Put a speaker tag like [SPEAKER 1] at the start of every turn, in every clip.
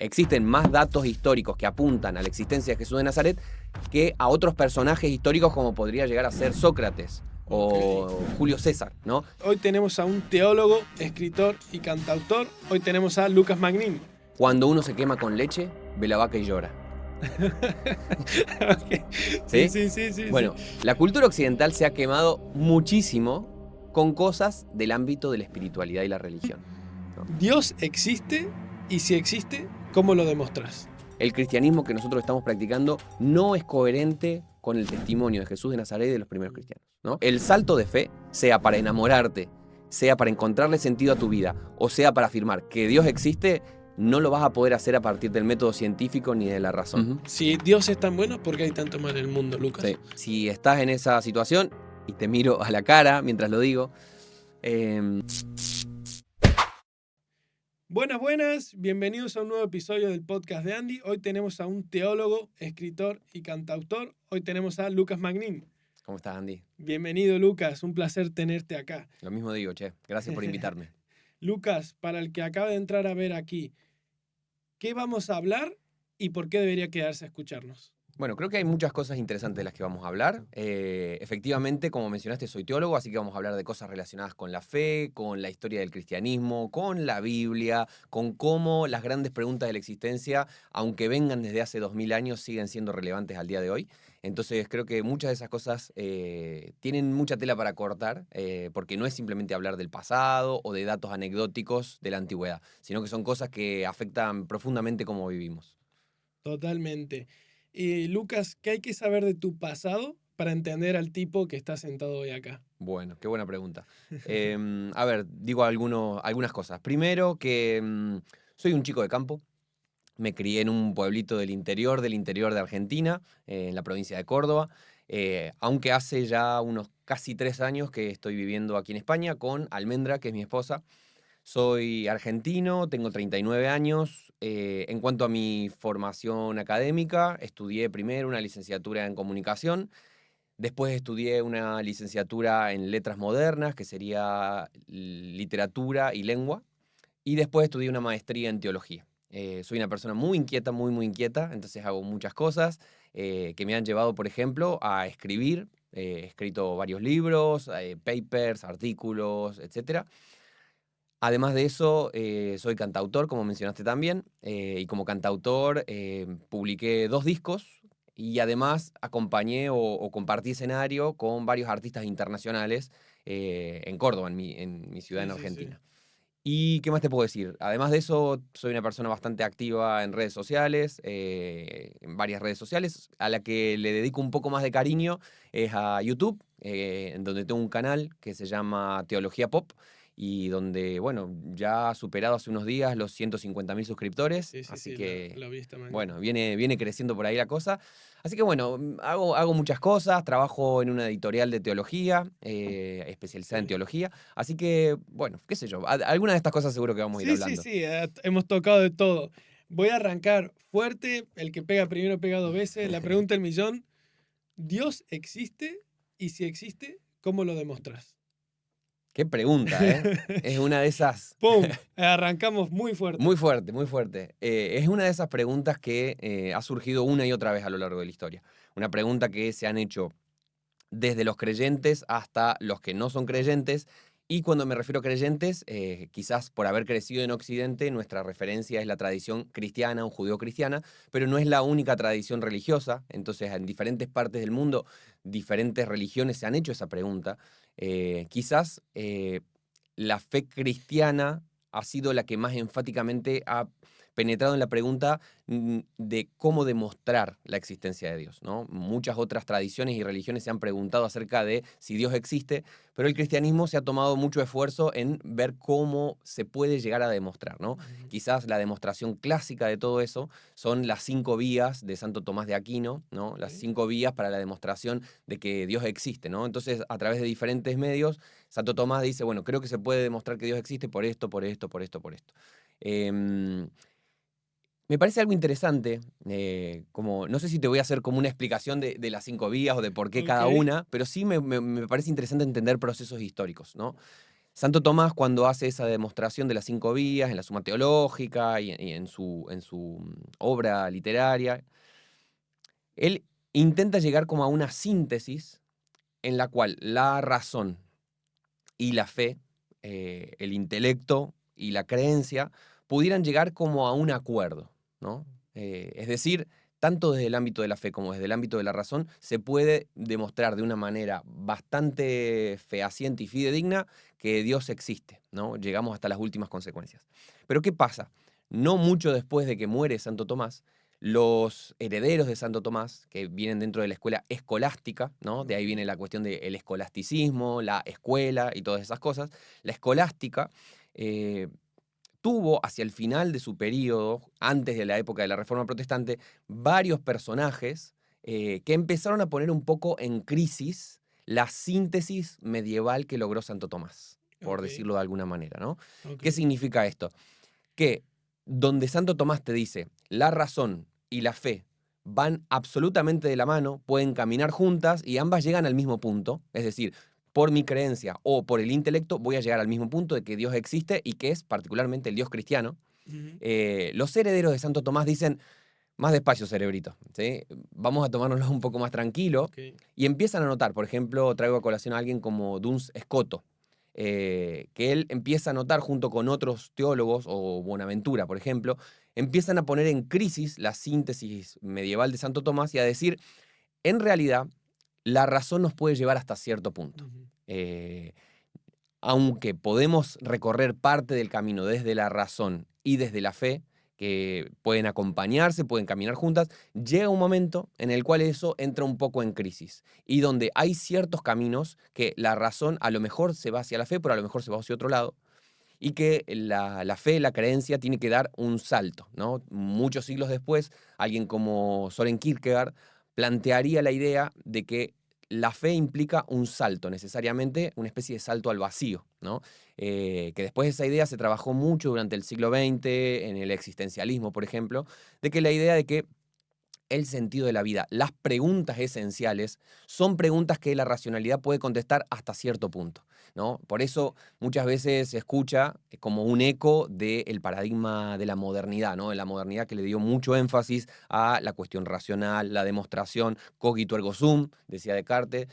[SPEAKER 1] existen más datos históricos que apuntan a la existencia de Jesús de Nazaret que a otros personajes históricos como podría llegar a ser Sócrates o Julio César, ¿no?
[SPEAKER 2] Hoy tenemos a un teólogo, escritor y cantautor. Hoy tenemos a Lucas Magnin.
[SPEAKER 1] Cuando uno se quema con leche, ve la vaca y llora.
[SPEAKER 2] Okay. Sí.
[SPEAKER 1] Bueno, la cultura occidental se ha quemado muchísimo con cosas del ámbito de la espiritualidad y la religión, ¿no?
[SPEAKER 2] Dios existe, y si existe, ¿cómo lo demostrás?
[SPEAKER 1] El cristianismo que nosotros estamos practicando no es coherente con el testimonio de Jesús de Nazaret y de los primeros cristianos, ¿no? El salto de fe, sea para enamorarte, sea para encontrarle sentido a tu vida, o sea para afirmar que Dios existe, no lo vas a poder hacer a partir del método científico ni de la razón.
[SPEAKER 2] Si Dios es tan bueno, ¿por qué hay tanto mal en el mundo, Lucas?
[SPEAKER 1] Sí. Si estás en esa situación, y te miro a la cara mientras lo digo,
[SPEAKER 2] Buenas, bienvenidos a un nuevo episodio del podcast de Andy. Hoy tenemos a un teólogo, escritor y cantautor. Hoy tenemos a Lucas Magnin.
[SPEAKER 1] ¿Cómo estás, Andy?
[SPEAKER 2] Bienvenido, Lucas, un placer tenerte acá.
[SPEAKER 1] Lo mismo digo, che. Gracias por invitarme.
[SPEAKER 2] Lucas, para el que acaba de entrar a ver aquí, ¿qué vamos a hablar y por qué debería quedarse a escucharnos?
[SPEAKER 1] Bueno, creo que hay muchas cosas interesantes de las que vamos a hablar. Efectivamente, como mencionaste, soy teólogo, así que vamos a hablar de cosas relacionadas con la fe, con la historia del cristianismo, con la Biblia, con cómo las grandes preguntas de la existencia, aunque vengan desde hace 2000 años, siguen siendo relevantes al día de hoy. Entonces creo que muchas de esas cosas tienen mucha tela para cortar, porque no es simplemente hablar del pasado o de datos anecdóticos de la antigüedad, sino que son cosas que afectan profundamente cómo vivimos.
[SPEAKER 2] Totalmente. Lucas, ¿qué hay que saber de tu pasado para entender al tipo que está sentado hoy acá?
[SPEAKER 1] Bueno, qué buena pregunta. A ver, digo algunas cosas. Primero que soy un chico de campo. Me crié en un pueblito del interior de Argentina, en la provincia de Córdoba. Aunque hace ya unos casi 3 años que estoy viviendo aquí en España con Almendra, que es mi esposa. Soy argentino, tengo 39 años. En cuanto a mi formación académica, estudié primero una licenciatura en comunicación. Después estudié una licenciatura en letras modernas, que sería literatura y lengua. Y después estudié una maestría en teología. Soy una persona muy inquieta, muy inquieta, entonces hago muchas cosas que me han llevado, por ejemplo, a escribir. He escrito varios libros, papers, artículos, etc. Además de eso, soy cantautor, como mencionaste también, y como cantautor publiqué 2 discos y además acompañé o compartí escenario con varios artistas internacionales en Córdoba, en mi ciudad en Argentina. ¿Y qué más te puedo decir? Además de eso, soy una persona bastante activa en redes sociales, en varias redes sociales, a la que le dedico un poco más de cariño es a YouTube, en donde tengo un canal que se llama Teología Pop, y donde, bueno, ya ha superado hace unos días los 150.000 suscriptores, así que,
[SPEAKER 2] lo vi esta mañana.
[SPEAKER 1] bueno, viene creciendo por ahí la cosa. Así que, bueno, hago muchas cosas, trabajo en una editorial de teología, especializada en teología, así que, bueno, qué sé yo, algunas de estas cosas seguro que vamos a ir hablando.
[SPEAKER 2] Sí, hemos tocado de todo. Voy a arrancar fuerte, el que pega primero pega 2 veces, la pregunta del millón, ¿Dios existe? Y si existe, ¿cómo lo demostrás?
[SPEAKER 1] Qué pregunta, ¿eh? Es una de esas...
[SPEAKER 2] ¡Pum! Arrancamos muy fuerte.
[SPEAKER 1] Muy fuerte, muy fuerte. Es una de esas preguntas que ha surgido una y otra vez a lo largo de la historia. Una pregunta que se han hecho desde los creyentes hasta los que no son creyentes. Y cuando me refiero a creyentes, quizás por haber crecido en Occidente, nuestra referencia es la tradición cristiana o judeo-cristiana, pero no es la única tradición religiosa. Entonces, en diferentes partes del mundo, diferentes religiones se han hecho esa pregunta. Quizás la fe cristiana ha sido la que más enfáticamente ha penetrado en la pregunta de cómo demostrar la existencia de Dios, ¿no? Muchas otras tradiciones y religiones se han preguntado acerca de si Dios existe, pero el cristianismo se ha tomado mucho esfuerzo en ver cómo se puede llegar a demostrar, ¿no? Quizás la demostración clásica de todo eso son las 5 vías de Santo Tomás de Aquino, ¿no? Las 5 vías para la demostración de que Dios existe, ¿no? Entonces, a través de diferentes medios, Santo Tomás dice, bueno, creo que se puede demostrar que Dios existe por esto, por esto, por esto, por esto. Me parece algo interesante, como, no sé si te voy a hacer como una explicación de las 5 vías o de por qué cada una, pero sí me parece interesante entender procesos históricos, ¿no? Santo Tomás, cuando hace esa demostración de las 5 vías en la Suma Teológica y en su obra literaria, él intenta llegar como a una síntesis en la cual la razón y la fe, el intelecto y la creencia pudieran llegar como a un acuerdo, ¿no? Es decir, tanto desde el ámbito de la fe como desde el ámbito de la razón, se puede demostrar de una manera bastante fehaciente y fidedigna que Dios existe, ¿no? Llegamos hasta las últimas consecuencias. Pero ¿qué pasa? No mucho después de que muere Santo Tomás, los herederos de Santo Tomás, que vienen dentro de la escuela escolástica, ¿no? De ahí viene la cuestión del escolasticismo, la escuela y todas esas cosas. La escolástica eh, tuvo hacia el final de su periodo, antes de la época de la Reforma Protestante, varios personajes que empezaron a poner un poco en crisis la síntesis medieval que logró Santo Tomás, por
[SPEAKER 2] Ok,
[SPEAKER 1] decirlo de alguna manera, ¿no?
[SPEAKER 2] ok.
[SPEAKER 1] ¿Qué significa esto? Que donde Santo Tomás te dice, la razón y la fe van absolutamente de la mano, pueden caminar juntas y ambas llegan al mismo punto, es decir, por mi creencia o por el intelecto voy a llegar al mismo punto de que Dios existe y que es particularmente el Dios cristiano.
[SPEAKER 2] Ujú,
[SPEAKER 1] Los herederos de Santo Tomás dicen, más despacio, cerebrito, ¿sí? Vamos a tomárnoslo un poco más tranquilo.
[SPEAKER 2] ok.
[SPEAKER 1] Y empiezan a notar, por ejemplo, traigo a colación a alguien como Duns Scoto, que él empieza a notar junto con otros teólogos, o Bonaventura, por ejemplo, empiezan a poner en crisis la síntesis medieval de Santo Tomás y a decir, en realidad, la razón nos puede llevar hasta cierto punto.
[SPEAKER 2] Ujú,
[SPEAKER 1] Eh, Aunque podemos recorrer parte del camino desde la razón y desde la fe, que pueden acompañarse, pueden caminar juntas, llega un momento en el cual eso entra un poco en crisis y donde hay ciertos caminos que la razón a lo mejor se va hacia la fe, pero a lo mejor se va hacia otro lado, y que la fe, la creencia, tiene que dar un salto, ¿no? Muchos siglos después, alguien como Soren Kierkegaard plantearía la idea de que la fe implica un salto, necesariamente una especie de salto al vacío, ¿no? Que después de esa idea se trabajó mucho durante el siglo XX, en el existencialismo, por ejemplo, de que la idea de que el sentido de la vida, las preguntas esenciales, son preguntas que la racionalidad puede contestar hasta cierto punto, ¿no? Por eso muchas veces se escucha como un eco del paradigma de la modernidad, ¿no? De la modernidad que le dio mucho énfasis a la cuestión racional, la demostración, cogito ergo sum, decía Descartes,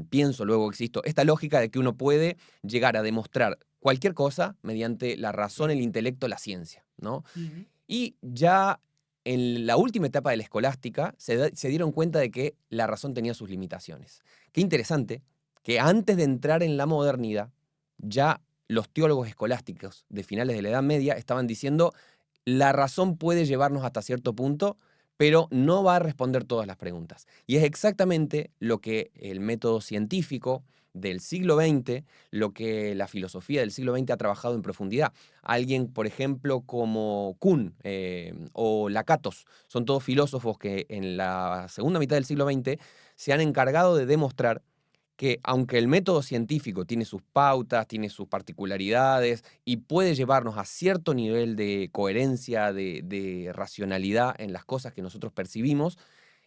[SPEAKER 1] pienso, luego existo. Esta lógica de que uno puede llegar a demostrar cualquier cosa mediante la razón,
[SPEAKER 2] claro.
[SPEAKER 1] el intelecto, la ciencia, ¿no?
[SPEAKER 2] Ujú,
[SPEAKER 1] Y ya en la última etapa de la escolástica se dieron cuenta de que la razón tenía sus limitaciones. Qué interesante que antes de entrar en la modernidad, ya los teólogos escolásticos de finales de la Edad Media estaban diciendo la razón puede llevarnos hasta cierto punto, pero no va a responder todas las preguntas. Y es exactamente lo que el método científico del siglo XX, lo que la filosofía del siglo XX ha trabajado en profundidad. Alguien, por ejemplo, como Kuhn o Lakatos, son todos filósofos que en la segunda mitad del siglo XX se han encargado de demostrar que aunque el método científico tiene sus pautas, tiene sus particularidades y puede llevarnos a cierto nivel de coherencia, de racionalidad en las cosas que nosotros percibimos,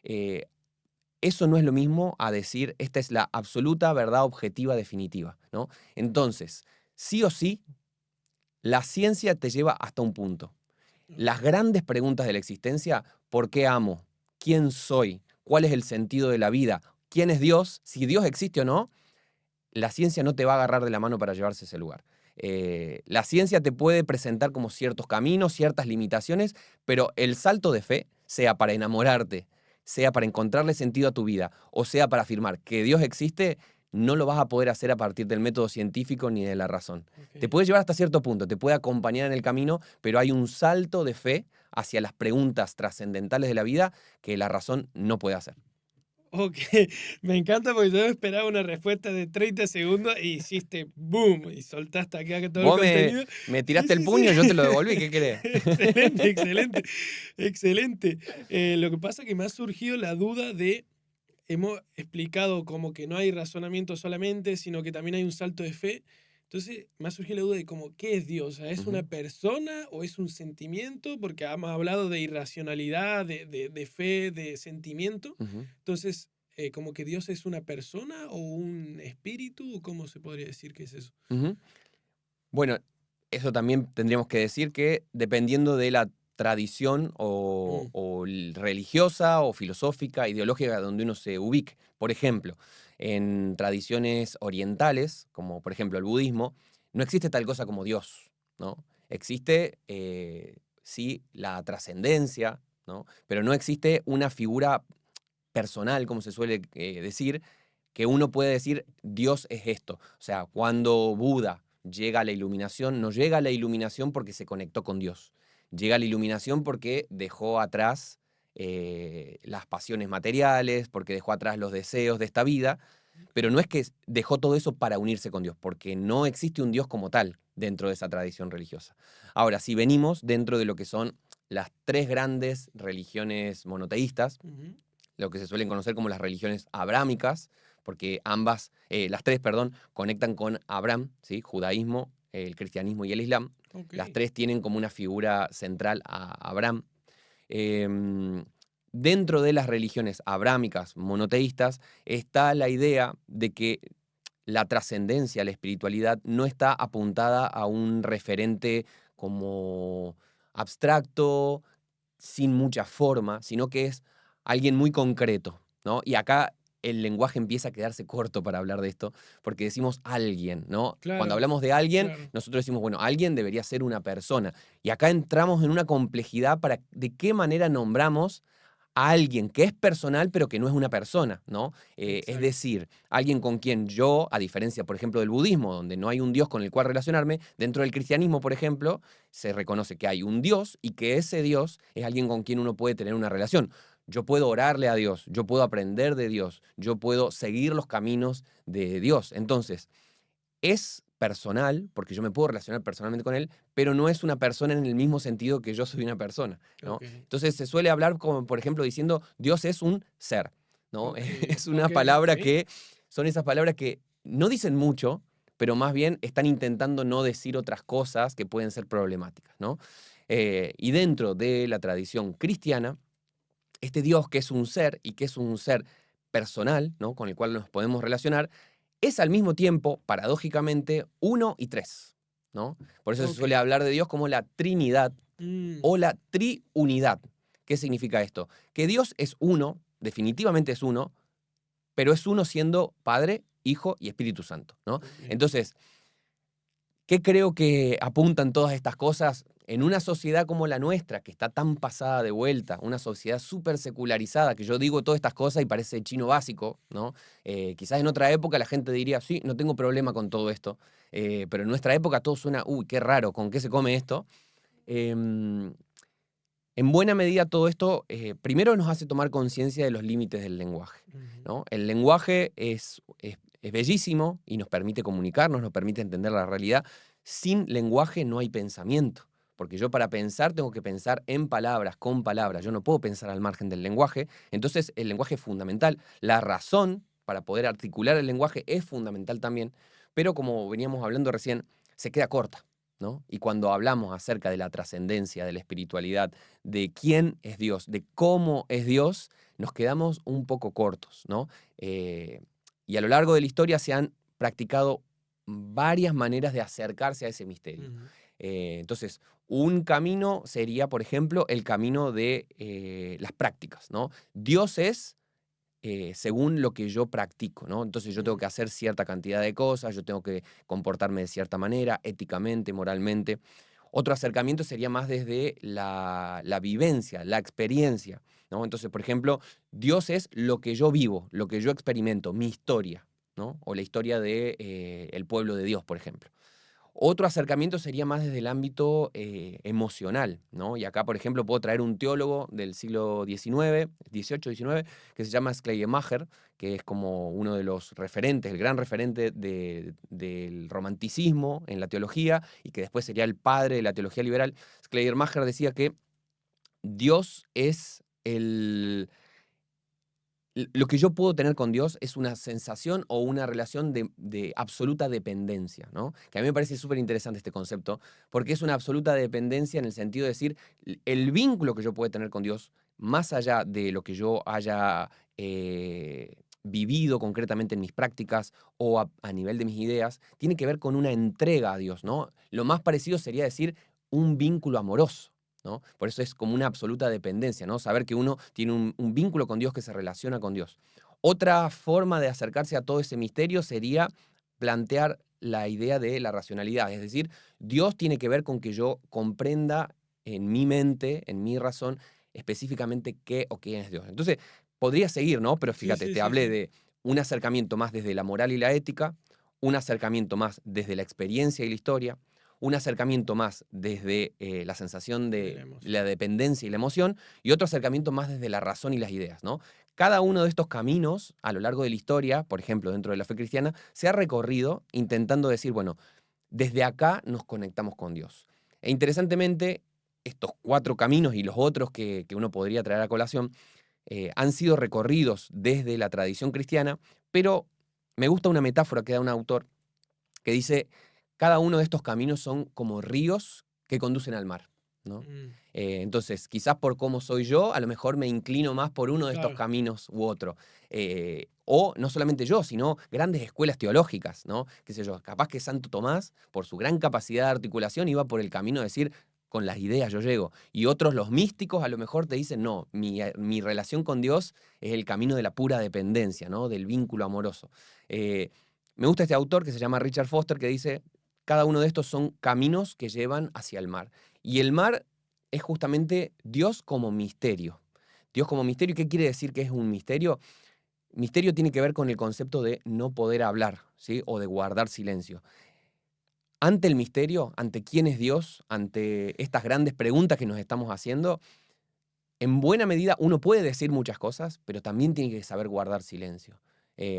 [SPEAKER 1] eh, eso no es lo mismo a decir esta es la absoluta verdad objetiva definitiva, ¿no? Entonces, sí o sí, la ciencia te lleva hasta un punto.
[SPEAKER 2] ok,
[SPEAKER 1] Las grandes preguntas de la existencia, ¿por qué amo? ¿Quién soy? ¿Cuál es el sentido de la vida? ¿Quién es Dios? Si Dios existe o no, la ciencia no te va a agarrar de la mano para llevarse a ese lugar. La ciencia te puede presentar como ciertos caminos, ciertas limitaciones, pero el salto de fe, sea para enamorarte, sea para encontrarle sentido a tu vida, o sea para afirmar que Dios existe, no lo vas a poder hacer a partir del método científico ni de la razón. Te
[SPEAKER 2] ok.
[SPEAKER 1] puede llevar hasta cierto punto, te puede acompañar en el camino, pero hay un salto de fe hacia las preguntas trascendentales de la vida que la razón no puede hacer.
[SPEAKER 2] Ok, me encanta porque yo esperaba una respuesta de 30 segundos y hiciste boom y soltaste acá todo el
[SPEAKER 1] Vos
[SPEAKER 2] contenido.
[SPEAKER 1] me
[SPEAKER 2] Sí,
[SPEAKER 1] tiraste el
[SPEAKER 2] sí, sí.
[SPEAKER 1] puño, yo te lo devolví, ¿qué querés?
[SPEAKER 2] Excelente, excelente, excelente. Lo que pasa es que me ha surgido la duda de, hemos explicado como que no hay razonamiento solamente, sino que también hay un salto de fe. Entonces me ha surgido la duda de como, ¿qué es Dios? O sea, ¿es una
[SPEAKER 1] Ujú,
[SPEAKER 2] persona o es un sentimiento? Porque hemos hablado de irracionalidad, de fe, de sentimiento.
[SPEAKER 1] ujú.
[SPEAKER 2] Entonces, como que Dios es una persona o un espíritu, ¿cómo se podría decir que es eso?
[SPEAKER 1] Ujú. Bueno, eso también tendríamos que decir que dependiendo de la tradición
[SPEAKER 2] Mm,
[SPEAKER 1] religiosa o filosófica, ideológica donde uno se ubique. Por ejemplo, en tradiciones orientales, como por ejemplo el budismo, no existe tal cosa como Dios, ¿no? Existe, sí, la trascendencia, ¿no? Pero no existe una figura personal, como se suele decir, que uno puede decir, Dios es esto. O sea, cuando Buda llega a la iluminación, no llega a la iluminación porque se conectó con Dios. Llega a la iluminación porque dejó atrás las pasiones materiales, porque dejó atrás los deseos de esta vida, pero no es que dejó todo eso para unirse con Dios, porque no existe un Dios como tal dentro de esa tradición religiosa. Ahora, si venimos dentro de lo que son las tres grandes religiones monoteístas,
[SPEAKER 2] ujú,
[SPEAKER 1] lo que se suelen conocer como las religiones abrámicas, porque ambas, las tres, perdón, conectan con Abraham, ¿sí? Judaísmo, el cristianismo y el islam.
[SPEAKER 2] ok.
[SPEAKER 1] Las tres tienen como una figura central a Abraham. Em, Dentro de las religiones abrámicas monoteístas está la idea de que la trascendencia, la espiritualidad, no está apuntada a un referente como abstracto, sin mucha forma, sino que es alguien muy concreto, ¿no? Y acá el lenguaje empieza a quedarse corto para hablar de esto, porque decimos alguien, ¿no? Cuando
[SPEAKER 2] Claro,
[SPEAKER 1] hablamos de alguien,
[SPEAKER 2] claro.
[SPEAKER 1] nosotros decimos, bueno, alguien debería ser una persona. Y acá entramos en una complejidad para de qué manera nombramos a alguien que es personal, pero que no es una persona, ¿no? Es
[SPEAKER 2] Exacto.
[SPEAKER 1] decir, alguien con quien yo, a diferencia, por ejemplo, del budismo, donde no hay un Dios con el cual relacionarme, dentro del cristianismo, por ejemplo, se reconoce que hay un Dios y que ese Dios es alguien con quien uno puede tener una relación. Yo puedo orarle a Dios, yo puedo aprender de Dios, yo puedo seguir los caminos de Dios. Entonces, es personal, porque yo me puedo relacionar personalmente con él, pero no es una persona en el mismo sentido que yo soy una persona, ¿no?
[SPEAKER 2] Ok,
[SPEAKER 1] Entonces se suele hablar como, por ejemplo, diciendo, Dios es un ser, ¿no?
[SPEAKER 2] ok,
[SPEAKER 1] Es una
[SPEAKER 2] ok, ok.
[SPEAKER 1] palabra que, son esas palabras que no dicen mucho, pero más bien están intentando no decir otras cosas que pueden ser problemáticas, ¿no? Y dentro de la tradición cristiana, este Dios que es un ser y que es un ser personal, ¿no? Con el cual nos podemos relacionar, es al mismo tiempo, paradójicamente, uno y tres, ¿no? Por eso se
[SPEAKER 2] Ok.
[SPEAKER 1] suele hablar de Dios como la Trinidad
[SPEAKER 2] Mm,
[SPEAKER 1] o la triunidad. ¿Qué significa esto? Que Dios es uno, definitivamente es uno, pero es uno siendo Padre, Hijo y Espíritu Santo, ¿no?
[SPEAKER 2] ok.
[SPEAKER 1] Entonces, ¿qué creo que apuntan todas estas cosas? En una sociedad como la nuestra, que está tan pasada de vuelta, una sociedad súper secularizada, que yo digo todas estas cosas y parece chino básico, ¿no? Quizás en otra época la gente diría, sí, no tengo problema con todo esto, pero en nuestra época todo suena, uy, qué raro, ¿con qué se come esto? Em, en buena medida todo esto, primero nos hace tomar conciencia de los límites del lenguaje,
[SPEAKER 2] Ujú,
[SPEAKER 1] ¿no? El lenguaje es bellísimo y nos permite comunicarnos, nos permite entender la realidad. Sin lenguaje no hay pensamiento, porque yo para pensar tengo que pensar en palabras, con palabras. Yo no puedo pensar al margen del lenguaje. Entonces el lenguaje es fundamental. La razón para poder articular el lenguaje es fundamental también, pero como veníamos hablando recién, se queda corta, ¿no? Y cuando hablamos acerca de la trascendencia, de la espiritualidad, de quién es Dios, de cómo es Dios, nos quedamos un poco cortos, ¿no? Eh, y a lo largo de la historia se han practicado varias maneras de acercarse a ese misterio.
[SPEAKER 2] ujú.
[SPEAKER 1] Entonces, un camino sería, por ejemplo, el camino de las prácticas, ¿no? Dios es según lo que yo practico, ¿no? Entonces yo tengo
[SPEAKER 2] Mm,
[SPEAKER 1] que hacer cierta cantidad de cosas, yo tengo que comportarme de cierta manera, éticamente, moralmente. Otro acercamiento sería más desde la vivencia, la experiencia, ¿no? Entonces, por ejemplo, Dios es lo que yo vivo, lo que yo experimento, mi historia, ¿no? O la historia de, el pueblo de Dios, por ejemplo. Otro acercamiento sería más desde el ámbito emocional, ¿no? Y acá, por ejemplo, puedo traer un teólogo del siglo XIX, XVIII, XIX, que se llama Schleiermacher, que es como uno de los referentes, el gran referente del romanticismo en la teología y que después sería el padre de la teología liberal. Schleiermacher decía que Dios es lo que yo puedo tener con Dios es una sensación o una relación de absoluta dependencia, ¿no? Que a mí me parece súper interesante este concepto, porque es una absoluta dependencia en el sentido de decir, el vínculo que yo puedo tener con Dios, más allá de lo que yo haya vivido concretamente en mis prácticas o a nivel de mis ideas, tiene que ver con una entrega a Dios, ¿no? Lo más parecido sería decir un vínculo amoroso, ¿no? Por eso es como una absoluta dependencia, ¿no? Saber que uno tiene un vínculo con Dios, que se relaciona con Dios. Otra forma de acercarse a todo ese misterio sería plantear la idea de la racionalidad, es decir, Dios tiene que ver con que yo comprenda en mi mente, en mi razón, específicamente qué o quién es Dios. Entonces, podría seguir, ¿no? Pero
[SPEAKER 2] Sí,
[SPEAKER 1] fíjate,
[SPEAKER 2] sí,
[SPEAKER 1] te
[SPEAKER 2] sí,
[SPEAKER 1] hablé
[SPEAKER 2] sí.
[SPEAKER 1] de un acercamiento más desde la moral y la ética, un acercamiento más desde la experiencia y la historia, un acercamiento más desde la sensación
[SPEAKER 2] De la
[SPEAKER 1] de la
[SPEAKER 2] emoción.
[SPEAKER 1] dependencia y la emoción, y otro acercamiento más desde la razón y las ideas, ¿no? Cada uno de estos caminos a lo largo de la historia, por ejemplo, dentro de la fe cristiana, se ha recorrido intentando decir, bueno, desde acá nos conectamos con Dios. E interesantemente, estos 4 caminos y los otros que uno podría traer a colación, han sido recorridos desde la tradición cristiana, pero me gusta una metáfora que da un autor que dice, cada uno de estos caminos son como ríos que conducen al mar, ¿no?
[SPEAKER 2] Mm,
[SPEAKER 1] Entonces, quizás por cómo soy yo, a lo mejor me inclino más por uno de estos
[SPEAKER 2] claro.
[SPEAKER 1] caminos u otro. O no solamente yo, sino grandes escuelas teológicas, ¿no? Qué sé yo, capaz que Santo Tomás, por su gran capacidad de articulación, iba por el camino de decir, con las ideas yo llego. Y otros, los místicos, a lo mejor te dicen, no, mi relación con Dios es el camino de la pura dependencia, ¿no? Del vínculo amoroso. Eh, Me gusta este autor que se llama Richard Foster, que dice, cada uno de estos son caminos que llevan hacia el mar. Y el mar es justamente Dios como misterio. Dios como misterio, ¿qué quiere decir que es un misterio? Misterio tiene que ver con el concepto de no poder hablar, ¿sí? O de guardar silencio. Ante el misterio, ante quién es Dios, ante estas grandes preguntas que nos estamos haciendo, en buena medida uno puede decir muchas cosas, pero también tiene que saber guardar silencio.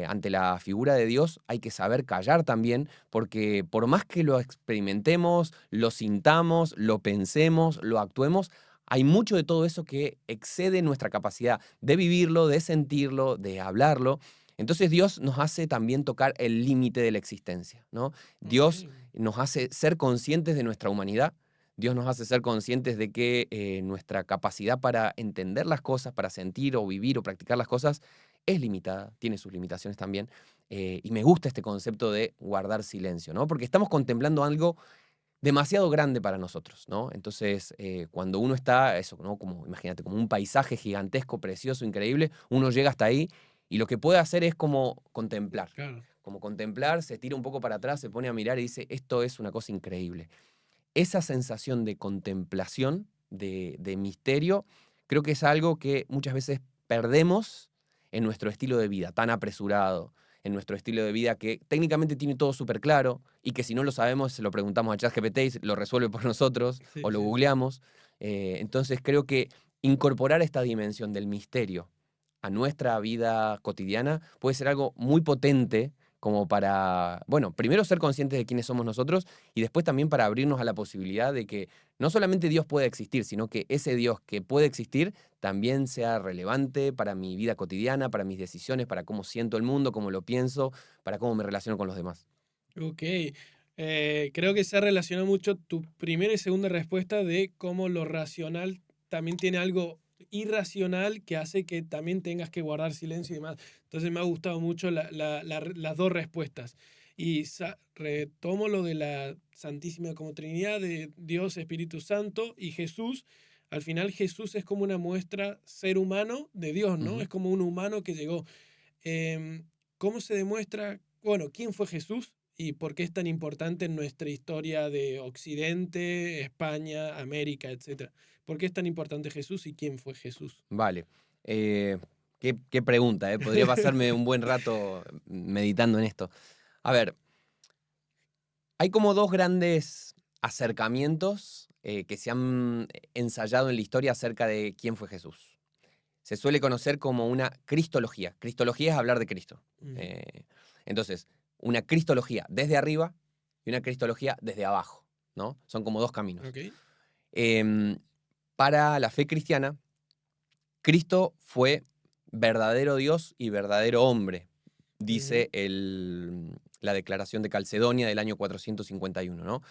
[SPEAKER 1] Ante la figura de Dios hay que saber callar también, porque por más que lo experimentemos, lo sintamos, lo pensemos, lo actuemos, hay mucho de todo eso que excede nuestra capacidad de vivirlo, de sentirlo, de hablarlo. Entonces Dios nos hace también tocar el límite de la existencia, ¿no?
[SPEAKER 2] Ok.
[SPEAKER 1] Dios nos hace ser conscientes de nuestra humanidad. Dios nos hace ser conscientes de que nuestra capacidad para entender las cosas, para sentir o vivir o practicar las cosas, es limitada, tiene sus limitaciones también. Y me gusta este concepto de guardar silencio, ¿no? Porque estamos contemplando algo demasiado grande para nosotros, ¿no? Entonces, cuando uno está, eso, ¿no? Como, imagínate, como un paisaje gigantesco, precioso, increíble, uno llega hasta ahí y lo que puede hacer es como contemplar.
[SPEAKER 2] Claro.
[SPEAKER 1] Como contemplar, se tira un poco para atrás, se pone a mirar y dice, esto es una cosa increíble. Esa sensación de contemplación, de misterio, creo que es algo que muchas veces perdemos en nuestro estilo de vida, tan apresurado, en nuestro estilo de vida que técnicamente tiene todo súper claro y que si no lo sabemos se lo preguntamos a ChatGPT y lo resuelve por nosotros o
[SPEAKER 2] Sí,
[SPEAKER 1] lo
[SPEAKER 2] sí, sí.
[SPEAKER 1] googleamos. Entonces creo que incorporar esta dimensión del misterio a nuestra vida cotidiana puede ser algo muy potente como para, bueno, primero ser conscientes de quiénes somos nosotros y después también para abrirnos a la posibilidad de que no solamente Dios puede existir, sino que ese Dios que puede existir también sea relevante para mi vida cotidiana, para mis decisiones, para cómo siento el mundo, cómo lo pienso, para cómo me relaciono con los demás.
[SPEAKER 2] Ok. Creo que se ha relacionado mucho tu primera y segunda respuesta de cómo lo racional también tiene algo irracional que hace que también tengas que guardar silencio y demás. Entonces me ha gustado mucho las dos respuestas. Y retomo lo de la Santísima como Trinidad de Dios, Espíritu Santo y Jesús. Al final Jesús es como una muestra ser humano de Dios, ¿no?
[SPEAKER 1] Ujú.
[SPEAKER 2] Es como un humano que llegó. Em, ¿Cómo se demuestra, bueno, quién fue Jesús y por qué es tan importante en nuestra historia de Occidente, España, América, etcétera? ¿Por qué es tan importante Jesús y quién fue Jesús?
[SPEAKER 1] Vale. Qué pregunta, ¿eh? Podría pasarme un buen rato meditando en esto. A ver, hay como dos grandes acercamientos que se han ensayado en la historia acerca de quién fue Jesús. Se suele conocer como una cristología. Cristología es hablar de Cristo.
[SPEAKER 2] Ujú.
[SPEAKER 1] Eh, entonces, una cristología desde arriba y una cristología desde abajo, ¿no? Son como dos caminos.
[SPEAKER 2] Ok.
[SPEAKER 1] Em, para la fe cristiana, Cristo fue verdadero Dios y verdadero hombre,
[SPEAKER 2] Ujú.
[SPEAKER 1] dice la declaración de Calcedonia del año 451, ¿no?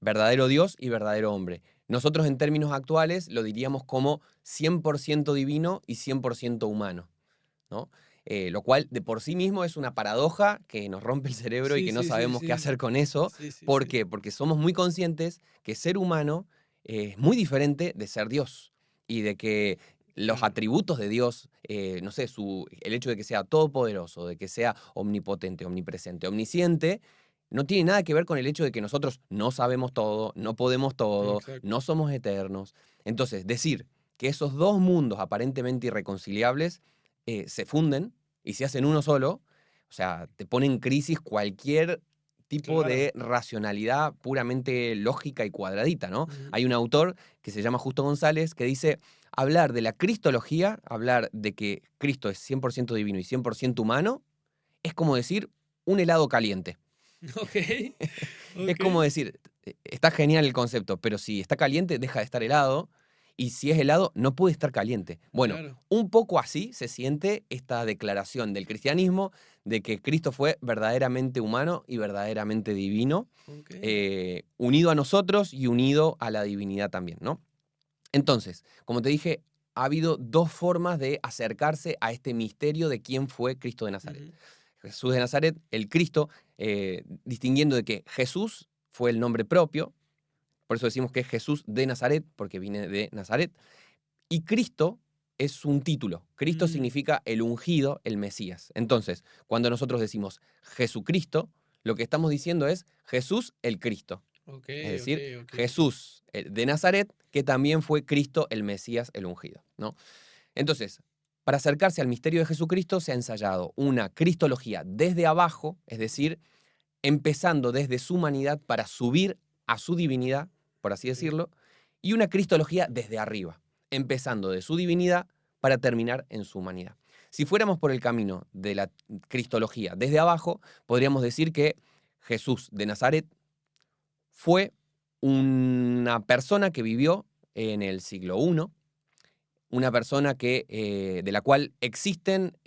[SPEAKER 1] Verdadero Dios y verdadero hombre. Nosotros en términos actuales lo diríamos como 100% divino y 100% humano, ¿no? lo cual de por sí mismo es una paradoja que nos rompe el cerebro y
[SPEAKER 2] Sí,
[SPEAKER 1] que no
[SPEAKER 2] sí, sí,
[SPEAKER 1] sabemos qué
[SPEAKER 2] sí.
[SPEAKER 1] hacer con eso.
[SPEAKER 2] Sí, sí,
[SPEAKER 1] ¿Por
[SPEAKER 2] sí.
[SPEAKER 1] qué? Porque somos muy conscientes que ser humano es muy diferente de ser Dios y de que los
[SPEAKER 2] Claro.
[SPEAKER 1] atributos de Dios, no sé, el hecho de que sea todopoderoso, de que sea omnipotente, omnipresente, omnisciente, no tiene nada que ver con el hecho de que nosotros no sabemos todo, no podemos todo,
[SPEAKER 2] Exacto.
[SPEAKER 1] no somos eternos. Entonces, decir que esos dos mundos aparentemente irreconciliables se funden y se hacen uno solo, o sea, te pone en crisis cualquier tipo
[SPEAKER 2] Claro.
[SPEAKER 1] de racionalidad puramente lógica y cuadradita, ¿no?
[SPEAKER 2] Ujú.
[SPEAKER 1] Hay un autor que se llama Justo González que dice, hablar de la cristología, hablar de que Cristo es 100% divino y 100% humano, es como decir un helado caliente.
[SPEAKER 2] Okey,
[SPEAKER 1] Es como
[SPEAKER 2] okey.
[SPEAKER 1] decir, está genial el concepto, pero si está caliente, deja de estar helado. Y si es helado, no puede estar caliente. Bueno,
[SPEAKER 2] Claro.
[SPEAKER 1] un poco así se siente esta declaración del cristianismo de que Cristo fue verdaderamente humano y verdaderamente divino,
[SPEAKER 2] Okey.
[SPEAKER 1] unido a nosotros y unido a la divinidad también, ¿no? Entonces, como te dije, ha habido dos formas de acercarse a este misterio de quién fue Cristo de Nazaret.
[SPEAKER 2] Ujú.
[SPEAKER 1] Jesús de Nazaret, el Cristo, distinguiendo de que Jesús fue el nombre propio, por eso decimos que es Jesús de Nazaret, porque viene de Nazaret, y Cristo es un título. Cristo
[SPEAKER 2] Mm.
[SPEAKER 1] significa el ungido, el Mesías. Entonces, cuando nosotros decimos Jesucristo, lo que estamos diciendo es Jesús el Cristo. Es
[SPEAKER 2] Okey,
[SPEAKER 1] decir,
[SPEAKER 2] okey, okey.
[SPEAKER 1] Jesús de Nazaret, que también fue Cristo el Mesías, el ungido, ¿no? Entonces, para acercarse al misterio de Jesucristo se ha ensayado una cristología desde abajo, es decir, empezando desde su humanidad para subir a su divinidad, por así
[SPEAKER 2] Okey.
[SPEAKER 1] decirlo, y una cristología desde arriba, empezando de su divinidad para terminar en su humanidad. Si fuéramos por el camino de la cristología desde abajo, podríamos decir que Jesús de Nazaret fue una persona que vivió en el siglo I, una persona de la cual existen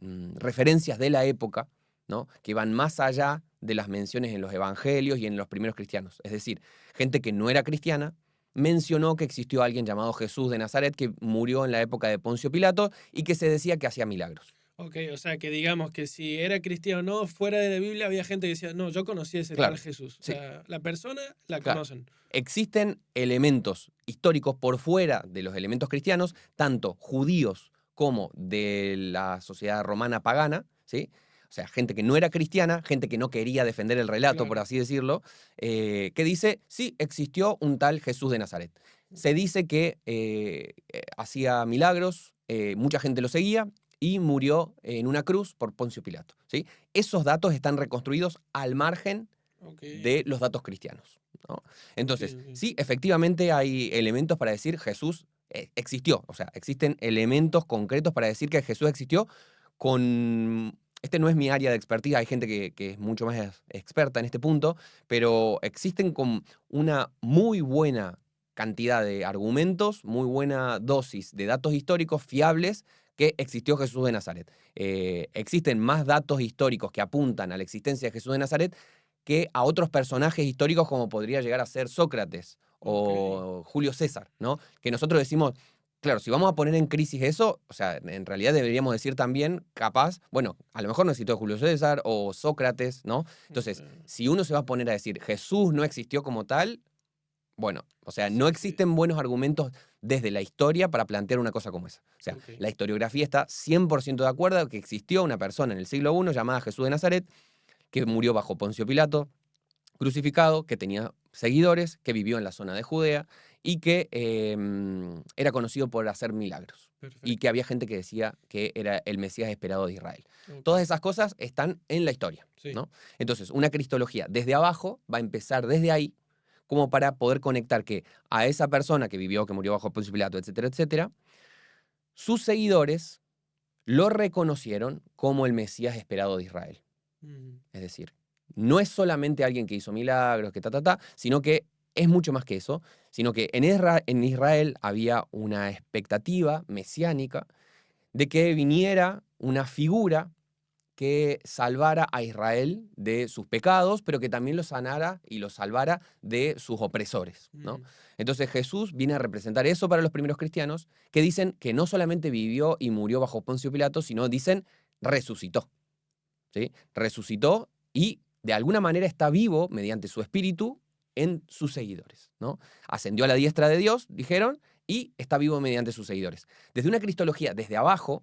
[SPEAKER 1] referencias de la época, ¿no? Que van más allá de las menciones en los evangelios y en los primeros cristianos. Es decir, gente que no era cristiana mencionó que existió alguien llamado Jesús de Nazaret que murió en la época de Poncio Pilato y que se decía que hacía milagros.
[SPEAKER 2] Okey, o sea, que digamos que si era cristiano o no, fuera de la Biblia había gente que decía: "No, yo conocí a ese tal
[SPEAKER 1] Claro,
[SPEAKER 2] Jesús". O
[SPEAKER 1] sí,
[SPEAKER 2] sea, la persona la
[SPEAKER 1] claro.
[SPEAKER 2] conocen.
[SPEAKER 1] Existen elementos históricos por fuera de los elementos cristianos, tanto judíos como de la sociedad romana pagana, ¿sí? O sea, gente que no era cristiana, gente que no quería defender el relato, por
[SPEAKER 2] Claro.
[SPEAKER 1] así decirlo, que dice, sí, existió un tal Jesús de Nazaret. Se dice que hacía milagros, mucha gente lo seguía y murió en una cruz por Poncio Pilato, ¿sí? Esos datos están reconstruidos al margen
[SPEAKER 2] Okey,
[SPEAKER 1] de los datos cristianos, ¿no?
[SPEAKER 2] okey,
[SPEAKER 1] Entonces,
[SPEAKER 2] okey.
[SPEAKER 1] sí, efectivamente hay elementos para decir Jesús existió, o sea, existen elementos concretos para decir que Jesús existió con... Este no es mi área de expertise, hay gente que es mucho más experta en este punto, pero existen con una muy buena cantidad de argumentos, muy buena dosis de datos históricos fiables que existió Jesús de Nazaret. Existen más datos históricos que apuntan a la existencia de Jesús de Nazaret que a otros personajes históricos como podría llegar a ser Sócrates
[SPEAKER 2] Okey.
[SPEAKER 1] o Julio César, ¿no? Que nosotros decimos, claro, si vamos a poner en crisis eso, o sea, en realidad deberíamos decir también, capaz, bueno, a lo mejor no existió Julio César o Sócrates, ¿no? Entonces,
[SPEAKER 2] Okey.
[SPEAKER 1] si uno se va a poner a decir Jesús no existió como tal, bueno, o sea, no
[SPEAKER 2] Sí, sí.
[SPEAKER 1] existen buenos argumentos desde la historia para plantear una cosa como esa. O sea,
[SPEAKER 2] Okey.
[SPEAKER 1] la historiografía está 100% de acuerdo que existió una persona en el siglo I llamada Jesús de Nazaret que murió bajo Poncio Pilato, crucificado, que tenía seguidores, que vivió en la zona de Judea y que era conocido por hacer milagros. Y que
[SPEAKER 2] Perfecto.
[SPEAKER 1] había gente que decía que era el Mesías esperado de Israel. Todas
[SPEAKER 2] Okey.
[SPEAKER 1] esas cosas están en la historia,
[SPEAKER 2] Sí.
[SPEAKER 1] ¿no? Entonces, una cristología desde abajo va a empezar desde ahí, como para poder conectar que a esa persona que vivió, que murió bajo Poncio Pilato, etcétera, etcétera, sus seguidores lo reconocieron como el Mesías esperado de Israel.
[SPEAKER 2] Ujú.
[SPEAKER 1] Es decir, no es solamente alguien que hizo milagros, que sino que es mucho más que eso, sino que en Israel había una expectativa mesiánica de que viniera una figura que salvara a Israel de sus pecados, pero que también lo sanara y lo salvara de sus opresores, ¿no? Entonces Jesús viene a representar eso para los primeros cristianos, que dicen que no solamente vivió y murió bajo Poncio Pilato, sino dicen resucitó, ¿sí? Resucitó y de alguna manera está vivo mediante su espíritu en sus seguidores, ¿no? Ascendió a la diestra de Dios, dijeron, y está vivo mediante sus seguidores. Desde una cristología, desde abajo,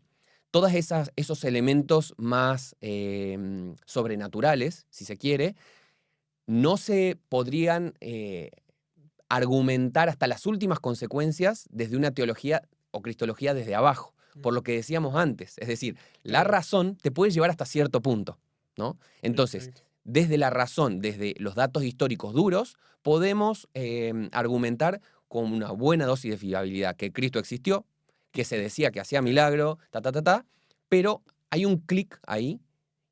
[SPEAKER 1] todos esos elementos más sobrenaturales, si se quiere, no se podrían argumentar hasta las últimas consecuencias desde una teología o cristología desde abajo, por lo que decíamos antes. Es decir, la razón te puede llevar hasta cierto punto, ¿no? Entonces, desde la razón, desde los datos históricos duros, podemos argumentar con una buena dosis de fiabilidad que Cristo existió, que se decía que hacía milagro, pero hay un clic ahí,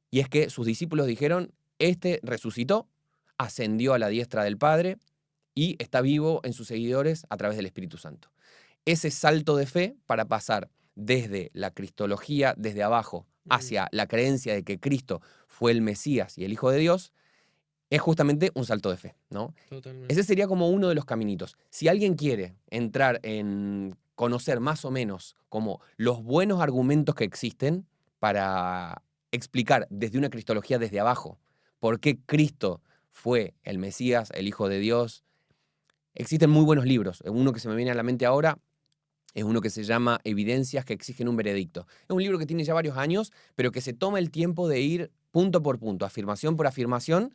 [SPEAKER 1] y es que sus discípulos dijeron, este resucitó, ascendió a la diestra del Padre y está vivo en sus seguidores a través del Espíritu Santo. Ese salto de fe para pasar desde la cristología, desde abajo, hacia la creencia de que Cristo fue el Mesías y el Hijo de Dios, es justamente un salto de fe, ¿no?
[SPEAKER 2] Totalmente.
[SPEAKER 1] Ese sería como uno de los caminitos. Si alguien quiere entrar en conocer más o menos como los buenos argumentos que existen para explicar desde una cristología desde abajo por qué Cristo fue el Mesías, el Hijo de Dios, existen muy buenos libros. Uno que se me viene a la mente ahora es uno que se llama Evidencias que exigen un veredicto. Es un libro que tiene ya varios años, pero que se toma el tiempo de ir punto por punto, afirmación por afirmación,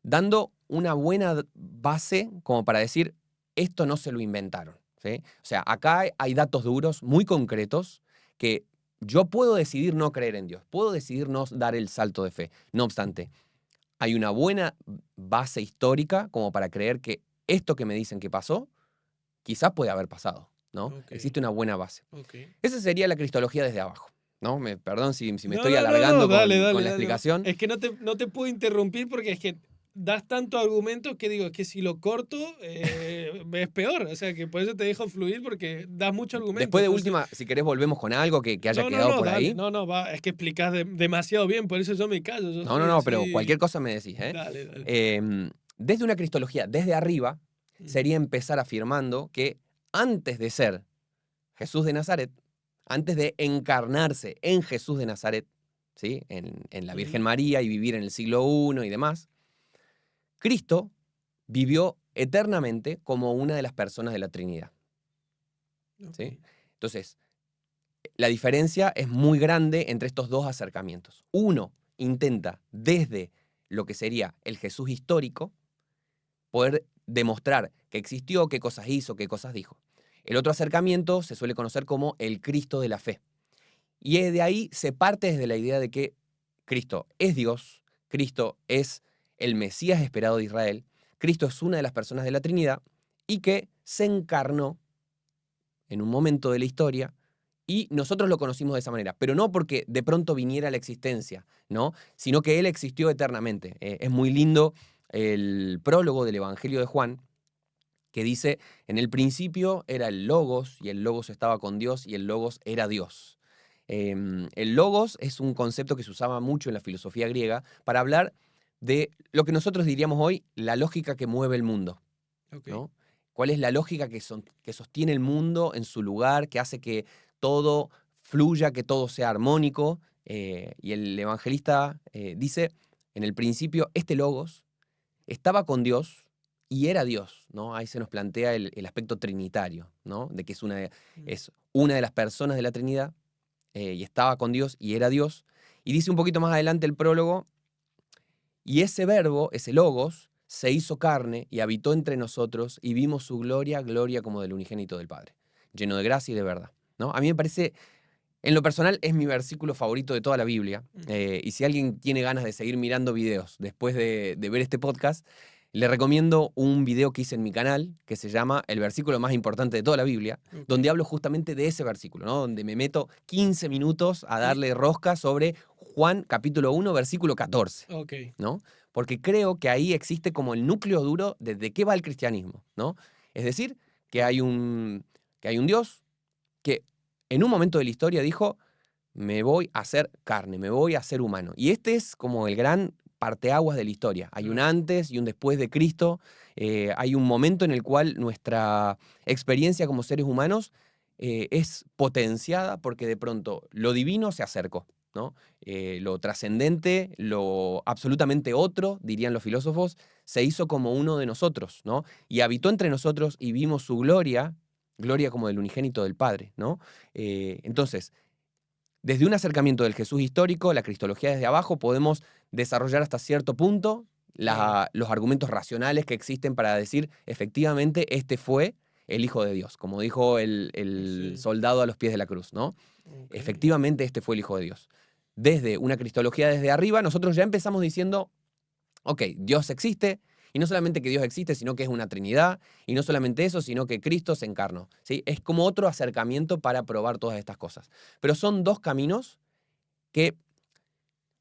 [SPEAKER 1] dando una buena base como para decir, esto no se lo inventaron, ¿sí? O sea, acá hay datos duros, muy concretos, que yo puedo decidir no creer en Dios, puedo decidir no dar el salto de fe. No obstante, hay una buena base histórica como para creer que esto que me dicen que pasó, quizás puede haber pasado, ¿no? Existe una buena base. Esa sería la cristología desde abajo, ¿no? Perdón si me estoy alargando con la explicación.
[SPEAKER 2] Es que no te puedo interrumpir porque es que das tantos argumentos que digo, es que si lo corto es peor. O sea, que por eso te dejo fluir porque das mucho argumento.
[SPEAKER 1] Después de última, si querés volvemos con algo que haya quedado por ahí.
[SPEAKER 2] Es que explicás demasiado bien, por eso yo me callo.
[SPEAKER 1] Pero cualquier cosa me decís, ¿eh?
[SPEAKER 2] Dale.
[SPEAKER 1] Desde una cristología, desde arriba, sería empezar afirmando que antes de ser Jesús de Nazaret, antes de encarnarse en Jesús de Nazaret, ¿sí? En la Virgen María y vivir en el siglo I y demás, Cristo vivió eternamente como una de las personas de la Trinidad, ¿sí? Entonces, la diferencia es muy grande entre estos dos acercamientos. Uno intenta, desde lo que sería el Jesús histórico, poder demostrar que existió, qué cosas hizo, qué cosas dijo. El otro acercamiento se suele conocer como el Cristo de la fe. Y de ahí se parte desde la idea de que Cristo es Dios, Cristo es el Mesías esperado de Israel, Cristo es una de las personas de la Trinidad y que se encarnó en un momento de la historia y nosotros lo conocimos de esa manera, pero no porque de pronto viniera a la existencia, ¿no? Sino que Él existió eternamente. Es muy lindo el prólogo del Evangelio de Juan, que dice, en el principio era el Logos, y el Logos estaba con Dios, y el Logos era Dios. El Logos es un concepto que se usaba mucho en la filosofía griega para hablar de lo que nosotros diríamos hoy, la lógica que mueve el mundo, ¿no? ¿Cuál es la lógica que sostiene el mundo en su lugar, que hace que todo fluya, que todo sea armónico? Y el evangelista dice, en el principio, este Logos estaba con Dios y era Dios, ¿no? Ahí se nos plantea el aspecto trinitario, ¿no? De que es una de las personas de la Trinidad y estaba con Dios y era Dios. Y dice un poquito más adelante el prólogo, y ese verbo, ese Logos, se hizo carne y habitó entre nosotros y vimos su gloria, gloria como del unigénito del Padre, lleno de gracia y de verdad, ¿no? A mí me parece, en lo personal, es mi versículo favorito de toda la Biblia. Y si alguien tiene ganas de seguir mirando videos después de ver este podcast, le recomiendo un video que hice en mi canal que se llama El versículo más importante de toda la Biblia, donde hablo justamente de ese versículo, ¿no? Donde me meto 15 minutos a darle rosca sobre Juan capítulo 1, versículo 14, ¿no? Porque creo que ahí existe como el núcleo duro de qué va el cristianismo, ¿no? Es decir, que hay un Dios que en un momento de la historia dijo, me voy a hacer carne, me voy a hacer humano. Y este es como el gran parteaguas de la historia. Hay un antes y un después de Cristo. Hay un momento en el cual nuestra experiencia como seres humanos es potenciada porque de pronto lo divino se acercó, ¿no? Lo trascendente, lo absolutamente otro, dirían los filósofos, se hizo como uno de nosotros, ¿no? Y habitó entre nosotros y vimos su gloria, gloria como del unigénito del Padre, ¿no? Entonces, desde un acercamiento del Jesús histórico, la cristología desde abajo, podemos desarrollar hasta cierto punto
[SPEAKER 2] Claro.
[SPEAKER 1] los argumentos racionales que existen para decir, efectivamente, este fue el Hijo de Dios, como dijo el
[SPEAKER 2] Sí.
[SPEAKER 1] soldado a los pies de la cruz, ¿no?
[SPEAKER 2] Ok.
[SPEAKER 1] Efectivamente, este fue el Hijo de Dios. Desde una cristología desde arriba, nosotros ya empezamos diciendo, ok, Dios existe, y no solamente que Dios existe, sino que es una Trinidad, y no solamente eso, sino que Cristo se encarnó, ¿sí? Es como otro acercamiento para probar todas estas cosas. Pero son dos caminos que,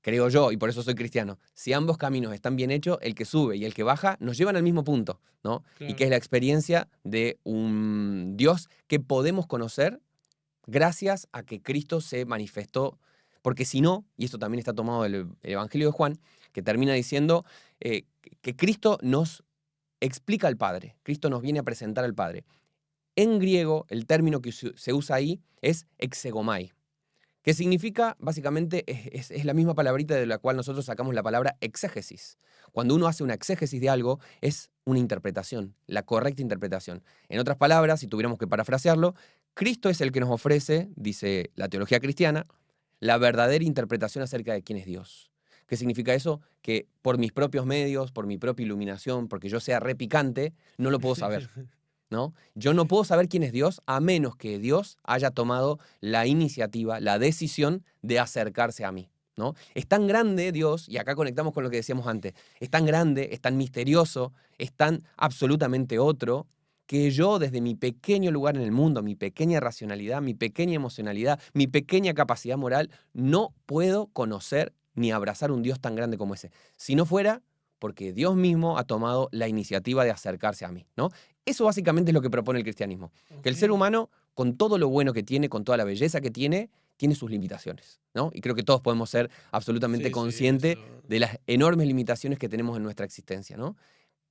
[SPEAKER 1] creo yo, y por eso soy cristiano, si ambos caminos están bien hechos, el que sube y el que baja nos llevan al mismo punto, ¿no? Y que
[SPEAKER 2] Claro.
[SPEAKER 1] es la experiencia de un Dios que podemos conocer gracias a que Cristo se manifestó. Porque si no, y esto también está tomado del Evangelio de Juan, que termina diciendo que Cristo nos explica al Padre, Cristo nos viene a presentar al Padre. En griego, el término que se usa ahí es exegomai, que significa, básicamente, es la misma palabrita de la cual nosotros sacamos la palabra exégesis. Cuando uno hace una exégesis de algo, es una interpretación, la correcta interpretación. En otras palabras, si tuviéramos que parafrasearlo, Cristo es el que nos ofrece, dice la teología cristiana, la verdadera interpretación acerca de quién es Dios. ¿Qué significa eso? Que por mis propios medios, por mi propia iluminación, porque yo sea repicante, no lo puedo saber, ¿no? Yo no puedo saber quién es Dios a menos que Dios haya tomado la iniciativa, la decisión de acercarse a mí, ¿no? Es tan grande Dios, y acá conectamos con lo que decíamos antes, es tan grande, es tan misterioso, es tan absolutamente otro, que yo desde mi pequeño lugar en el mundo, mi pequeña racionalidad, mi pequeña emocionalidad, mi pequeña capacidad moral, no puedo conocer ni abrazar un Dios tan grande como ese. Si no fuera porque Dios mismo ha tomado la iniciativa de acercarse a mí, ¿no? Eso básicamente es lo que propone el cristianismo. Que el ser
[SPEAKER 2] Ok.
[SPEAKER 1] humano, con todo lo bueno que tiene, con toda la belleza que tiene sus limitaciones, ¿no? Y creo que todos podemos ser absolutamente
[SPEAKER 2] Sí, sí,
[SPEAKER 1] conscientes
[SPEAKER 2] eso.
[SPEAKER 1] de las enormes limitaciones que tenemos en nuestra existencia, ¿no?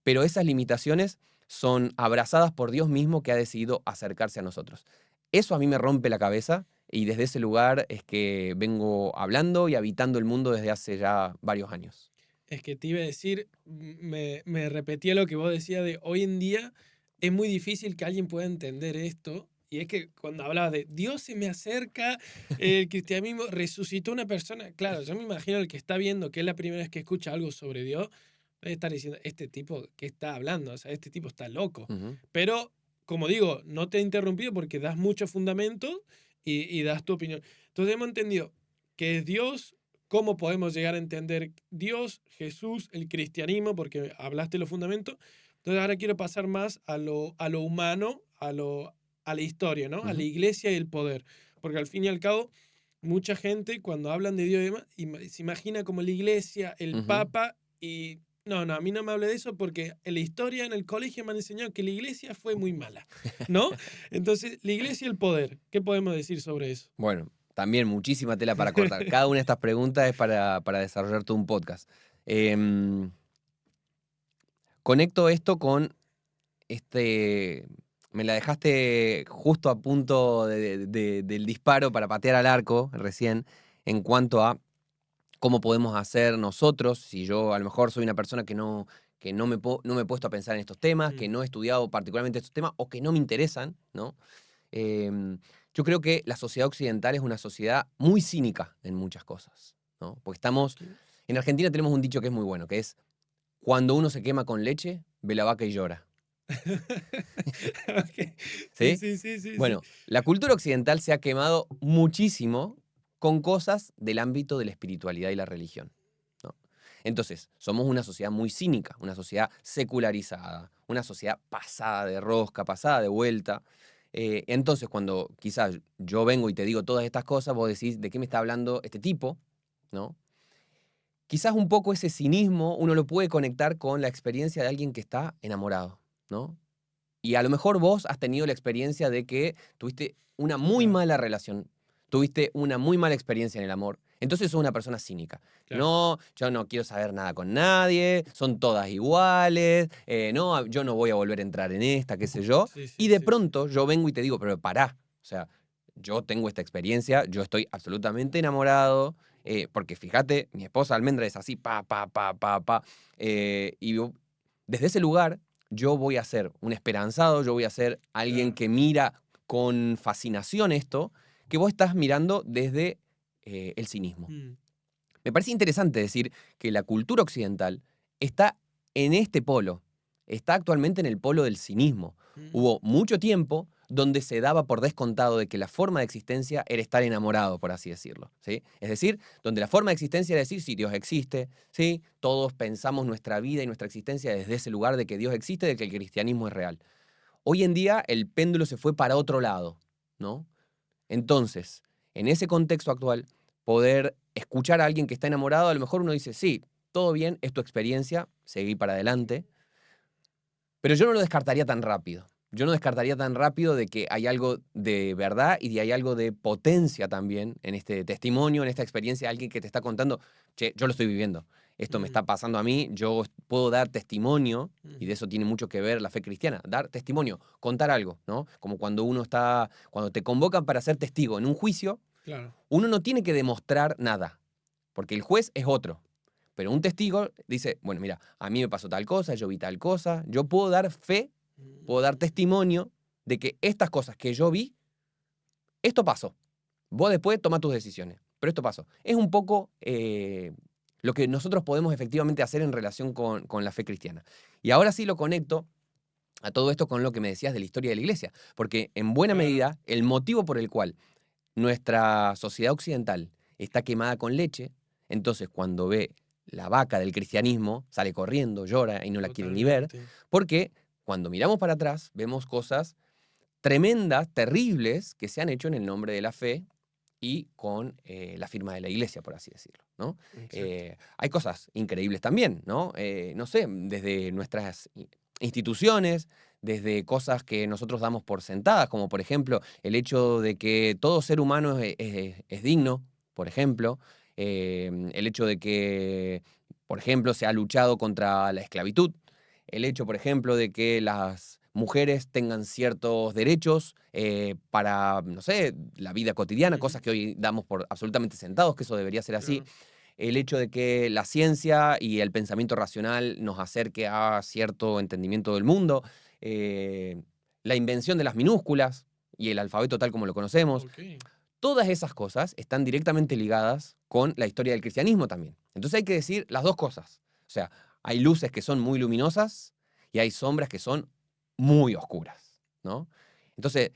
[SPEAKER 1] Pero esas limitaciones son abrazadas por Dios mismo que ha decidido acercarse a nosotros. Eso a mí me rompe la cabeza y desde ese lugar es que vengo hablando y habitando el mundo desde hace ya varios años.
[SPEAKER 2] Es que te iba a decir, me repetía lo que vos decías de hoy en día es muy difícil que alguien pueda entender esto. Y es que cuando hablaba de Dios se me acerca, el cristianismo resucitó una persona. Claro, yo me imagino el que está viendo que es la primera vez que escucha algo sobre Dios, debe estar diciendo, este tipo, ¿qué está hablando? O sea, este tipo está loco.
[SPEAKER 1] Ujú.
[SPEAKER 2] Pero, como digo, no te he interrumpido porque das mucho fundamento y das tu opinión. Entonces hemos entendido que es Dios. ¿Cómo podemos llegar a entender Dios, Jesús, el cristianismo? Porque hablaste de los fundamentos. Entonces ahora quiero pasar más a lo humano, a la historia, ¿no? A la
[SPEAKER 1] Ujú.
[SPEAKER 2] iglesia y el poder. Porque al fin y al cabo, mucha gente cuando hablan de Dios y demás, se imagina como la iglesia, el
[SPEAKER 1] Ujú.
[SPEAKER 2] papa y... No, no, a mí no me hable de eso porque en la historia, en el colegio me han enseñado que la iglesia fue muy mala, ¿no? Entonces, la iglesia y el poder, ¿qué podemos decir sobre eso?
[SPEAKER 1] Bueno, también muchísima tela para cortar. Cada una de estas preguntas es para desarrollar todo un podcast. Em, Conecto esto con este. Me la dejaste justo a punto del disparo para patear al arco recién, en cuanto a cómo podemos hacer nosotros, si yo a lo mejor soy una persona que no me he puesto a pensar en estos temas, que
[SPEAKER 2] Mm,
[SPEAKER 1] no he estudiado particularmente estos temas o que no me interesan, ¿no? Yo creo que la sociedad occidental es una sociedad muy cínica en muchas cosas, ¿no? Porque estamos,
[SPEAKER 2] ok.
[SPEAKER 1] en Argentina tenemos un dicho que es muy bueno, que es, cuando uno se quema con leche, ve la vaca y llora,
[SPEAKER 2] Ok. Sí,
[SPEAKER 1] ¿sí?
[SPEAKER 2] sí, sí, sí, sí.
[SPEAKER 1] Bueno, la cultura occidental se ha quemado muchísimo con cosas del ámbito de la espiritualidad y la religión, ¿no? Entonces, somos una sociedad muy cínica, una sociedad secularizada, una sociedad pasada de rosca, pasada de vuelta. Entonces, cuando quizás yo vengo y te digo todas estas cosas, vos decís, ¿de qué me está hablando este tipo? ¿No? Quizás un poco ese cinismo uno lo puede conectar con la experiencia de alguien que está enamorado, ¿no? Y a lo mejor vos has tenido la experiencia de que tuviste una muy
[SPEAKER 2] Claro.
[SPEAKER 1] mala relación. tuviste una muy mala experiencia en el amor, entonces sos una persona cínica.
[SPEAKER 2] Claro.
[SPEAKER 1] No, yo no quiero saber nada con nadie, son todas iguales, no, yo no voy a volver a entrar en esta, qué sé yo.
[SPEAKER 2] Sí,
[SPEAKER 1] Y
[SPEAKER 2] sí,
[SPEAKER 1] de
[SPEAKER 2] sí, sí.
[SPEAKER 1] pronto yo vengo y te digo, pero pará, o sea, yo tengo esta experiencia, yo estoy absolutamente enamorado, porque fíjate, mi esposa Almendra es así, pa, pa, pa, pa, pa. Desde ese lugar yo voy a ser un esperanzado, yo voy a ser alguien
[SPEAKER 2] Claro.
[SPEAKER 1] que mira con fascinación esto, que vos estás mirando desde el cinismo.
[SPEAKER 2] Mm,
[SPEAKER 1] Me parece interesante decir que la cultura occidental está en este polo, está actualmente en el polo del cinismo.
[SPEAKER 2] mm,
[SPEAKER 1] Hubo mucho tiempo donde se daba por descontado de que la forma de existencia era estar enamorado, por así decirlo, ¿sí? Es decir, donde la forma de existencia era decir, sí, Dios existe, ¿sí? Todos pensamos nuestra vida y nuestra existencia desde ese lugar de que Dios existe, de que el cristianismo es real. Hoy en día el péndulo se fue para otro lado, ¿no? Entonces, en ese contexto actual, poder escuchar a alguien que está enamorado, a lo mejor uno dice, sí, todo bien, es tu experiencia, seguí para adelante, pero yo no lo descartaría tan rápido. Yo no descartaría tan rápido de que hay algo de verdad y de hay algo de potencia también en este testimonio, en esta experiencia, alguien que te está contando, che, yo lo estoy viviendo, esto me
[SPEAKER 2] mm,
[SPEAKER 1] está pasando a mí, yo puedo dar testimonio, y de
[SPEAKER 2] ujú.
[SPEAKER 1] eso tiene mucho que ver la fe cristiana, dar testimonio, contar algo, ¿no? Como cuando uno está, cuando te convocan para ser testigo en un juicio,
[SPEAKER 2] Claro.
[SPEAKER 1] uno no tiene que demostrar nada, porque el juez es otro. Pero un testigo dice, bueno, mira, a mí me pasó tal cosa, yo vi tal cosa, yo puedo dar fe, puedo dar
[SPEAKER 2] Mm,
[SPEAKER 1] testimonio de que estas cosas que yo vi, esto pasó. Vos después tomás tus decisiones, pero esto pasó. Es un poco lo que nosotros podemos efectivamente hacer en relación con la fe cristiana. Y ahora sí lo conecto a todo esto con lo que me decías de la historia de la iglesia, porque en buena
[SPEAKER 2] claro.
[SPEAKER 1] medida el motivo por el cual nuestra sociedad occidental está quemada con leche, entonces cuando ve la vaca del cristianismo, sale corriendo, llora y no la quiere ni ver,
[SPEAKER 2] Totalmente.
[SPEAKER 1] porque cuando miramos para atrás vemos cosas tremendas, terribles, que se han hecho en el nombre de la fe y con la firma de la iglesia, por así decirlo, ¿no?
[SPEAKER 2] Exacto.
[SPEAKER 1] Hay cosas increíbles también, ¿no? No sé, desde nuestras instituciones, desde cosas que nosotros damos por sentadas, como por ejemplo el hecho de que todo ser humano es digno, por ejemplo, el hecho de que, por ejemplo, se ha luchado contra la esclavitud, el hecho, por ejemplo, de que las mujeres tengan ciertos derechos para, no sé, la vida cotidiana,
[SPEAKER 2] Ujú,
[SPEAKER 1] cosas que hoy damos por absolutamente sentados, que eso debería ser así.
[SPEAKER 2] claro.
[SPEAKER 1] El hecho de que la ciencia y el pensamiento racional nos acerque a cierto entendimiento del mundo. eh, la invención de las minúsculas y el alfabeto tal como lo conocemos.
[SPEAKER 2] Ok.
[SPEAKER 1] Todas esas cosas están directamente ligadas con la historia del cristianismo también. Entonces hay que decir las dos cosas. O sea, hay luces que son muy luminosas y hay sombras que son muy oscuras, ¿no? Entonces,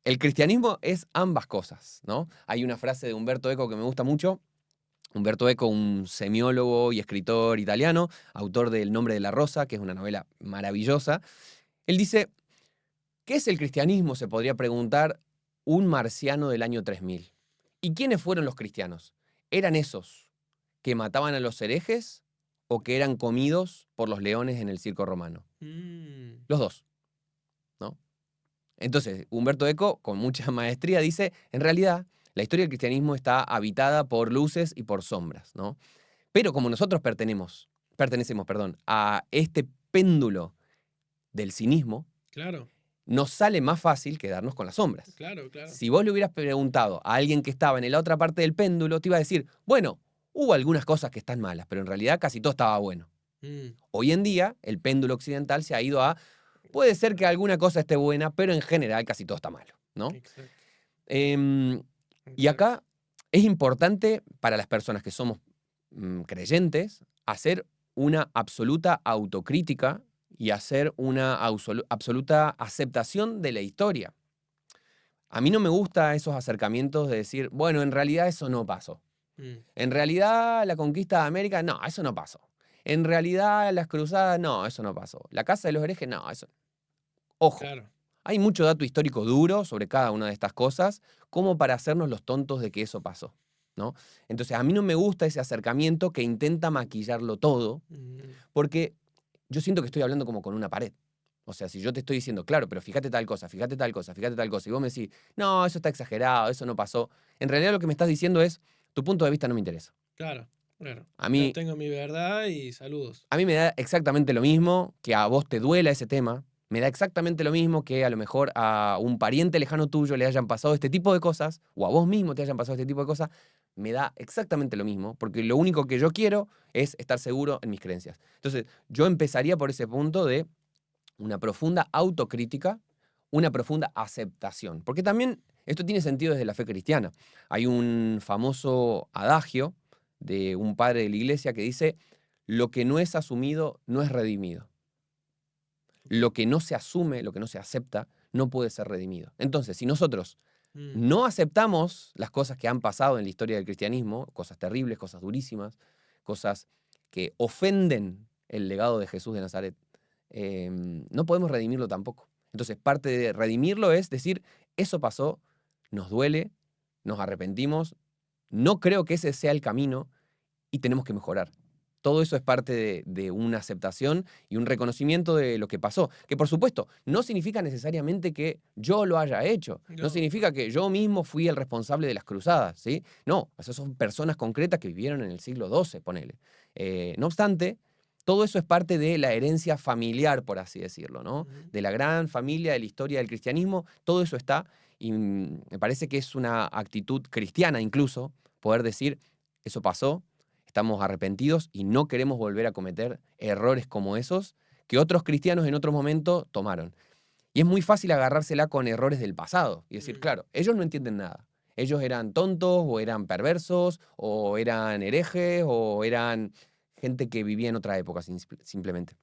[SPEAKER 1] el cristianismo es ambas cosas, ¿no? Hay una frase de Umberto Eco que me gusta mucho. Umberto Eco, un semiólogo y escritor italiano, autor de El nombre de la rosa, que es una novela maravillosa. Él dice, ¿qué es el cristianismo? Se podría preguntar un marciano del año 3000. ¿Y quiénes fueron los cristianos? ¿Eran esos que mataban a los herejes o que eran comidos por los leones en el circo romano?
[SPEAKER 2] Mm,
[SPEAKER 1] Los dos, ¿no? Entonces, Humberto Eco, con mucha maestría, dice, en realidad, la historia del cristianismo está habitada por luces y por sombras, ¿no? Pero como nosotros pertenecemos, perdón, a este péndulo del cinismo,
[SPEAKER 2] claro,
[SPEAKER 1] nos sale más fácil quedarnos con las sombras.
[SPEAKER 2] claro, claro.
[SPEAKER 1] Si vos le hubieras preguntado a alguien que estaba en la otra parte del péndulo, te iba a decir, bueno, hubo algunas cosas que están malas, pero en realidad casi todo estaba bueno.
[SPEAKER 2] Mm,
[SPEAKER 1] Hoy en día, el péndulo occidental se ha ido a, puede ser que alguna cosa esté buena, pero en general casi todo está malo, ¿no?
[SPEAKER 2] exacto,
[SPEAKER 1] Em, y
[SPEAKER 2] exacto.
[SPEAKER 1] acá es importante para las personas que somos creyentes hacer una absoluta autocrítica y hacer una absoluta aceptación de la historia. A mí no me gusta esos acercamientos de decir, bueno, en realidad eso no pasó.
[SPEAKER 2] Mm,
[SPEAKER 1] En realidad la conquista de América, no, eso no pasó. En realidad las cruzadas, no, eso no pasó. La casa de los herejes, no, eso. Ojo,
[SPEAKER 2] claro.
[SPEAKER 1] hay mucho dato histórico duro sobre cada una de estas cosas, como para hacernos los tontos de que eso pasó, ¿no? Entonces, a mí no me gusta ese acercamiento que intenta maquillarlo todo,
[SPEAKER 2] Mm,
[SPEAKER 1] porque yo siento que estoy hablando como con una pared. O sea, si yo te estoy diciendo, claro, pero fíjate tal cosa, fíjate tal cosa, fíjate tal cosa, y vos me decís, no, eso está exagerado, eso no pasó. En realidad lo que me estás diciendo es, tu punto de vista no me interesa.
[SPEAKER 2] Claro, claro.
[SPEAKER 1] A
[SPEAKER 2] Yo
[SPEAKER 1] mí,
[SPEAKER 2] tengo mi verdad y saludos.
[SPEAKER 1] a mí me da exactamente lo mismo que a vos te duela ese tema. Me da exactamente lo mismo que a lo mejor a un pariente lejano tuyo le hayan pasado este tipo de cosas, o a vos mismo te hayan pasado este tipo de cosas. Me da exactamente lo mismo, porque lo único que yo quiero es estar seguro en mis creencias. Entonces, yo empezaría por ese punto de una profunda autocrítica, una profunda aceptación. Porque también esto tiene sentido desde la fe cristiana. Hay un famoso adagio de un padre de la iglesia que dice, lo que no es asumido no es redimido. Lo que no se asume, lo que no se acepta, no puede ser redimido. Entonces, si nosotros
[SPEAKER 2] Mm,
[SPEAKER 1] no aceptamos las cosas que han pasado en la historia del cristianismo, cosas terribles, cosas durísimas, cosas que ofenden el legado de Jesús de Nazaret, no podemos redimirlo tampoco. Entonces, parte de redimirlo es decir, eso pasó, nos duele, nos arrepentimos, no creo que ese sea el camino y tenemos que mejorar. Todo eso es parte de una aceptación y un reconocimiento de lo que pasó. Que por supuesto, no significa necesariamente que yo lo haya hecho. No
[SPEAKER 2] no,
[SPEAKER 1] significa que yo mismo fui el responsable de las cruzadas, ¿sí? No, esas son personas concretas que vivieron en el siglo XII, ponele. No obstante, todo eso es parte de la herencia familiar, por así decirlo, ¿no?
[SPEAKER 2] ujú,
[SPEAKER 1] De la gran familia de la historia del cristianismo, todo eso está y me parece que es una actitud cristiana incluso poder decir, eso pasó, estamos arrepentidos y no queremos volver a cometer errores como esos que otros cristianos en otro momento tomaron. Y es muy fácil agarrársela con errores del pasado y decir,
[SPEAKER 2] mm,
[SPEAKER 1] claro, ellos no entienden nada. Ellos eran tontos o eran perversos o eran herejes o eran gente que vivía en otra época simplemente.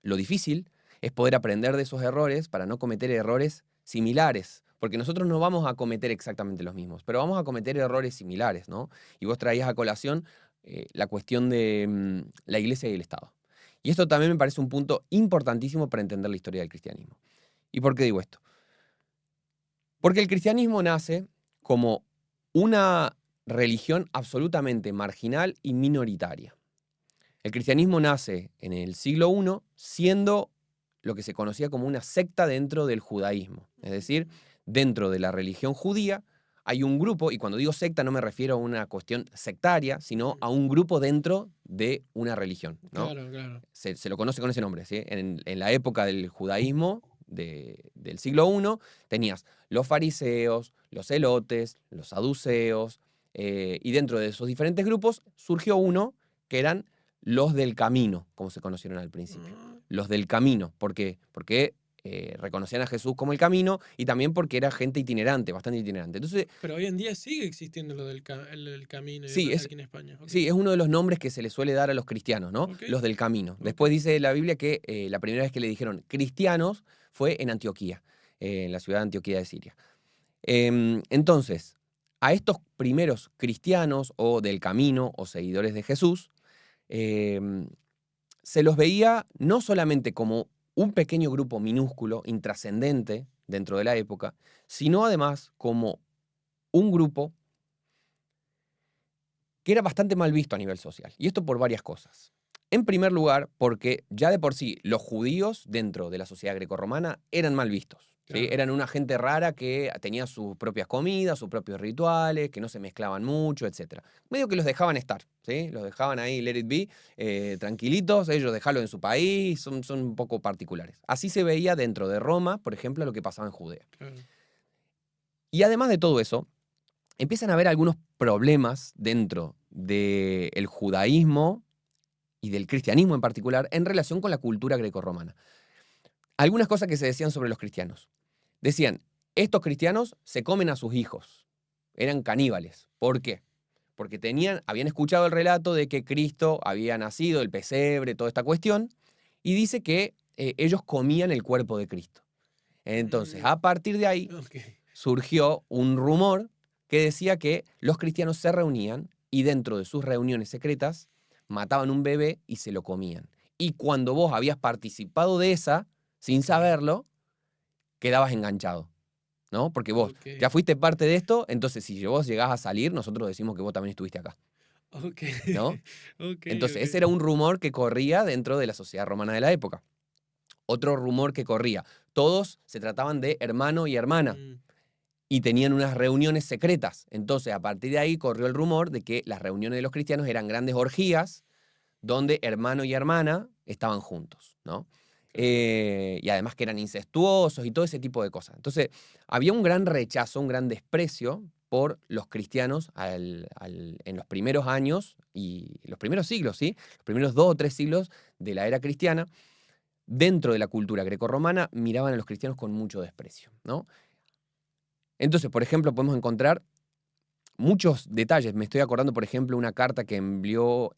[SPEAKER 1] Lo difícil es poder aprender de esos errores para no cometer errores similares, porque nosotros no vamos a cometer exactamente los mismos, pero vamos a cometer errores similares, ¿no? Y vos traías a colación la cuestión de la iglesia y el Estado. Y esto también me parece un punto importantísimo para entender la historia del cristianismo. ¿Y por qué digo esto? Porque el cristianismo nace como una religión absolutamente marginal y minoritaria. El cristianismo nace en el siglo I siendo lo que se conocía como una secta dentro del judaísmo. Es decir, dentro de la religión judía hay un grupo, y cuando digo secta no me refiero a una cuestión sectaria, sino a un grupo dentro de una religión, ¿no?
[SPEAKER 2] claro, claro.
[SPEAKER 1] Se lo conoce con ese nombre, ¿sí? En la época del judaísmo del siglo I tenías los fariseos, los celotes, los saduceos, y dentro de esos diferentes grupos surgió uno que eran los del camino, como se conocieron al principio.
[SPEAKER 2] Ah,
[SPEAKER 1] Los del camino. ¿Por qué? Porque reconocían a Jesús como el camino y también porque era gente itinerante, bastante itinerante. Entonces,
[SPEAKER 2] pero hoy en día sigue existiendo lo del camino y
[SPEAKER 1] sí,
[SPEAKER 2] demás aquí en España. Ok,
[SPEAKER 1] sí, es uno de los nombres que se le suele dar a los cristianos, ¿no?
[SPEAKER 2] ok,
[SPEAKER 1] Los del camino.
[SPEAKER 2] ok.
[SPEAKER 1] Después dice la Biblia que la primera vez que le dijeron cristianos fue en Antioquía, en la ciudad de Antioquía de Siria. Entonces, a estos primeros cristianos o del camino o seguidores de Jesús, em, se los veía no solamente como un pequeño grupo minúsculo, intrascendente dentro de la época, sino además como un grupo que era bastante mal visto a nivel social. Y esto por varias cosas. En primer lugar, porque ya de por sí los judíos dentro de la sociedad grecorromana eran mal vistos. ¿Sí?
[SPEAKER 2] Claro.
[SPEAKER 1] Eran una gente rara que tenía sus propias comidas, sus propios rituales, que no se mezclaban mucho, etc. Medio que los dejaban estar, ¿sí? Los dejaban ahí, let it be, tranquilitos, ellos dejarlo en su país, son un poco particulares. Así se veía dentro de Roma, por ejemplo, lo que pasaba en Judea.
[SPEAKER 2] Claro.
[SPEAKER 1] Y además de todo eso, empiezan a haber algunos problemas dentro del judaísmo y del cristianismo en particular en relación con la cultura grecorromana. Algunas cosas que se decían sobre los cristianos. Decían, estos cristianos se comen a sus hijos. Eran caníbales. ¿Por qué? Porque habían escuchado el relato de que Cristo había nacido, el pesebre, toda esta cuestión, y dice que ellos comían el cuerpo de Cristo. Entonces,
[SPEAKER 2] Mm,
[SPEAKER 1] a partir de ahí,
[SPEAKER 2] ok.
[SPEAKER 1] surgió un rumor que decía que los cristianos se reunían y dentro de sus reuniones secretas mataban un bebé y se lo comían. Y cuando vos habías participado de esa, sin
[SPEAKER 2] Claro.
[SPEAKER 1] saberlo, quedabas enganchado, ¿no? Porque vos
[SPEAKER 2] Ok.
[SPEAKER 1] ya fuiste parte de esto, entonces si vos llegás a salir, nosotros decimos que vos también estuviste acá,
[SPEAKER 2] Ok.
[SPEAKER 1] ¿no?
[SPEAKER 2] Ok,
[SPEAKER 1] Entonces ese
[SPEAKER 2] ok.
[SPEAKER 1] era un rumor que corría dentro de la sociedad romana de la época. Otro rumor que corría. Todos se trataban de hermano y hermana y tenían unas reuniones secretas. Entonces, a partir de ahí corrió el rumor de que las reuniones de los cristianos eran grandes orgías donde hermano y hermana estaban juntos, ¿no? Y además que eran incestuosos y todo ese tipo de cosas. Entonces, había un gran rechazo, un gran desprecio por los cristianos en los primeros años y los primeros siglos, ¿sí? Los primeros 2 o 3 siglos de la era cristiana. Dentro de la cultura grecorromana miraban a los cristianos con mucho desprecio, ¿no? Entonces, por ejemplo, podemos encontrar muchos detalles. Me estoy acordando, por ejemplo, una carta que envió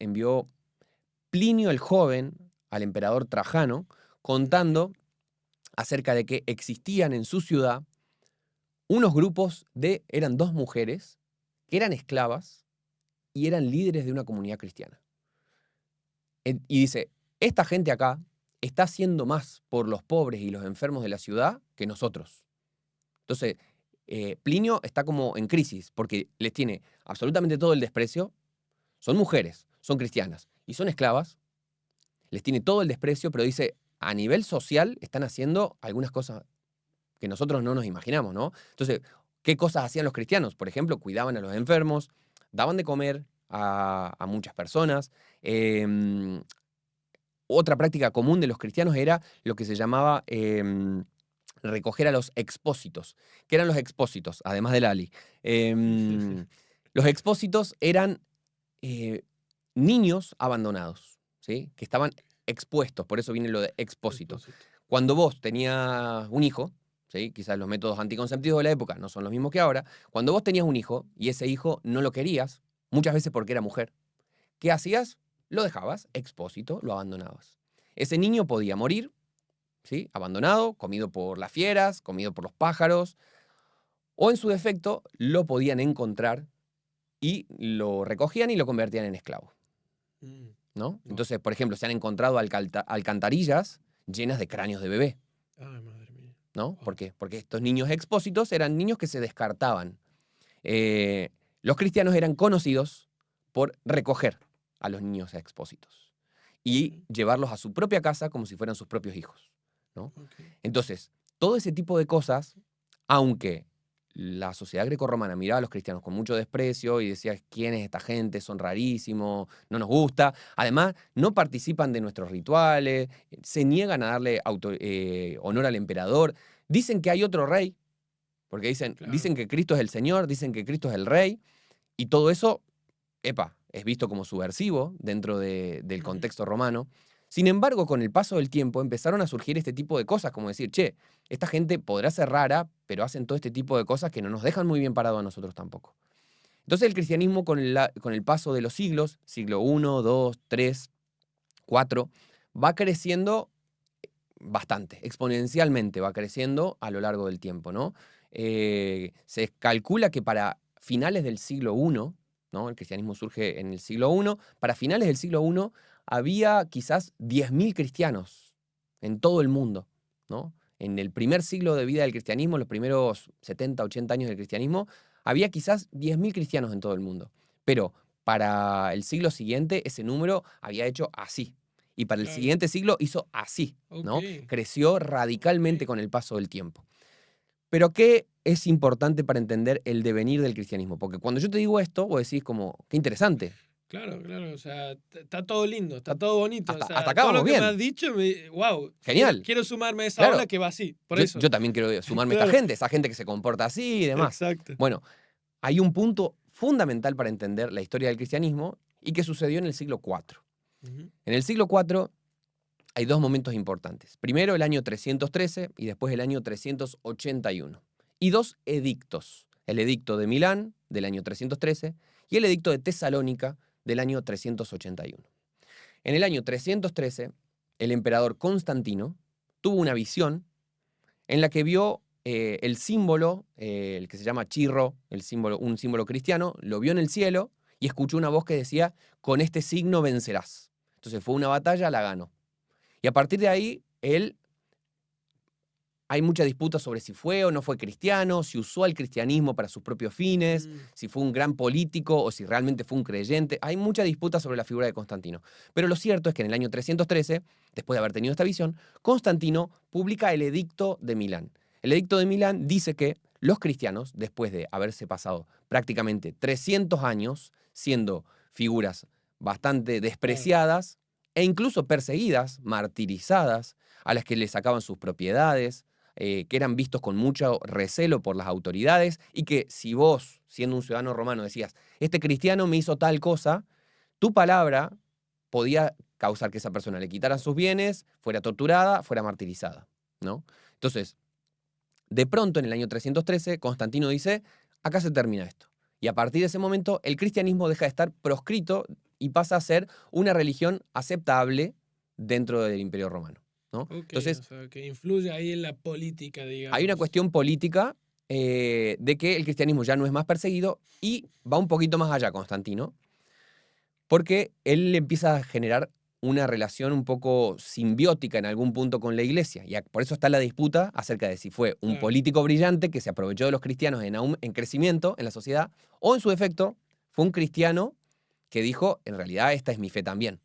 [SPEAKER 1] Plinio el Joven al emperador Trajano, contando acerca de que existían en su ciudad unos grupos eran 2 mujeres, que eran esclavas y eran líderes de una comunidad cristiana. Y dice, esta gente acá está haciendo más por los pobres y los enfermos de la ciudad que nosotros. Entonces, Plinio está como en crisis, porque les tiene absolutamente todo el desprecio. Son mujeres, son cristianas y son esclavas. Les tiene todo el desprecio, pero dice, a nivel social están haciendo algunas cosas que nosotros no nos imaginamos, ¿no? Entonces, ¿qué cosas hacían los cristianos? Por ejemplo, cuidaban a los enfermos, daban de comer a muchas personas. Otra práctica común de los cristianos era lo que se llamaba recoger a los expósitos. ¿Qué eran los expósitos? Además del Ali. Los expósitos eran niños abandonados, ¿sí? Que estaban expuestos, por eso viene lo de expósito. Cuando vos tenías un hijo, ¿sí? Quizás los métodos anticonceptivos de la época no son los mismos que ahora, cuando vos tenías un hijo y ese hijo no lo querías, muchas veces porque era mujer, ¿qué hacías? Lo dejabas expósito, lo abandonabas. Ese niño podía morir, ¿sí? Abandonado, comido por las fieras, comido por los pájaros, o en su defecto lo podían encontrar y lo recogían y lo convertían en esclavo, ¿no? Entonces, por ejemplo, se han encontrado alcantarillas llenas de cráneos de bebé.
[SPEAKER 2] Ay, madre mía.
[SPEAKER 1] ¿No? ¿Por qué? Porque estos niños expósitos eran niños que se descartaban. Los cristianos eran conocidos por recoger a los niños expósitos y llevarlos a su propia casa como si fueran sus propios hijos, ¿no? Entonces, todo ese tipo de cosas, aunque la sociedad grecorromana miraba a los cristianos con mucho desprecio y decía, ¿quién es esta gente? Son rarísimos, no nos gusta. Además, no participan de nuestros rituales, se niegan a darle honor al emperador. Dicen que hay otro rey, porque dicen que Cristo es el Señor, dicen que Cristo es el rey, y todo eso, es visto como subversivo dentro del contexto romano. Sin embargo, con el paso del tiempo empezaron a surgir este tipo de cosas, como decir, che, esta gente podrá ser rara, pero hacen todo este tipo de cosas que no nos dejan muy bien parados a nosotros tampoco. Entonces el cristianismo con el paso de los siglos, siglo I, II, III, IV, va creciendo bastante, exponencialmente va creciendo a lo largo del tiempo, ¿no? Se calcula que para finales del siglo I, ¿no? El cristianismo surge en el siglo I, para finales del siglo I había quizás 10.000 cristianos en todo el mundo, ¿no? En el primer siglo de vida del cristianismo, los primeros 70, 80 años del cristianismo, había quizás 10.000 cristianos en todo el mundo. Pero para el siglo siguiente, ese número había hecho así. Y para el siguiente siglo hizo así, ¿no? Creció radicalmente con el paso del tiempo. Pero ¿qué es importante para entender el devenir del cristianismo? Porque cuando yo te digo esto, vos decís como, qué interesante.
[SPEAKER 2] Claro, o sea, está todo lindo, está todo bonito.
[SPEAKER 1] Hasta
[SPEAKER 2] O sea,
[SPEAKER 1] acá
[SPEAKER 2] todo lo
[SPEAKER 1] vamos
[SPEAKER 2] que
[SPEAKER 1] bien.
[SPEAKER 2] me has dicho, wow.
[SPEAKER 1] Genial.
[SPEAKER 2] Quiero sumarme a esa ola que va así, por eso.
[SPEAKER 1] Yo también quiero sumarme a esta gente, esa gente que se comporta así y demás.
[SPEAKER 2] Exacto.
[SPEAKER 1] Bueno, hay un punto fundamental para entender la historia del cristianismo y que sucedió en el siglo IV. En el siglo IV hay 2 momentos importantes. Primero el año 313 y después el año 381. Y 2 edictos. El edicto de Milán del año 313 y el edicto de Tesalónica del año 381. En el año 313, el emperador Constantino tuvo una visión en la que vio el símbolo, el que se llama chirro, un símbolo cristiano, lo vio en el cielo y escuchó una voz que decía, con este signo vencerás. Entonces fue una batalla, la ganó. Y a partir de ahí, hay mucha disputa sobre si fue o no fue cristiano, si usó el cristianismo para sus propios fines, si fue un gran político o si realmente fue un creyente. Hay mucha disputa sobre la figura de Constantino. Pero lo cierto es que en el año 313, después de haber tenido esta visión, Constantino publica el Edicto de Milán. El Edicto de Milán dice que los cristianos, después de haberse pasado prácticamente 300 años siendo figuras bastante despreciadas e incluso perseguidas, martirizadas, a las que le sacaban sus propiedades, que eran vistos con mucho recelo por las autoridades, y que si vos, siendo un ciudadano romano, decías, este cristiano me hizo tal cosa, tu palabra podía causar que esa persona le quitaran sus bienes, fuera torturada, fuera martirizada, ¿no? Entonces, de pronto, en el año 313, Constantino dice, acá se termina esto. Y a partir de ese momento, el cristianismo deja de estar proscrito y pasa a ser una religión aceptable dentro del Imperio Romano, ¿no?
[SPEAKER 2] Ok,
[SPEAKER 1] Entonces,
[SPEAKER 2] o sea, que influye ahí en la política,
[SPEAKER 1] hay una
[SPEAKER 2] digamos.
[SPEAKER 1] cuestión política de que el cristianismo ya no es más perseguido y va un poquito más allá Constantino, porque él empieza a generar una relación un poco simbiótica en algún punto con la iglesia. Y por eso está la disputa acerca de si fue un
[SPEAKER 2] Claro.
[SPEAKER 1] político brillante que se aprovechó de los cristianos en crecimiento en la sociedad, o en su efecto fue un cristiano que dijo, en realidad esta es mi fe también.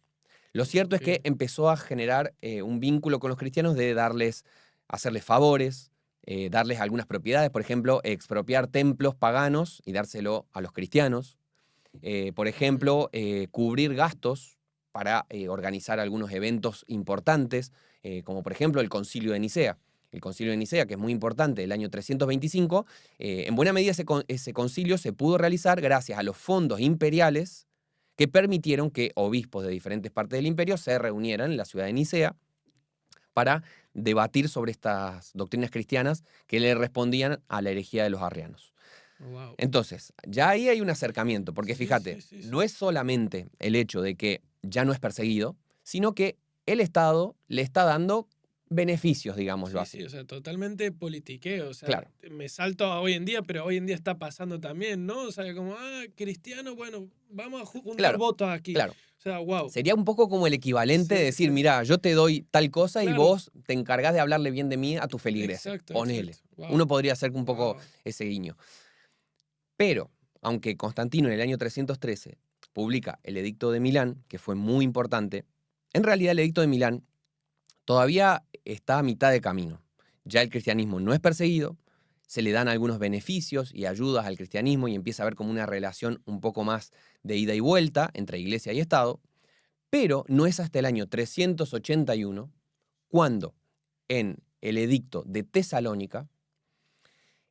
[SPEAKER 1] Lo cierto es que
[SPEAKER 2] Ok.
[SPEAKER 1] empezó a generar un vínculo con los cristianos de hacerles favores, darles algunas propiedades, por ejemplo, expropiar templos paganos y dárselo a los cristianos. Por ejemplo, cubrir gastos para organizar algunos eventos importantes, como por ejemplo el Concilio de Nicea. El Concilio de Nicea, que es muy importante, del año 325, en buena medida ese concilio se pudo realizar gracias a los fondos imperiales que permitieron que obispos de diferentes partes del imperio se reunieran en la ciudad de Nicea para debatir sobre estas doctrinas cristianas que le respondían a la herejía de los arrianos.
[SPEAKER 2] Wow.
[SPEAKER 1] Entonces, ya ahí hay un acercamiento, porque
[SPEAKER 2] Sí,
[SPEAKER 1] fíjate,
[SPEAKER 2] sí, sí,
[SPEAKER 1] no
[SPEAKER 2] sí.
[SPEAKER 1] es solamente el hecho de que ya no es perseguido, sino que el Estado le está dando beneficios, digámoslo
[SPEAKER 2] Sí,
[SPEAKER 1] así.
[SPEAKER 2] sí, o sea, totalmente politiqueo. O sea,
[SPEAKER 1] Claro,
[SPEAKER 2] me salto a hoy en día, pero hoy en día está pasando también, ¿no? O sea, como, cristiano, bueno, vamos a juntar
[SPEAKER 1] claro,
[SPEAKER 2] votos aquí.
[SPEAKER 1] claro.
[SPEAKER 2] O sea, wow.
[SPEAKER 1] Sería un poco como el equivalente de
[SPEAKER 2] Sí,
[SPEAKER 1] decir,
[SPEAKER 2] sí,
[SPEAKER 1] mira, yo te doy tal cosa y
[SPEAKER 2] claro.
[SPEAKER 1] vos te encargás de hablarle bien de mí a tu feligrese.
[SPEAKER 2] Exacto,
[SPEAKER 1] Ponele.
[SPEAKER 2] exacto. Wow,
[SPEAKER 1] Uno podría hacer un poco
[SPEAKER 2] wow.
[SPEAKER 1] ese guiño. Pero, aunque Constantino en el año 313 publica el Edicto de Milán, que fue muy importante, en realidad el Edicto de Milán todavía está a mitad de camino. Ya el cristianismo no es perseguido, se le dan algunos beneficios y ayudas al cristianismo y empieza a haber como una relación un poco más de ida y vuelta entre iglesia y Estado, pero no es hasta el año 381 cuando en el Edicto de Tesalónica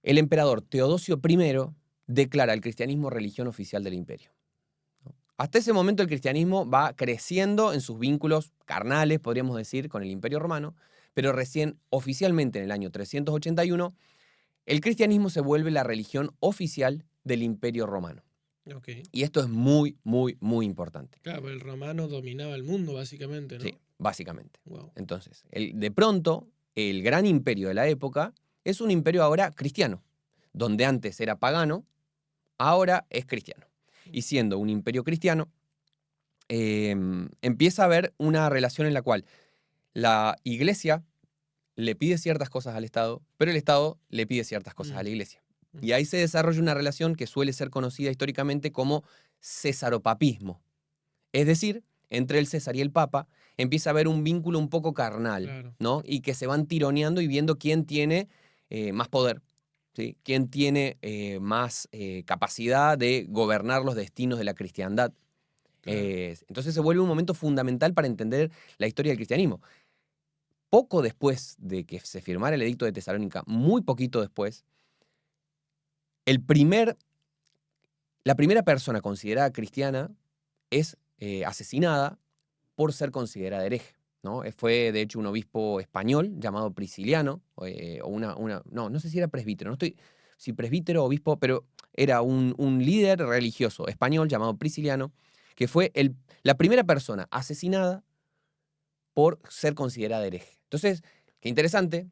[SPEAKER 1] el emperador Teodosio I declara el cristianismo religión oficial del imperio. Hasta ese momento el cristianismo va creciendo en sus vínculos carnales, podríamos decir, con el Imperio Romano, pero recién oficialmente en el año 381, el cristianismo se vuelve la religión oficial del Imperio Romano.
[SPEAKER 2] Ok.
[SPEAKER 1] Y esto es muy, muy, muy importante.
[SPEAKER 2] Claro, el romano dominaba el mundo, básicamente,
[SPEAKER 1] Sí,
[SPEAKER 2] ¿no?
[SPEAKER 1] básicamente.
[SPEAKER 2] Wow.
[SPEAKER 1] Entonces, de pronto, el gran imperio de la época es un imperio ahora cristiano, donde antes era pagano, ahora es cristiano. Y siendo un imperio cristiano, empieza a haber una relación en la cual la iglesia le pide ciertas cosas al Estado, pero el Estado le pide ciertas cosas a la iglesia. Y ahí se desarrolla una relación que suele ser conocida históricamente como cesaropapismo. Es decir, entre el César y el Papa empieza a haber un vínculo un poco carnal,
[SPEAKER 2] Claro.
[SPEAKER 1] ¿no? Y que se van tironeando y viendo quién tiene más poder, ¿sí? Quién tiene más capacidad de gobernar los destinos de la cristiandad.
[SPEAKER 2] Claro.
[SPEAKER 1] Entonces se vuelve un momento fundamental para entender la historia del cristianismo. Poco después de que se firmara el Edicto de Tesalónica, muy poquito después, la primera persona considerada cristiana es asesinada por ser considerada hereje, ¿no? Fue, de hecho, un obispo español llamado Prisciliano, no sé si era presbítero, no estoy si presbítero o obispo, pero era un líder religioso español llamado Prisciliano, que fue la primera persona asesinada por ser considerada hereje. Entonces, qué interesante,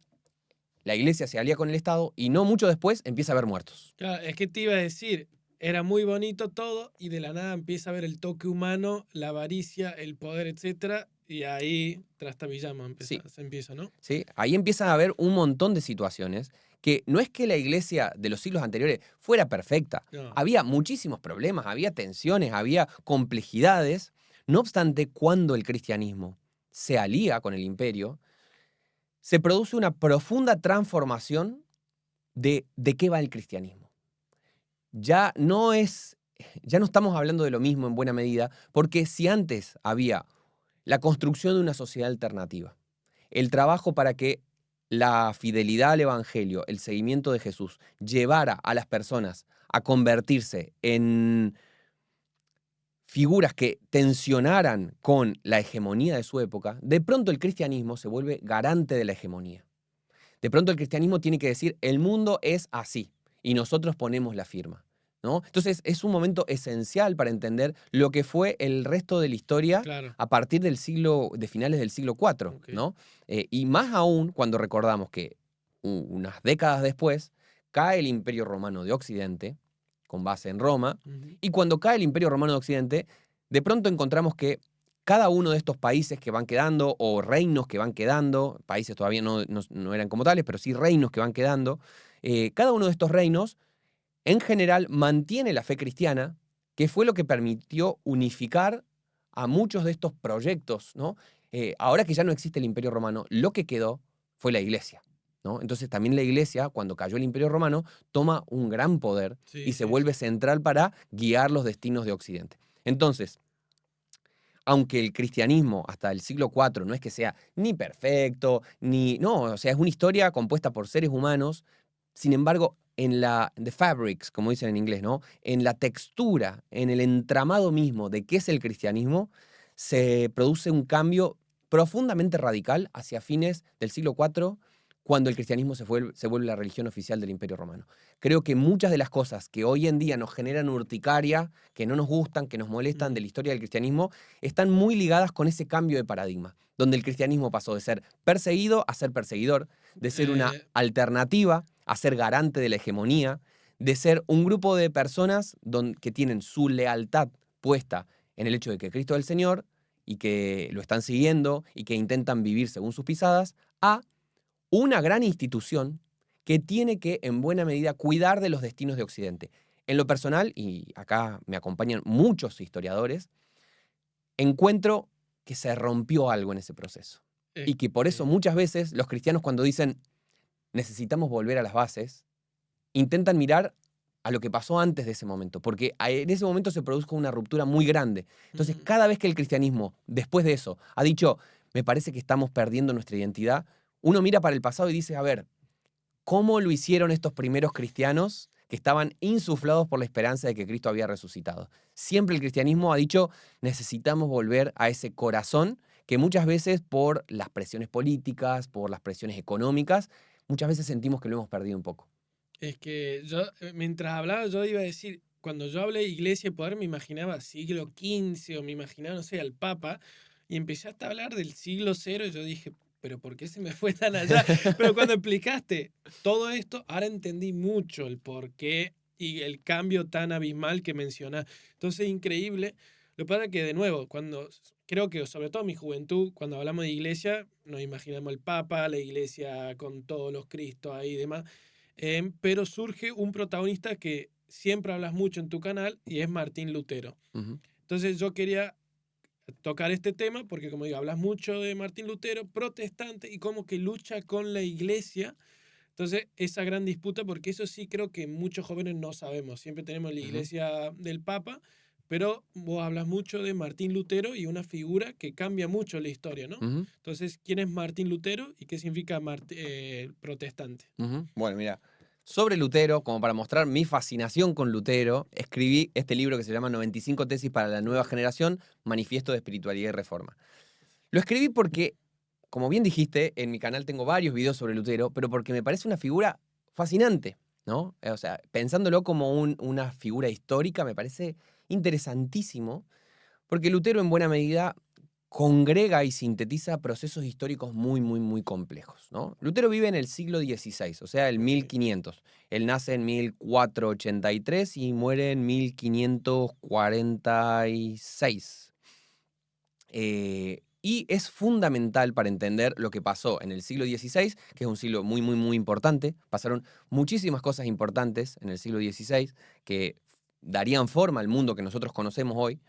[SPEAKER 1] la iglesia se alía con el Estado y no mucho después empieza a haber muertos.
[SPEAKER 2] Claro, es que te iba a decir, era muy bonito todo y de la nada empieza a ver el toque humano, la avaricia, el poder, etcétera, Y ahí trastabillamos,
[SPEAKER 1] Sí,
[SPEAKER 2] se empieza, ¿no?
[SPEAKER 1] ¿sí? Ahí empiezan a haber un montón de situaciones que no es que la iglesia de los siglos anteriores fuera perfecta.
[SPEAKER 2] No.
[SPEAKER 1] Había muchísimos problemas, había tensiones, había complejidades. No obstante, cuando el cristianismo se alía con el imperio, se produce una profunda transformación de qué va el cristianismo. Ya no es, ya no estamos hablando de lo mismo en buena medida, porque si antes había la construcción de una sociedad alternativa, el trabajo para que la fidelidad al Evangelio, el seguimiento de Jesús, llevara a las personas a convertirse en figuras que tensionaran con la hegemonía de su época, de pronto el cristianismo se vuelve garante de la hegemonía. De pronto el cristianismo tiene que decir, el mundo es así, y nosotros ponemos la firma, ¿no? Entonces es un momento esencial para entender lo que fue el resto de la historia
[SPEAKER 2] Claro.
[SPEAKER 1] a partir de finales del siglo IV,
[SPEAKER 2] Ok.
[SPEAKER 1] ¿no? Y más aún cuando recordamos que unas décadas después cae el Imperio Romano de Occidente, con base en Roma,
[SPEAKER 2] Ujú.
[SPEAKER 1] y cuando cae el Imperio Romano de Occidente, de pronto encontramos que cada uno de estos países que van quedando, o reinos que van quedando, países todavía no eran como tales, pero sí reinos que van quedando, cada uno de estos reinos, en general, mantiene la fe cristiana, que fue lo que permitió unificar a muchos de estos proyectos, ¿no? Ahora que ya no existe el Imperio Romano, lo que quedó fue la Iglesia, ¿no? Entonces también la Iglesia, cuando cayó el Imperio Romano, toma un gran poder y
[SPEAKER 2] Sí,
[SPEAKER 1] se
[SPEAKER 2] sí,
[SPEAKER 1] vuelve
[SPEAKER 2] sí.
[SPEAKER 1] central para guiar los destinos de Occidente. Entonces, aunque el cristianismo hasta el siglo IV no es que sea ni perfecto, ni... No, o sea, es una historia compuesta por seres humanos. Sin embargo, en the fabrics, como dicen en inglés, ¿no? En la textura, en el entramado mismo de qué es el cristianismo, se produce un cambio profundamente radical hacia fines del siglo IV, cuando el cristianismo se vuelve la religión oficial del Imperio Romano. Creo que muchas de las cosas que hoy en día nos generan urticaria, que no nos gustan, que nos molestan de
[SPEAKER 2] Mm.
[SPEAKER 1] la historia del cristianismo, están muy ligadas con ese cambio de paradigma, donde el cristianismo pasó de ser perseguido a ser perseguidor, de ser una
[SPEAKER 2] Eh,
[SPEAKER 1] alternativa a ser garante de la hegemonía, de ser un grupo de personas que tienen su lealtad puesta en el hecho de que Cristo es el Señor y que lo están siguiendo y que intentan vivir según sus pisadas, a una gran institución que tiene que, en buena medida, cuidar de los destinos de Occidente. En lo personal, y acá me acompañan muchos historiadores, encuentro que se rompió algo en ese proceso.
[SPEAKER 2] es
[SPEAKER 1] Y que por eso
[SPEAKER 2] que
[SPEAKER 1] muchas veces los cristianos, cuando dicen necesitamos volver a las bases, intentan mirar a lo que pasó antes de ese momento, porque en ese momento se produjo una ruptura muy grande. Entonces,
[SPEAKER 2] mm,
[SPEAKER 1] cada vez que el cristianismo, después de eso, ha dicho, me parece que estamos perdiendo nuestra identidad, uno mira para el pasado y dice, a ver, ¿cómo lo hicieron estos primeros cristianos que estaban insuflados por la esperanza de que Cristo había resucitado? Siempre el cristianismo ha dicho, necesitamos volver a ese corazón que muchas veces por las presiones políticas, por las presiones económicas, muchas veces sentimos que lo hemos perdido un poco.
[SPEAKER 2] es que yo, mientras hablaba, yo iba a decir, cuando yo hablé de iglesia y poder, me imaginaba siglo XV o me imaginaba, no sé, al Papa, y empezaste a hablar del siglo cero y yo dije, pero ¿por qué se me fue tan allá? Pero cuando explicaste todo esto, ahora entendí mucho el por qué y el cambio tan abismal que mencionás. Entonces, increíble. Lo que pasa es que, de nuevo, creo que sobre todo en mi juventud, cuando hablamos de iglesia, nos imaginamos el Papa, la iglesia con todos los Cristos ahí y demás. Pero surge un protagonista que siempre hablas mucho en tu canal y es Martín Lutero.
[SPEAKER 1] Ujú,
[SPEAKER 2] Entonces yo quería tocar este tema porque, como digo, hablas mucho de Martín Lutero, protestante, y como que lucha con la iglesia. Entonces, esa gran disputa, porque eso sí creo que muchos jóvenes no sabemos. Siempre tenemos la
[SPEAKER 1] ujú,
[SPEAKER 2] iglesia del Papa, pero vos hablas mucho de Martín Lutero y una figura que cambia mucho la historia, ¿no?
[SPEAKER 1] ujú,
[SPEAKER 2] Entonces, ¿quién es Martín Lutero y qué significa protestante?
[SPEAKER 1] ujú. Bueno, mira, sobre Lutero, como para mostrar mi fascinación con Lutero, escribí este libro que se llama 95 tesis para la nueva
[SPEAKER 2] Uh,
[SPEAKER 1] generación, Manifiesto de Espiritualidad y Reforma. Lo escribí porque, como bien dijiste, en mi canal tengo varios videos sobre Lutero, pero porque me parece una figura fascinante, ¿no? O sea, pensándolo como una figura histórica, me parece interesantísimo, porque Lutero en buena medida congrega y sintetiza procesos históricos muy, muy, muy complejos, ¿no? Lutero vive en el siglo XVI, o sea, el
[SPEAKER 2] ok.
[SPEAKER 1] 1500. Él nace en 1483 y muere en 1546. y es fundamental para entender lo que pasó en el siglo XVI, que es un siglo muy, muy, muy importante. Pasaron muchísimas cosas importantes en el siglo XVI que darían forma al mundo que nosotros conocemos hoy.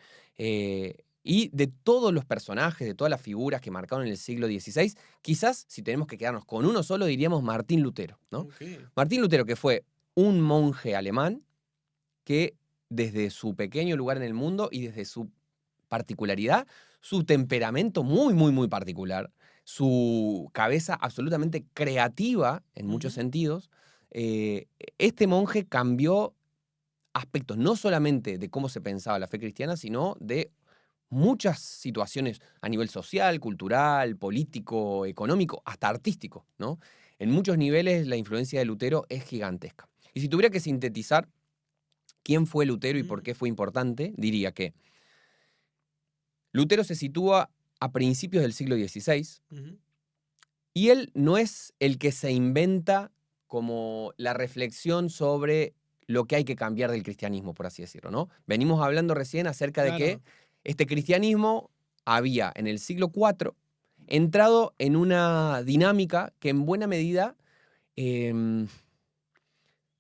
[SPEAKER 1] Y de todos los personajes, de todas las figuras que marcaron el siglo XVI, quizás, si tenemos que quedarnos con uno solo, diríamos Martín Lutero, ¿no?
[SPEAKER 2] Ok.
[SPEAKER 1] Martín Lutero, que fue un monje alemán que desde su pequeño lugar en el mundo y desde su particularidad, su temperamento muy, muy, muy particular, su cabeza absolutamente creativa en muchos
[SPEAKER 2] Ujú.
[SPEAKER 1] sentidos, este monje cambió aspectos no solamente de cómo se pensaba la fe cristiana, sino de muchas situaciones a nivel social, cultural, político, económico, hasta artístico, ¿no? En muchos niveles la influencia de Lutero es gigantesca. Y si tuviera que sintetizar quién fue Lutero y por
[SPEAKER 2] Mm,
[SPEAKER 1] qué fue importante, diría que Lutero se sitúa a principios del siglo XVI
[SPEAKER 2] ujú.
[SPEAKER 1] y él no es el que se inventa como la reflexión sobre lo que hay que cambiar del cristianismo, por así decirlo, ¿no? Venimos hablando recién acerca de que
[SPEAKER 2] Claro.
[SPEAKER 1] este cristianismo había en el siglo IV entrado en una dinámica que en buena medida em,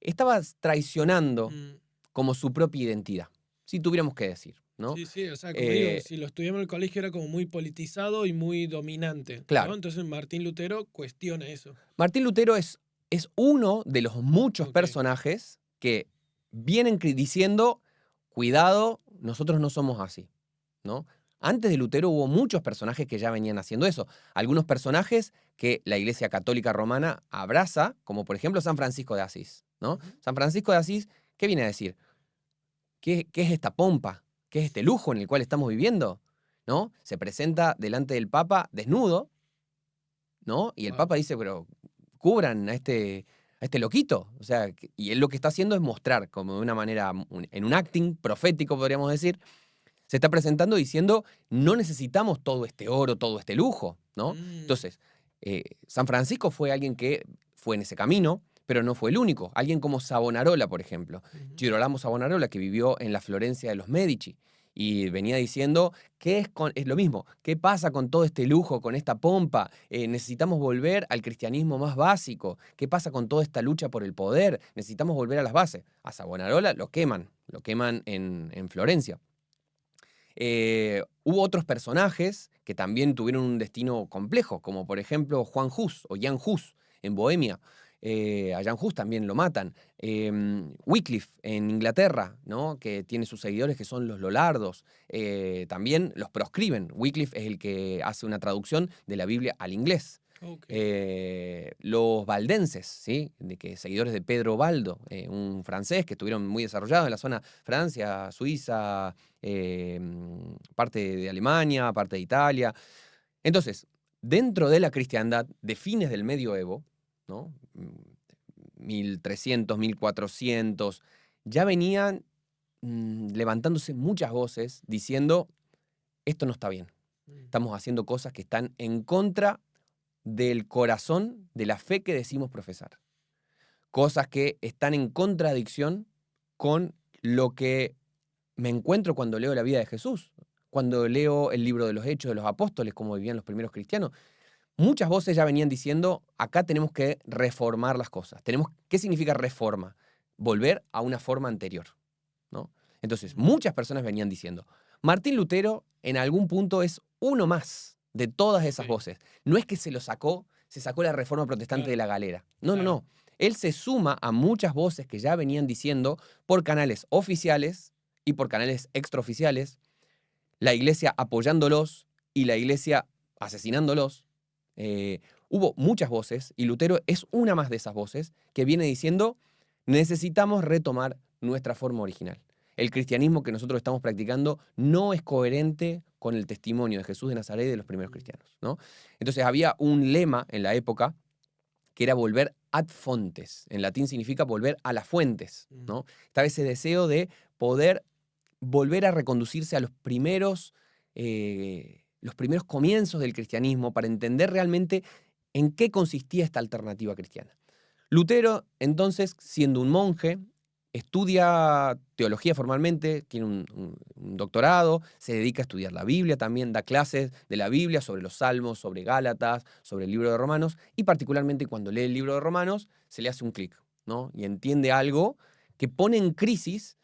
[SPEAKER 1] estaba traicionando
[SPEAKER 2] Mm.
[SPEAKER 1] como su propia identidad, si tuviéramos que decir, ¿no?
[SPEAKER 2] Sí, sí, o sea, como digo,
[SPEAKER 1] Eh,
[SPEAKER 2] si lo estudiamos en el colegio era como muy politizado y muy dominante, ¿no?
[SPEAKER 1] claro,
[SPEAKER 2] Entonces Martín Lutero cuestiona eso.
[SPEAKER 1] Martín Lutero es uno de los muchos
[SPEAKER 2] Ok.
[SPEAKER 1] personajes que vienen diciendo, cuidado, nosotros no somos así, ¿no? Antes de Lutero hubo muchos personajes que ya venían haciendo eso. Algunos personajes que la Iglesia Católica Romana abraza, como por ejemplo San Francisco de Asís, ¿no?
[SPEAKER 2] Ujú.
[SPEAKER 1] San Francisco de Asís, ¿qué viene a decir? ¿Qué es esta pompa? ¿Qué es este lujo en el cual estamos viviendo? ¿No? Se presenta delante del Papa desnudo, ¿no? Y el
[SPEAKER 2] Wow.
[SPEAKER 1] Papa dice, pero cubran a este loquito. O sea, y él lo que está haciendo es mostrar, como de una manera, en un acting profético, podríamos decir, se está presentando diciendo, no necesitamos todo este oro, todo este lujo, ¿no?
[SPEAKER 2] Mm,
[SPEAKER 1] Entonces, San Francisco fue alguien que fue en ese camino, pero no fue el único. Alguien como Savonarola, por ejemplo.
[SPEAKER 2] ujú.
[SPEAKER 1] Girolamo Savonarola, que vivió en la Florencia de los Medici. Y venía diciendo, es lo mismo, ¿qué pasa con todo este lujo, con esta pompa? Necesitamos volver al cristianismo más básico. ¿Qué pasa con toda esta lucha por el poder? Necesitamos volver a las bases. A Savonarola lo queman en Florencia. Hubo otros personajes que también tuvieron un destino complejo, como por ejemplo Juan Hus o Jan Hus en Bohemia. A Jan Hus también lo matan. Wycliffe en Inglaterra, ¿no? Que tiene sus seguidores que son los Lollardos. También los proscriben. Wycliffe es el que hace una traducción de la Biblia al inglés.
[SPEAKER 2] Ok.
[SPEAKER 1] Los valdenses, ¿sí? Seguidores de Pedro Baldo, un francés que estuvieron muy desarrollados en la zona Francia, Suiza, parte de Alemania, parte de Italia. Entonces, dentro de la cristiandad de fines del medioevo, ¿no? 1300, 1400, ya venían levantándose muchas voces diciendo, esto no está bien,
[SPEAKER 2] Mm,
[SPEAKER 1] estamos haciendo cosas que están en contra del corazón de la fe que decimos profesar. Cosas que están en contradicción con lo que me encuentro cuando leo la vida de Jesús, cuando leo el libro de los Hechos de los Apóstoles, como vivían los primeros cristianos. Muchas voces ya venían diciendo, acá tenemos que reformar las cosas. ¿Qué significa reforma? Volver a una forma anterior, ¿no? Entonces,
[SPEAKER 2] ujú.
[SPEAKER 1] muchas personas venían diciendo, Martín Lutero en algún punto es uno más de todas
[SPEAKER 2] Ok.
[SPEAKER 1] esas voces. No es que se sacó la reforma protestante de
[SPEAKER 2] Claro,
[SPEAKER 1] la galera. No, no,
[SPEAKER 2] claro.
[SPEAKER 1] no. Él se suma a muchas voces que ya venían diciendo por canales oficiales y por canales extraoficiales, la iglesia apoyándolos y la iglesia asesinándolos. Eh, Hubo muchas voces y Lutero es una más de esas voces que viene diciendo, necesitamos retomar nuestra forma original. El cristianismo que nosotros estamos practicando no es coherente con el testimonio de Jesús de Nazaret y de los primeros
[SPEAKER 2] Mm,
[SPEAKER 1] cristianos, ¿no? Entonces había un lema en la época que era volver ad fontes. En latín significa volver a las fuentes,
[SPEAKER 2] mm.
[SPEAKER 1] ¿no? Estaba ese deseo de poder volver a reconducirse a los primeros comienzos del cristianismo para entender realmente en qué consistía esta alternativa cristiana. Lutero, entonces, siendo un monje, estudia teología formalmente, tiene un doctorado, se dedica a estudiar la Biblia también, da clases de la Biblia sobre los Salmos, sobre Gálatas, sobre el libro de Romanos, y particularmente cuando lee el libro de Romanos se le hace un clic, ¿no? Y entiende algo que pone en crisis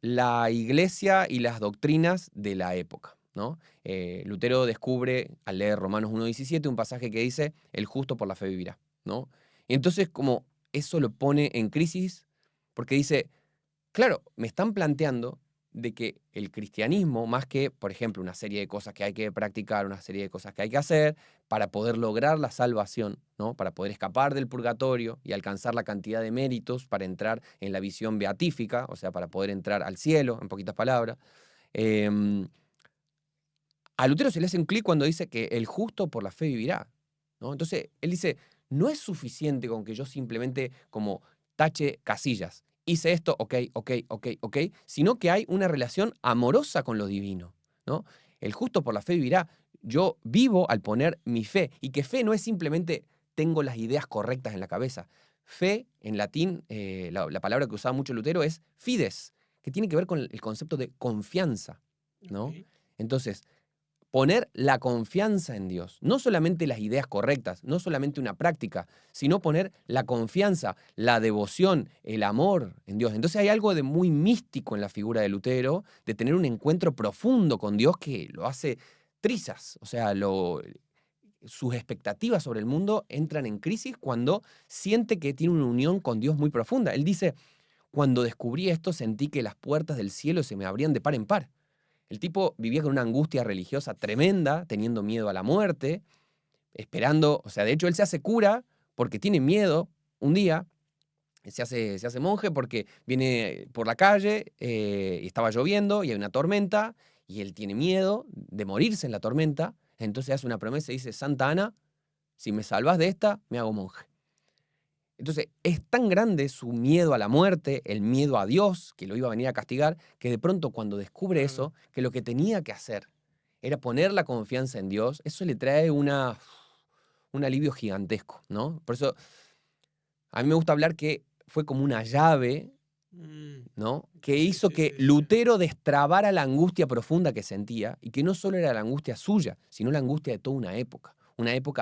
[SPEAKER 1] la iglesia y las doctrinas de la época, ¿no? Lutero descubre, al leer Romanos 1:17, un pasaje que dice, el justo por la fe vivirá, ¿no? Y entonces, como eso lo pone en crisis, porque dice, claro, me están planteando de que el cristianismo, más que, por ejemplo, una serie de cosas que hay que practicar, una serie de cosas que hay que hacer para poder lograr la salvación, ¿no? Para poder escapar del purgatorio y alcanzar la cantidad de méritos para entrar en la visión beatífica, o sea, para poder entrar al cielo, en poquitas palabras. em, a Lutero se le hace un clic cuando dice que el justo por la fe vivirá, ¿no? Entonces, él dice, no es suficiente con que yo simplemente como tache casillas. Hice esto, ok, ok, ok, ok, sino que hay una relación amorosa con lo divino, ¿no? El justo por la fe vivirá. Yo vivo al poner mi fe, y que fe no es simplemente tengo las ideas correctas en la cabeza. Fe, en latín, la palabra que usaba mucho Lutero es fides, que tiene que ver con el concepto de confianza, ¿no?
[SPEAKER 2] Ok.
[SPEAKER 1] Entonces, poner la confianza en Dios, no solamente las ideas correctas, no solamente una práctica, sino poner la confianza, la devoción, el amor en Dios. Entonces hay algo de muy místico en la figura de Lutero, de tener un encuentro profundo con Dios que lo hace trizas, o sea, sus expectativas sobre el mundo entran en crisis cuando siente que tiene una unión con Dios muy profunda. Él dice, cuando descubrí esto sentí que las puertas del cielo se me abrían de par en par. El tipo vivía con una angustia religiosa tremenda, teniendo miedo a la muerte, esperando, o sea, de hecho él se hace cura porque tiene miedo. Un día se hace monje porque viene por la calle y estaba lloviendo y hay una tormenta y él tiene miedo de morirse en la tormenta. Entonces hace una promesa y dice, Santa Ana, si me salvas de esta, me hago monje. Entonces, es tan grande su miedo a la muerte, el miedo a Dios, que lo iba a venir a castigar, que de pronto cuando descubre
[SPEAKER 2] Claro.
[SPEAKER 1] eso, que lo que tenía que hacer era poner la confianza en Dios, eso le trae un alivio gigantesco, ¿no? Por eso, a mí me gusta hablar que fue como una llave,
[SPEAKER 2] Mm,
[SPEAKER 1] ¿no? Que
[SPEAKER 2] sí,
[SPEAKER 1] hizo
[SPEAKER 2] sí,
[SPEAKER 1] que
[SPEAKER 2] sí, sí.
[SPEAKER 1] Lutero destrabara la angustia profunda que sentía, y que no solo era la angustia suya, sino la angustia de toda una época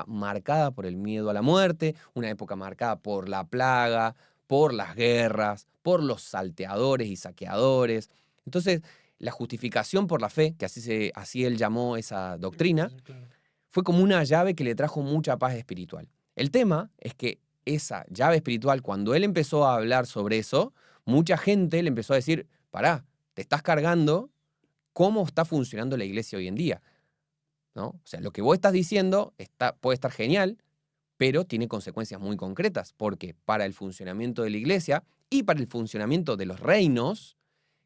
[SPEAKER 1] marcada por el miedo a la muerte, una época marcada por la plaga, por las guerras, por los salteadores y saqueadores. Entonces, la justificación por la fe, que así él llamó esa doctrina,
[SPEAKER 2] Claro.
[SPEAKER 1] fue como una llave que le trajo mucha paz espiritual. El tema es que esa llave espiritual, cuando él empezó a hablar sobre eso, mucha gente le empezó a decir, pará, te estás cargando cómo está funcionando la iglesia hoy en día, ¿no? O sea, lo que vos estás diciendo puede estar genial, pero tiene consecuencias muy concretas, porque para el funcionamiento de la iglesia y para el funcionamiento de los reinos,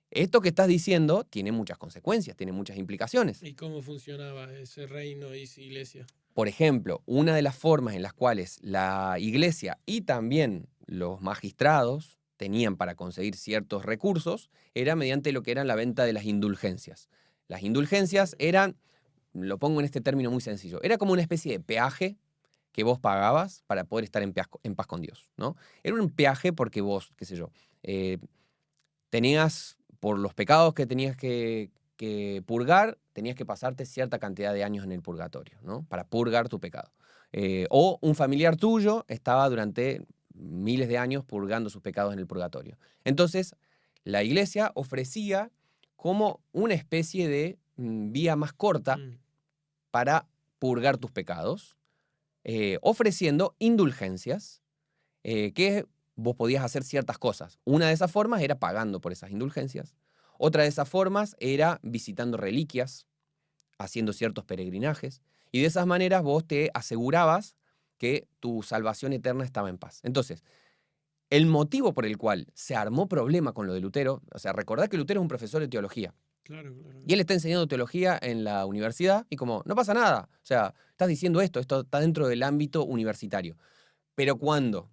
[SPEAKER 1] esto que estás diciendo tiene muchas consecuencias, tiene muchas implicaciones.
[SPEAKER 2] ¿Y cómo funcionaba ese reino y esa iglesia?
[SPEAKER 1] Por ejemplo, una de las formas en las cuales la iglesia y también los magistrados tenían para conseguir ciertos recursos era mediante lo que era la venta de las indulgencias. Las indulgencias eran, lo pongo en este término muy sencillo, era como una especie de peaje que vos pagabas para poder estar en paz con Dios, ¿no? Era un peaje porque vos, qué sé yo, eh, tenías, por los pecados que tenías que purgar, tenías que pasarte cierta cantidad de años en el purgatorio, ¿no? Para purgar tu pecado. O un familiar tuyo estaba durante miles de años purgando sus pecados en el purgatorio. Entonces, la iglesia ofrecía como una especie de vía más corta
[SPEAKER 2] Mm,
[SPEAKER 1] para purgar tus pecados, ofreciendo indulgencias que vos podías hacer ciertas cosas. Una de esas formas era pagando por esas indulgencias. Otra de esas formas era visitando reliquias, haciendo ciertos peregrinajes. Y de esas maneras vos te asegurabas que tu salvación eterna estaba en paz. Entonces, el motivo por el cual se armó problema con lo de Lutero, o sea, recordad que Lutero es un profesor de teología.
[SPEAKER 2] claro, claro.
[SPEAKER 1] Y él está enseñando teología en la universidad y como, no pasa nada. O sea, estás diciendo esto está dentro del ámbito universitario. Pero cuando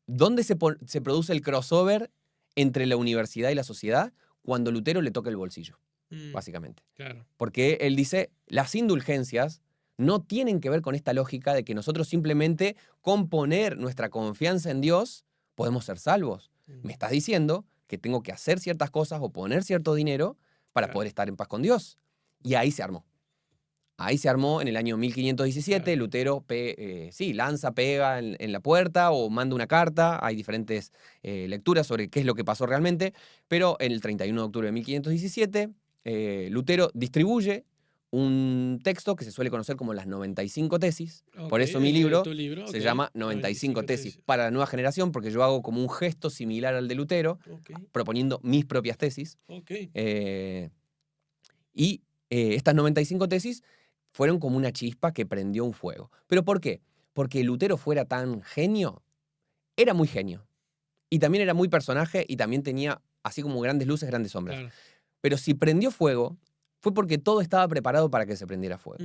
[SPEAKER 1] ¿dónde se produce el crossover entre la universidad y la sociedad? Cuando Lutero le toca el bolsillo,
[SPEAKER 2] Mm,
[SPEAKER 1] básicamente.
[SPEAKER 2] claro.
[SPEAKER 1] Porque él dice, las indulgencias no tienen que ver con esta lógica de que nosotros simplemente con poner nuestra confianza en Dios podemos ser salvos.
[SPEAKER 2] Mm,
[SPEAKER 1] Me estás diciendo que tengo que hacer ciertas cosas o poner cierto dinero para
[SPEAKER 2] Claro.
[SPEAKER 1] poder estar en paz con Dios. Y ahí se armó. Ahí se armó en el año 1517,
[SPEAKER 2] Claro.
[SPEAKER 1] Lutero lanza, pega en la puerta o manda una carta. Hay diferentes lecturas sobre qué es lo que pasó realmente, pero el 31 de octubre de 1517, Lutero distribuye un texto que se suele conocer como las 95 tesis. Por
[SPEAKER 2] Ok,
[SPEAKER 1] eso mi
[SPEAKER 2] el de
[SPEAKER 1] libro
[SPEAKER 2] tu libro,
[SPEAKER 1] se
[SPEAKER 2] ok.
[SPEAKER 1] llama 95
[SPEAKER 2] 95
[SPEAKER 1] tesis
[SPEAKER 2] tesis.
[SPEAKER 1] para la nueva generación, porque yo hago como un gesto similar al de Lutero,
[SPEAKER 2] Ok,
[SPEAKER 1] proponiendo mis propias tesis.
[SPEAKER 2] ok.
[SPEAKER 1] Eh, y estas 95 tesis fueron como una chispa que prendió un fuego. ¿Pero por qué? Porque Lutero fuera tan genio, era muy genio. Y también era muy personaje y también tenía, así como grandes luces, grandes sombras.
[SPEAKER 2] Claro.
[SPEAKER 1] Pero si prendió fuego, fue porque todo estaba preparado para que se prendiera fuego.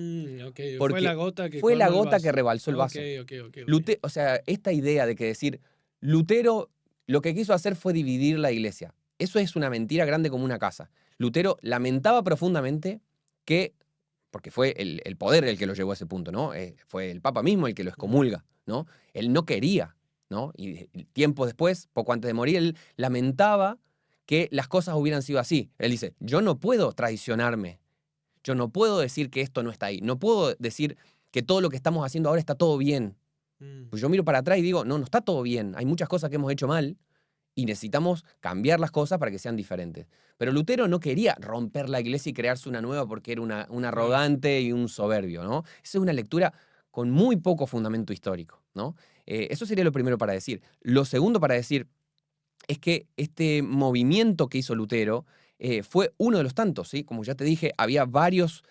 [SPEAKER 2] Ok, fue la
[SPEAKER 1] Porque
[SPEAKER 2] gota que
[SPEAKER 1] fue la
[SPEAKER 2] colmó el
[SPEAKER 1] gota que
[SPEAKER 2] vaso.
[SPEAKER 1] rebalsó el
[SPEAKER 2] Ok,
[SPEAKER 1] vaso.
[SPEAKER 2] ok, ok, ok.
[SPEAKER 1] O sea, esta idea de que decir, Lutero lo que quiso hacer fue dividir la iglesia. Eso es una mentira grande como una casa. Lutero lamentaba profundamente que, porque fue el poder el que lo llevó a ese punto, ¿no? Fue el Papa mismo el que lo excomulga, ¿no? Él no quería, ¿no? Y tiempo después, poco antes de morir, él lamentaba que las cosas hubieran sido así. Él dice, yo no puedo traicionarme. Yo no puedo decir que esto no está ahí. No puedo decir que todo lo que estamos haciendo ahora está todo bien.
[SPEAKER 2] Mm,
[SPEAKER 1] Pues yo miro para atrás y digo, no, no está todo bien. Hay muchas cosas que hemos hecho mal y necesitamos cambiar las cosas para que sean diferentes. Pero Lutero no quería romper la iglesia y crearse una nueva porque era un
[SPEAKER 2] claro.
[SPEAKER 1] arrogante y un soberbio, ¿no? Esa es una lectura con muy poco fundamento histórico, ¿no? Eso sería lo primero para decir. Lo segundo para decir es que este movimiento que hizo Lutero fue uno de los tantos, ¿sí? Como ya te dije, había varias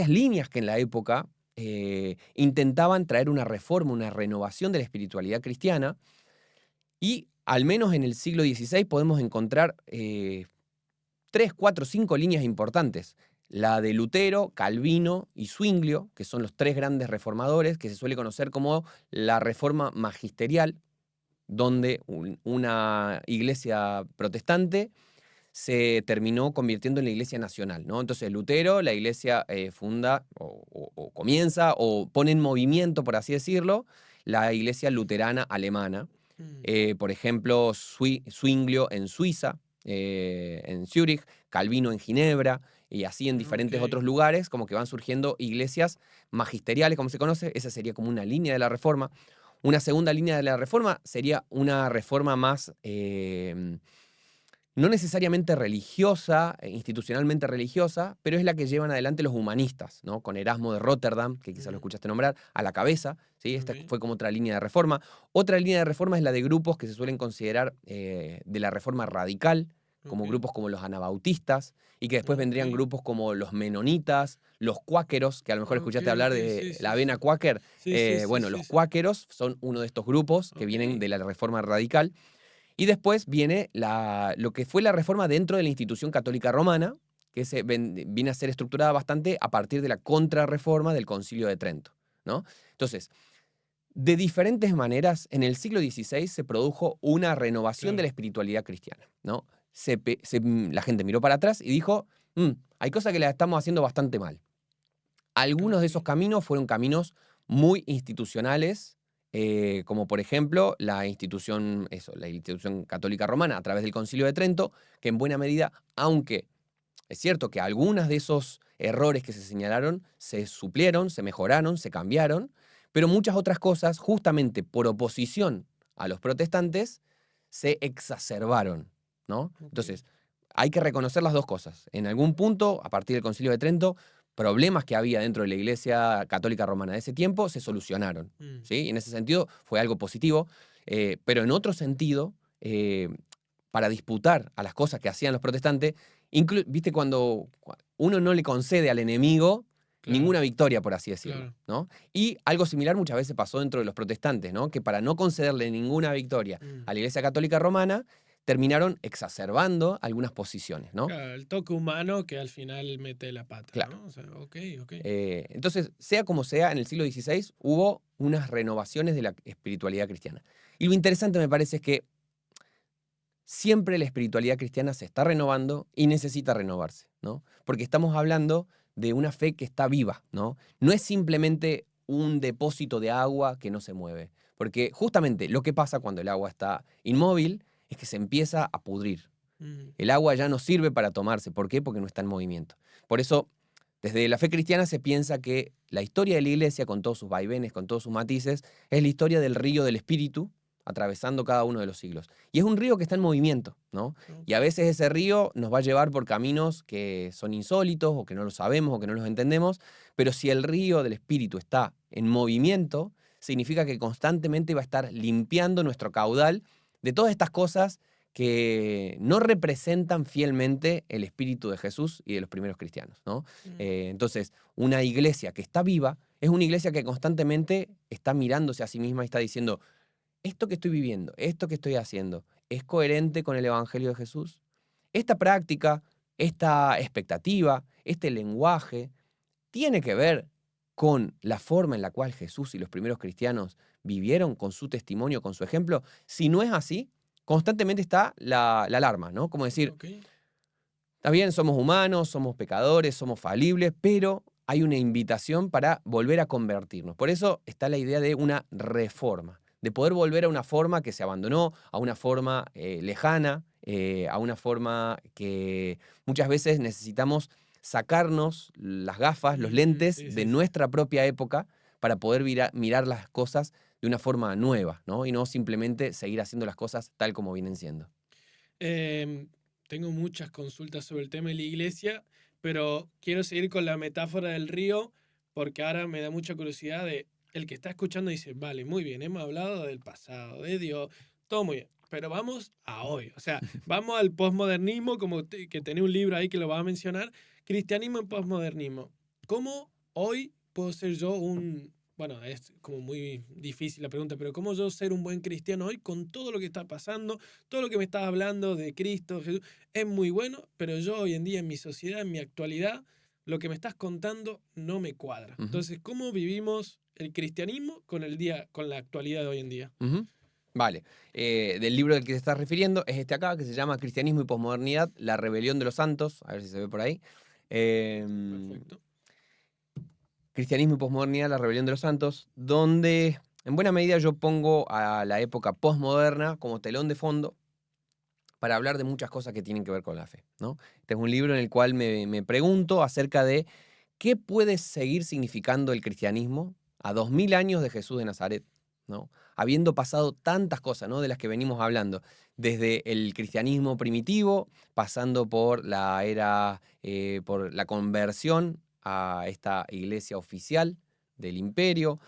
[SPEAKER 1] líneas que en la época intentaban traer una reforma, una renovación de la espiritualidad cristiana, y al menos en el siglo XVI podemos encontrar 3, 4, 5 líneas importantes. La de Lutero, Calvino y Zwinglio, que son los tres grandes reformadores, que se suele conocer como la reforma magisterial, donde una iglesia protestante se terminó convirtiendo en la iglesia nacional, ¿no? Entonces Lutero, la iglesia funda o comienza o pone en movimiento, por así decirlo, la iglesia luterana alemana.
[SPEAKER 2] Mm,
[SPEAKER 1] Por ejemplo, Zwinglio en Suiza, en Zúrich, Calvino en Ginebra, y así en diferentes
[SPEAKER 2] ok.
[SPEAKER 1] otros lugares, como que van surgiendo iglesias magisteriales, como se conoce. Esa sería como una línea de la reforma. Una segunda línea de la reforma sería una reforma más, no necesariamente religiosa, institucionalmente religiosa, pero es la que llevan adelante los humanistas, ¿no? Con Erasmo de Rotterdam, que quizás lo
[SPEAKER 2] Mm,
[SPEAKER 1] escuchaste nombrar, a la cabeza, ¿sí? Esta
[SPEAKER 2] ok,
[SPEAKER 1] fue como otra línea de reforma. Otra línea de reforma es la de grupos que se suelen considerar de la reforma radical, como
[SPEAKER 2] ok,
[SPEAKER 1] grupos como los anabautistas, y que después vendrían
[SPEAKER 2] ok.
[SPEAKER 1] grupos como los menonitas, los cuáqueros, que a lo mejor
[SPEAKER 2] Ok,
[SPEAKER 1] escuchaste hablar
[SPEAKER 2] ok,
[SPEAKER 1] de
[SPEAKER 2] sí,
[SPEAKER 1] la
[SPEAKER 2] sí,
[SPEAKER 1] avena
[SPEAKER 2] sí.
[SPEAKER 1] cuáquer.
[SPEAKER 2] Sí, sí, sí,
[SPEAKER 1] Bueno,
[SPEAKER 2] sí,
[SPEAKER 1] los
[SPEAKER 2] sí.
[SPEAKER 1] cuáqueros son uno de estos grupos que
[SPEAKER 2] Ok,
[SPEAKER 1] vienen de la reforma radical. Y después viene lo que fue la reforma dentro de la institución católica romana, que viene a ser estructurada bastante a partir de la contrarreforma del Concilio de Trento, ¿no? Entonces, de diferentes maneras, en el siglo XVI se produjo una renovación de
[SPEAKER 2] claro.
[SPEAKER 1] la espiritualidad cristiana, ¿no? La gente miró para atrás y dijo, hay cosas que las estamos haciendo bastante mal. Algunos de esos
[SPEAKER 2] Ok.
[SPEAKER 1] caminos fueron caminos muy institucionales, como por ejemplo la institución católica romana a través del Concilio de Trento, que en buena medida, aunque es cierto que algunos de esos errores que se señalaron se suplieron, se mejoraron, se cambiaron, pero muchas otras cosas, justamente por oposición a los protestantes, se exacerbaron, ¿no?
[SPEAKER 2] Ok.
[SPEAKER 1] Entonces, hay que reconocer las dos cosas. En algún punto, a partir del Concilio de Trento, problemas que había dentro de la Iglesia Católica Romana de ese tiempo se solucionaron,
[SPEAKER 2] Mm,
[SPEAKER 1] ¿sí? Y en ese sentido fue algo positivo, pero en otro sentido, para disputar a las cosas que hacían los protestantes, viste cuando uno no le concede al enemigo
[SPEAKER 2] claro,
[SPEAKER 1] ninguna victoria, por así decirlo,
[SPEAKER 2] claro.
[SPEAKER 1] ¿no? Y algo similar muchas veces pasó dentro de los protestantes, ¿no? Que para no concederle ninguna victoria
[SPEAKER 2] Mm.
[SPEAKER 1] a la Iglesia Católica Romana, terminaron exacerbando algunas posiciones, ¿no?
[SPEAKER 2] Claro, el toque humano que al final mete la pata,
[SPEAKER 1] Claro.
[SPEAKER 2] ¿no? O sea, ok, ok.
[SPEAKER 1] Entonces, sea como sea, en el siglo XVI hubo unas renovaciones de la espiritualidad cristiana. Y lo interesante me parece es que siempre la espiritualidad cristiana se está renovando y necesita renovarse, ¿no? Porque estamos hablando de una fe que está viva, ¿no? No es simplemente un depósito de agua que no se mueve. Porque justamente lo que pasa cuando el agua está inmóvil es que se empieza a pudrir, El agua ya no sirve para tomarse. ¿Por qué? Porque no está en movimiento. Por eso, desde la fe cristiana se piensa que la historia de la iglesia, con todos sus vaivenes, con todos sus matices, es la historia del río del Espíritu atravesando cada uno de los siglos. Y es un río que está en movimiento, ¿no? Y a veces ese río nos va a llevar por caminos que son insólitos o que no lo sabemos o que no los entendemos, pero si el río del Espíritu está en movimiento, significa que constantemente va a estar limpiando nuestro caudal de todas estas cosas que no representan fielmente el espíritu de Jesús y de los primeros cristianos, ¿no? Entonces, una iglesia que está viva es una iglesia que constantemente está mirándose a sí misma y está diciendo, esto que estoy viviendo, esto que estoy haciendo, ¿es coherente con el evangelio de Jesús? Esta práctica, esta expectativa, este lenguaje, tiene que ver con la forma en la cual Jesús y los primeros cristianos vivieron, con su testimonio, con su ejemplo. Si no es así, constantemente está la alarma, ¿no? Como decir,
[SPEAKER 2] Ok.
[SPEAKER 1] está bien, somos humanos, somos pecadores, somos falibles, pero hay una invitación para volver a convertirnos. Por eso está la idea de una reforma, de poder volver a una forma que se abandonó, a una forma lejana, a una forma que muchas veces necesitamos sacarnos las gafas, los lentes
[SPEAKER 2] Sí,
[SPEAKER 1] de
[SPEAKER 2] sí, sí.
[SPEAKER 1] nuestra propia época para poder mirar las cosas de una forma nueva, ¿no? Y no simplemente seguir haciendo las cosas tal como vienen siendo.
[SPEAKER 2] Em, Tengo muchas consultas sobre el tema de la iglesia, pero quiero seguir con la metáfora del río porque ahora me da mucha curiosidad de el que está escuchando dice, vale, muy bien, hemos hablado del pasado, de Dios, todo muy bien, pero vamos a hoy, o sea, vamos al posmodernismo, como que tenés un libro ahí que lo vas a mencionar, cristianismo en posmodernismo. ¿Cómo hoy puedo ser yo bueno, es como muy difícil la pregunta, pero cómo yo ser un buen cristiano hoy con todo lo que está pasando? Todo lo que me estás hablando de Cristo, Jesús, es muy bueno, pero yo hoy en día en mi sociedad, en mi actualidad, lo que me estás contando no me cuadra.
[SPEAKER 1] Ujú,
[SPEAKER 2] Entonces, ¿cómo vivimos el cristianismo con el día, con la actualidad de hoy en día?
[SPEAKER 1] ujú. Vale, del libro del que te estás refiriendo es este acá, que se llama Cristianismo y Posmodernidad, la rebelión de los santos, a ver si se ve por ahí. Em,
[SPEAKER 2] Perfecto.
[SPEAKER 1] Cristianismo y Posmodernidad, la rebelión de los santos, donde en buena medida yo pongo a la época posmoderna como telón de fondo para hablar de muchas cosas que tienen que ver con la fe, ¿no? Este es un libro en el cual me pregunto acerca de qué puede seguir significando el cristianismo a 2000 años de Jesús de Nazaret, ¿no? Habiendo pasado tantas cosas, ¿no? De las que venimos hablando, desde el cristianismo primitivo, pasando por la era, por la conversión a esta iglesia oficial del imperio,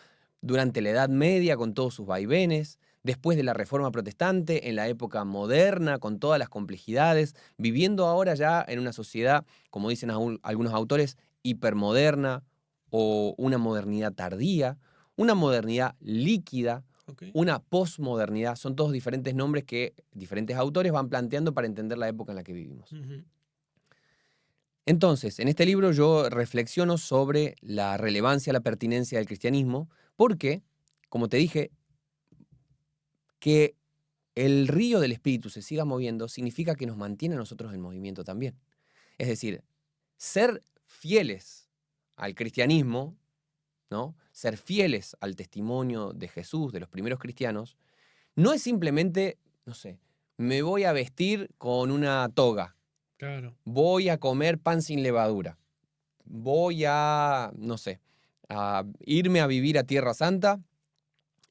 [SPEAKER 1] durante la Edad Media con todos sus vaivenes, después de la Reforma Protestante, en la época moderna, con todas las complejidades, viviendo ahora ya en una sociedad, como dicen algunos autores, hipermoderna o una modernidad tardía, una modernidad líquida,
[SPEAKER 2] Ok.
[SPEAKER 1] una posmodernidad. Son todos diferentes nombres que diferentes autores van planteando para entender la época en la que vivimos.
[SPEAKER 2] Ujú.
[SPEAKER 1] Entonces, en este libro yo reflexiono sobre la relevancia, la pertinencia del cristianismo, porque, como te dije, que el río del espíritu se siga moviendo significa que nos mantiene a nosotros en movimiento también. Es decir, ser fieles al cristianismo, ¿no? Ser fieles al testimonio de Jesús, de los primeros cristianos, no es simplemente, no sé, me voy a vestir con una toga,
[SPEAKER 2] Claro.
[SPEAKER 1] voy a comer pan sin levadura, voy a, no sé, a irme a vivir a Tierra Santa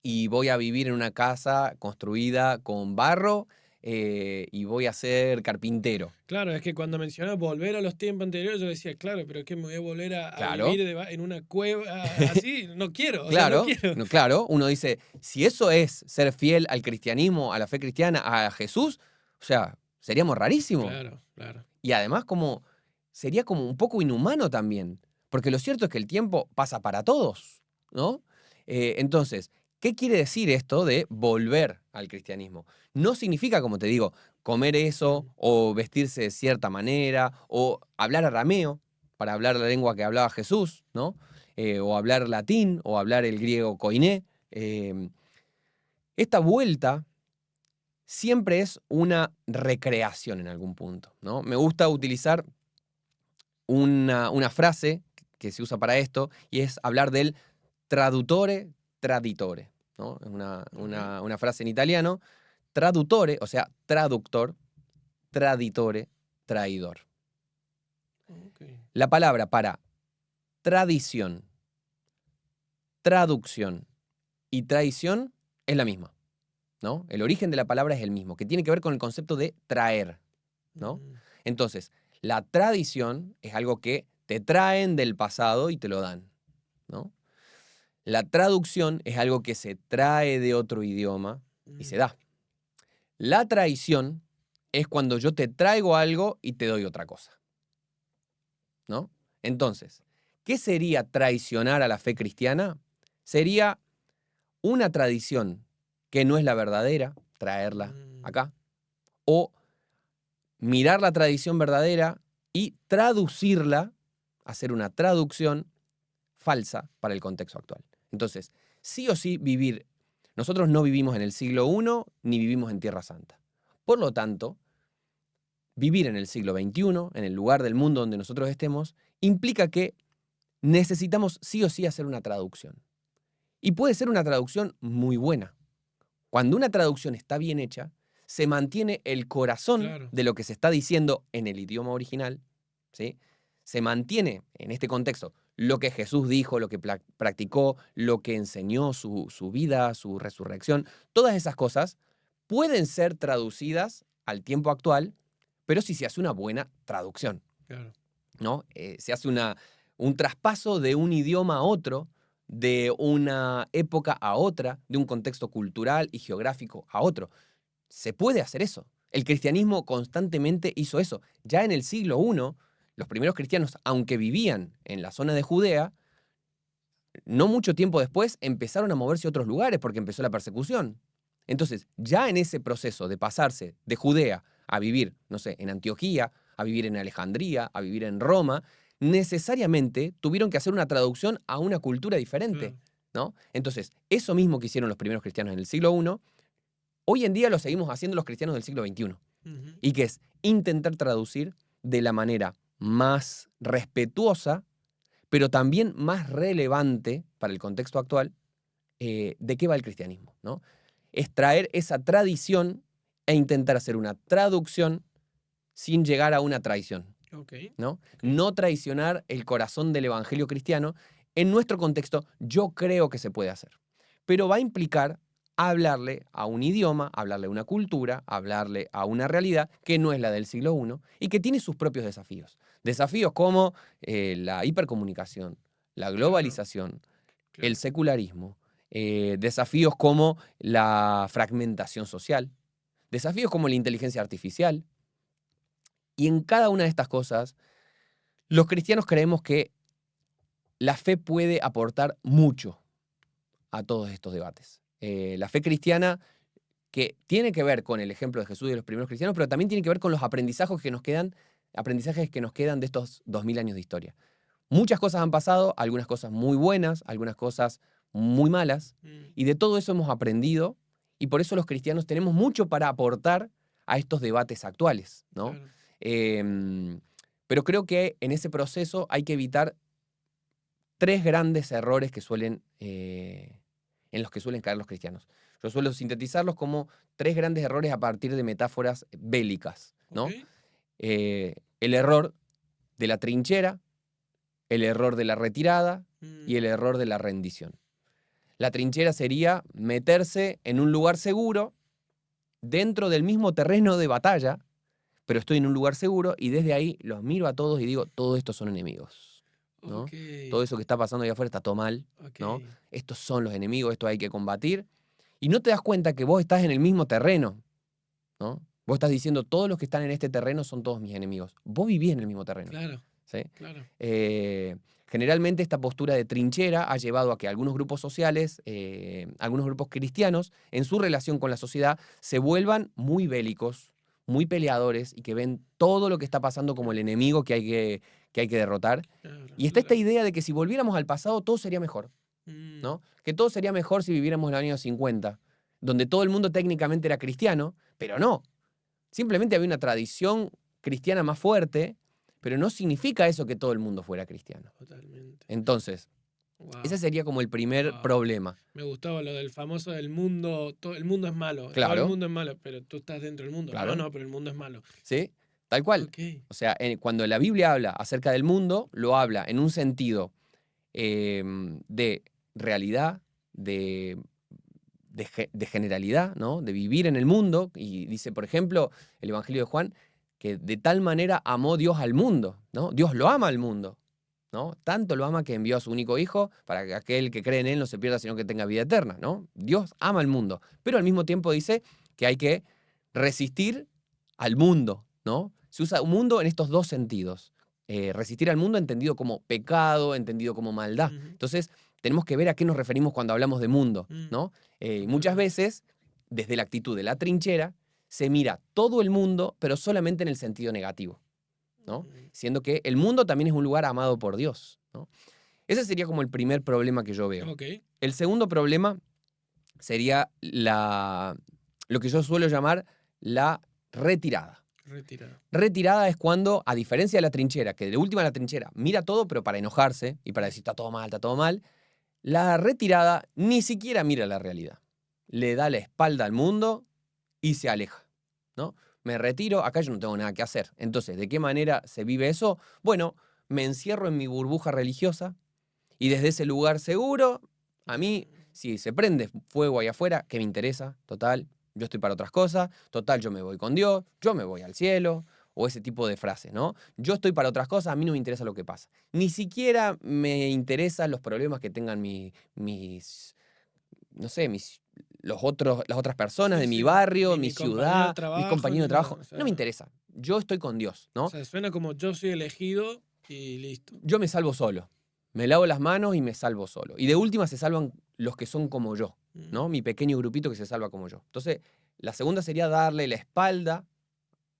[SPEAKER 1] y voy a vivir en una casa construida con barro y voy a ser carpintero.
[SPEAKER 2] Claro, es que cuando mencionas volver a los tiempos anteriores, yo decía, claro, pero es que me voy a volver a
[SPEAKER 1] Claro,
[SPEAKER 2] vivir en una cueva así, no quiero, o sea, no
[SPEAKER 1] claro,
[SPEAKER 2] quiero.
[SPEAKER 1] no, claro. Uno dice, si eso es ser fiel al cristianismo, a la fe cristiana, a Jesús, o sea, seríamos rarísimos.
[SPEAKER 2] Claro, claro.
[SPEAKER 1] Y además como sería como un poco inhumano también, porque lo cierto es que el tiempo pasa para todos, ¿no? Entonces, ¿qué quiere decir esto de volver al cristianismo? No significa, como te digo, comer eso
[SPEAKER 2] Mm.
[SPEAKER 1] o vestirse de cierta manera o hablar arameo para hablar la lengua que hablaba Jesús, ¿no? O hablar latín o hablar el griego koiné. Esta vuelta siempre es una recreación en algún punto, ¿no? Me gusta utilizar una frase que se usa para esto y es hablar del traduttore traditore, ¿no? Es
[SPEAKER 2] Ok.
[SPEAKER 1] una frase en italiano. Traduttore, o sea, traductor, traditore, traidor.
[SPEAKER 2] Ok.
[SPEAKER 1] La palabra para tradición, traducción y traición es la misma, ¿no? El origen de la palabra es el mismo, que tiene que ver con el concepto de traer, ¿no?
[SPEAKER 2] Mm,
[SPEAKER 1] Entonces, la tradición es algo que te traen del pasado y te lo dan, ¿no? La traducción es algo que se trae de otro idioma y se
[SPEAKER 2] mm,
[SPEAKER 1] da. La traición es cuando yo te traigo algo y te doy otra cosa, ¿no? Entonces, ¿qué sería traicionar a la fe cristiana? Sería una tradición que no es la verdadera, traerla
[SPEAKER 2] mm,
[SPEAKER 1] acá, o mirar la tradición verdadera y traducirla, hacer una traducción falsa para el contexto actual. Entonces, sí o sí vivir, nosotros no vivimos en el siglo I ni vivimos en Tierra Santa. Por lo tanto, vivir en el siglo XXI, en el lugar del mundo donde nosotros estemos, implica que necesitamos sí o sí hacer una traducción. Y puede ser una traducción muy buena. Cuando una traducción está bien hecha, se mantiene el corazón
[SPEAKER 2] claro.
[SPEAKER 1] de lo que se está diciendo en el idioma original, ¿sí? Se mantiene en este contexto lo que Jesús dijo, lo que practicó, lo que enseñó, su vida, su resurrección. Todas esas cosas pueden ser traducidas al tiempo actual, pero si se hace una buena traducción,
[SPEAKER 2] Claro.
[SPEAKER 1] ¿no? Se hace un traspaso de un idioma a otro, de una época a otra, de un contexto cultural y geográfico a otro. Se puede hacer eso. El cristianismo constantemente hizo eso. Ya en el siglo I, los primeros cristianos, aunque vivían en la zona de Judea, no mucho tiempo después empezaron a moverse a otros lugares porque empezó la persecución. Entonces, ya en ese proceso de pasarse de Judea a vivir, no sé, en Antioquía, a vivir en Alejandría, a vivir en Roma, necesariamente tuvieron que hacer una traducción a una cultura diferente,
[SPEAKER 2] Claro.
[SPEAKER 1] ¿no? Entonces, eso mismo que hicieron los primeros cristianos en el siglo I, hoy en día lo seguimos haciendo los cristianos del siglo XXI.
[SPEAKER 2] Ujú.
[SPEAKER 1] Y que es intentar traducir de la manera más respetuosa, pero también más relevante para el contexto actual, de qué va el cristianismo, ¿no? Es traer esa tradición e intentar hacer una traducción sin llegar a una traición,
[SPEAKER 2] Ok.
[SPEAKER 1] ¿no?
[SPEAKER 2] Ok.
[SPEAKER 1] No traicionar el corazón del evangelio cristiano. En nuestro contexto, yo creo que se puede hacer, pero va a implicar hablarle a un idioma, hablarle a una cultura, hablarle a una realidad que no es la del siglo I y que tiene sus propios desafíos. Desafíos como la hipercomunicación, la
[SPEAKER 2] Claro.
[SPEAKER 1] globalización, el
[SPEAKER 2] Claro.
[SPEAKER 1] secularismo, desafíos como la fragmentación social, desafíos como la inteligencia artificial. Y en cada una de estas cosas, los cristianos creemos que la fe puede aportar mucho a todos estos debates. La fe cristiana que tiene que ver con el ejemplo de Jesús y de los primeros cristianos, pero también tiene que ver con los aprendizajes que nos quedan de estos 2000 años de historia. Muchas cosas han pasado, algunas cosas muy buenas, algunas cosas muy malas,
[SPEAKER 2] Mm,
[SPEAKER 1] y de todo eso hemos aprendido, y por eso los cristianos tenemos mucho para aportar a estos debates actuales, ¿no?
[SPEAKER 2] claro.
[SPEAKER 1] Em, pero creo que en ese proceso hay que evitar tres grandes errores en los que suelen caer los cristianos. Yo suelo sintetizarlos como tres grandes errores a partir de metáforas bélicas,
[SPEAKER 2] Ok.
[SPEAKER 1] ¿no? El error de la trinchera, el error de la retirada y
[SPEAKER 2] Mm,
[SPEAKER 1] el error de la rendición. La trinchera sería meterse en un lugar seguro, dentro del mismo terreno de batalla, pero estoy en un lugar seguro y desde ahí los miro a todos y digo, todos estos son enemigos, ¿no?
[SPEAKER 2] ok.
[SPEAKER 1] Todo eso que está pasando allá afuera está todo mal,
[SPEAKER 2] Ok.
[SPEAKER 1] ¿no? Estos son los enemigos, esto hay que combatir. Y no te das cuenta que vos estás en el mismo terreno, ¿no? Vos estás diciendo, todos los que están en este terreno son todos mis enemigos. Vos vivís en el mismo terreno,
[SPEAKER 2] Claro.
[SPEAKER 1] ¿sí?
[SPEAKER 2] Claro.
[SPEAKER 1] Generalmente esta postura de trinchera ha llevado a que algunos grupos sociales, algunos grupos cristianos, en su relación con la sociedad, se vuelvan muy bélicos, muy peleadores y que ven todo lo que está pasando como el enemigo que hay que derrotar.
[SPEAKER 2] Claro.
[SPEAKER 1] Y está esta idea de que si volviéramos al pasado todo sería mejor,
[SPEAKER 2] Mm,
[SPEAKER 1] ¿no? Que todo sería mejor si viviéramos en el año 50, donde todo el mundo técnicamente era cristiano, pero no. Simplemente había una tradición cristiana más fuerte, pero no significa eso que todo el mundo fuera cristiano.
[SPEAKER 2] totalmente.
[SPEAKER 1] Entonces, Ese
[SPEAKER 2] Wow,
[SPEAKER 1] sería como el primer
[SPEAKER 2] wow.
[SPEAKER 1] problema.
[SPEAKER 2] Me gustaba lo del famoso del mundo, todo el mundo es malo, todo el
[SPEAKER 1] Claro,
[SPEAKER 2] mundo es malo, pero tú estás dentro del mundo. No,
[SPEAKER 1] claro,
[SPEAKER 2] no, pero el mundo es malo.
[SPEAKER 1] ¿sí? Tal cual.
[SPEAKER 2] Ok.
[SPEAKER 1] O sea, cuando la Biblia habla acerca del mundo, lo habla en un sentido de realidad, de, de generalidad, ¿no? De vivir en el mundo. Y dice, por ejemplo, el Evangelio de Juan, que de tal manera amó Dios al mundo, ¿no? Dios lo ama al mundo, ¿no? Tanto lo ama que envió a su único hijo para que aquel que cree en él no se pierda, sino que tenga vida eterna, ¿no? Dios ama al mundo, pero al mismo tiempo dice que hay que resistir al mundo, ¿no? Se usa un mundo en estos dos sentidos. Resistir al mundo entendido como pecado, entendido como maldad.
[SPEAKER 2] Ujú,
[SPEAKER 1] Entonces, tenemos que ver a qué nos referimos cuando hablamos de mundo,
[SPEAKER 2] mm,
[SPEAKER 1] ¿no? Muchas
[SPEAKER 2] totalmente.
[SPEAKER 1] veces, desde la actitud de la trinchera, se mira todo el mundo, pero solamente en el sentido negativo, ¿no?
[SPEAKER 2] Mm,
[SPEAKER 1] Siendo que el mundo también es un lugar amado por Dios, ¿no? Ese sería como el primer problema que yo veo.
[SPEAKER 2] ok,
[SPEAKER 1] El segundo problema sería lo que yo suelo llamar la retirada.
[SPEAKER 2] retirado.
[SPEAKER 1] Retirada es cuando, a diferencia de la trinchera, que de última la trinchera mira todo, pero para enojarse y para decir está todo mal, la retirada ni siquiera mira la realidad. Le da la espalda al mundo y se aleja, ¿no? Me retiro, acá yo no tengo nada que hacer. Entonces, ¿de qué manera se vive eso? Bueno, me encierro en mi burbuja religiosa y desde ese lugar seguro, a mí,
[SPEAKER 2] Mm,
[SPEAKER 1] si se prende fuego ahí afuera, ¿qué me interesa? Total, yo estoy para otras cosas, total, yo me voy con Dios, yo me voy al cielo, o ese tipo de frases, ¿no? Yo estoy para otras cosas, a mí no me interesa lo que pasa. Ni siquiera me interesan los problemas que tengan mis, no sé, las otras personas
[SPEAKER 2] sí,
[SPEAKER 1] de mi
[SPEAKER 2] sí.
[SPEAKER 1] barrio,
[SPEAKER 2] Ni
[SPEAKER 1] mi
[SPEAKER 2] mi compañero de
[SPEAKER 1] ciudad, mis
[SPEAKER 2] trabajo,
[SPEAKER 1] compañeros
[SPEAKER 2] ni
[SPEAKER 1] de trabajo,
[SPEAKER 2] nada.
[SPEAKER 1] no me interesa. Yo estoy con Dios,
[SPEAKER 2] O
[SPEAKER 1] ¿no?
[SPEAKER 2] sea, suena como yo soy elegido y listo.
[SPEAKER 1] Yo me salvo solo. Me lavo las manos y me salvo solo. Y de última se salvan los que son como yo,
[SPEAKER 2] Mm,
[SPEAKER 1] ¿no? Mi pequeño grupito que se salva como yo. Entonces, la segunda sería darle la espalda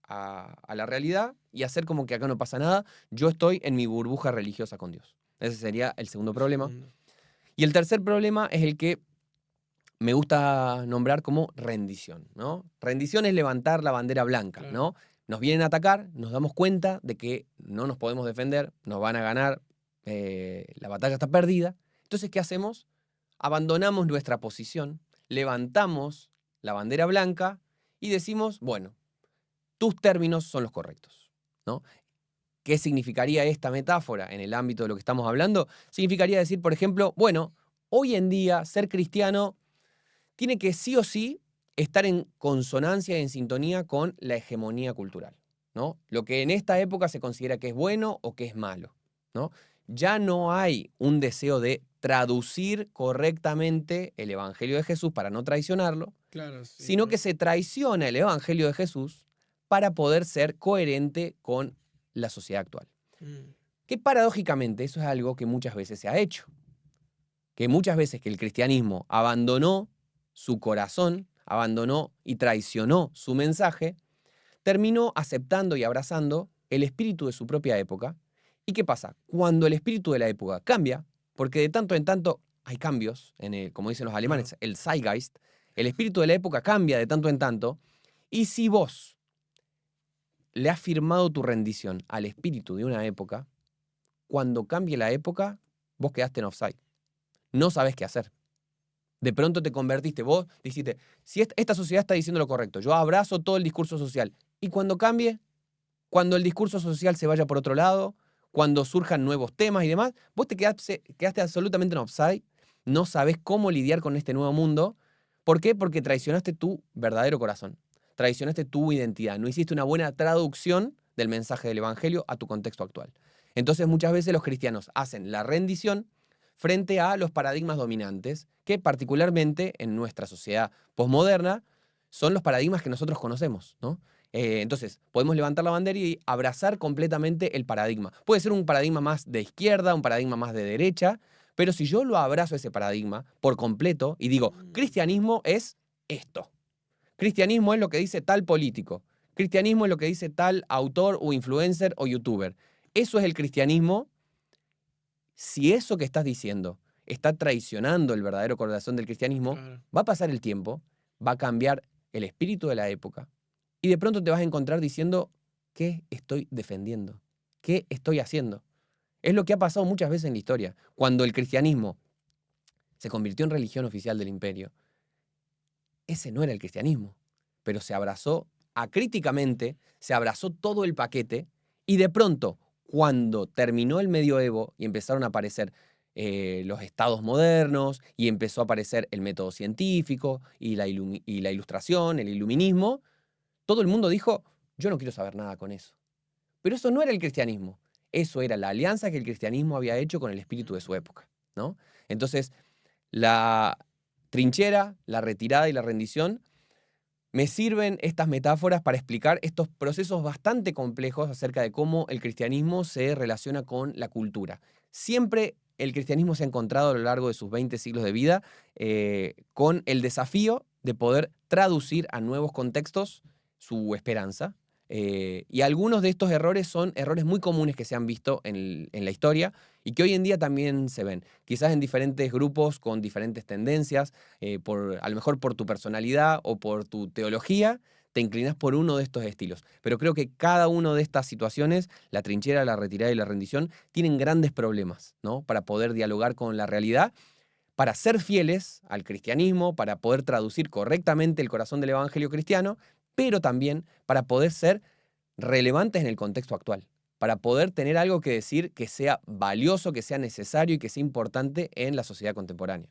[SPEAKER 1] a la realidad y hacer como que acá no pasa nada. Yo estoy en mi burbuja religiosa con Dios. Ese sería el segundo
[SPEAKER 2] el
[SPEAKER 1] problema.
[SPEAKER 2] segundo.
[SPEAKER 1] Y el tercer problema es el que me gusta nombrar como rendición, ¿no? Rendición es levantar la bandera blanca,
[SPEAKER 2] Claro.
[SPEAKER 1] ¿no? Nos vienen a atacar, nos damos cuenta de que no nos podemos defender, nos van a ganar, la batalla está perdida. Entonces, ¿qué hacemos? Abandonamos nuestra posición, levantamos la bandera blanca y decimos, bueno, tus términos son los correctos, ¿no? ¿Qué significaría esta metáfora en el ámbito de lo que estamos hablando? Significaría decir, por ejemplo, bueno, hoy en día ser cristiano tiene que sí o sí estar en consonancia y en sintonía con la hegemonía cultural, ¿no? Lo que en esta época se considera que es bueno o que es malo, ¿no? Ya no hay un deseo de traducir correctamente el Evangelio de Jesús para no traicionarlo,
[SPEAKER 2] Claro, sí,
[SPEAKER 1] sino que
[SPEAKER 2] no.
[SPEAKER 1] se traiciona el Evangelio de Jesús para poder ser coherente con la sociedad actual.
[SPEAKER 2] Mm,
[SPEAKER 1] Que paradójicamente eso es algo que muchas veces se ha hecho, que muchas veces que el cristianismo abandonó su corazón, abandonó y traicionó su mensaje, terminó aceptando y abrazando el espíritu de su propia época. ¿Y qué pasa? Cuando el espíritu de la época cambia, porque de tanto en tanto hay cambios, como dicen los
[SPEAKER 2] claro.
[SPEAKER 1] alemanes, el Zeitgeist, el espíritu de la época cambia de tanto en tanto, y si vos le has firmado tu rendición al espíritu de una época, cuando cambie la época, vos quedaste en offside. No sabés qué hacer. De pronto te convertiste, vos dijiste, si esta sociedad está diciendo lo correcto, yo abrazo todo el discurso social. Y cuando cambie, cuando el discurso social se vaya por otro lado, cuando surjan nuevos temas y demás, vos quedaste absolutamente en offside, no sabés cómo lidiar con este nuevo mundo. ¿Por qué? Porque traicionaste tu verdadero corazón, traicionaste tu identidad, no hiciste una buena traducción del mensaje del Evangelio a tu contexto actual. Entonces muchas veces los cristianos hacen la rendición frente a los paradigmas dominantes, que particularmente en nuestra sociedad posmoderna son los paradigmas que nosotros conocemos, ¿no? Entonces, podemos levantar la bandera y abrazar completamente el paradigma. Puede ser un paradigma más de izquierda, un paradigma más de derecha, pero si yo lo abrazo ese paradigma por completo y digo,
[SPEAKER 2] Mm,
[SPEAKER 1] cristianismo es esto, cristianismo es lo que dice tal político, cristianismo es lo que dice tal autor o influencer o youtuber, eso es el cristianismo. Si eso que estás diciendo está traicionando el verdadero corazón del cristianismo,
[SPEAKER 2] claro.
[SPEAKER 1] va a pasar el tiempo, va a cambiar el espíritu de la época y de pronto te vas a encontrar diciendo, ¿qué estoy defendiendo? ¿Qué estoy haciendo? Es lo que ha pasado muchas veces en la historia. Cuando el cristianismo se convirtió en religión oficial del imperio, ese no era el cristianismo, pero se abrazó acríticamente, se abrazó todo el paquete y de pronto, cuando terminó el medioevo y empezaron a aparecer los estados modernos y empezó a aparecer el método científico y la ilustración, el iluminismo, todo el mundo dijo, yo no quiero saber nada con eso. Pero eso no era el cristianismo, eso era la alianza que el cristianismo había hecho con el espíritu de su época, ¿no? Entonces, la trinchera, la retirada y la rendición, me sirven estas metáforas para explicar estos procesos bastante complejos acerca de cómo el cristianismo se relaciona con la cultura. Siempre el cristianismo se ha encontrado a lo largo de sus 20 siglos de vida con el desafío de poder traducir a nuevos contextos su esperanza. Y algunos de estos errores son errores muy comunes que se han visto en la historia y que hoy en día también se ven. Quizás en diferentes grupos con diferentes tendencias, a lo mejor por tu personalidad o por tu teología, te inclinas por uno de estos estilos. Pero creo que cada una de estas situaciones, la trinchera, la retirada y la rendición, tienen grandes problemas, ¿no? Para poder dialogar con la realidad, para ser fieles al cristianismo, para poder traducir correctamente el corazón del evangelio cristiano, pero también para poder ser relevantes en el contexto actual, para poder tener algo que decir que sea valioso, que sea necesario y que sea importante en la sociedad contemporánea.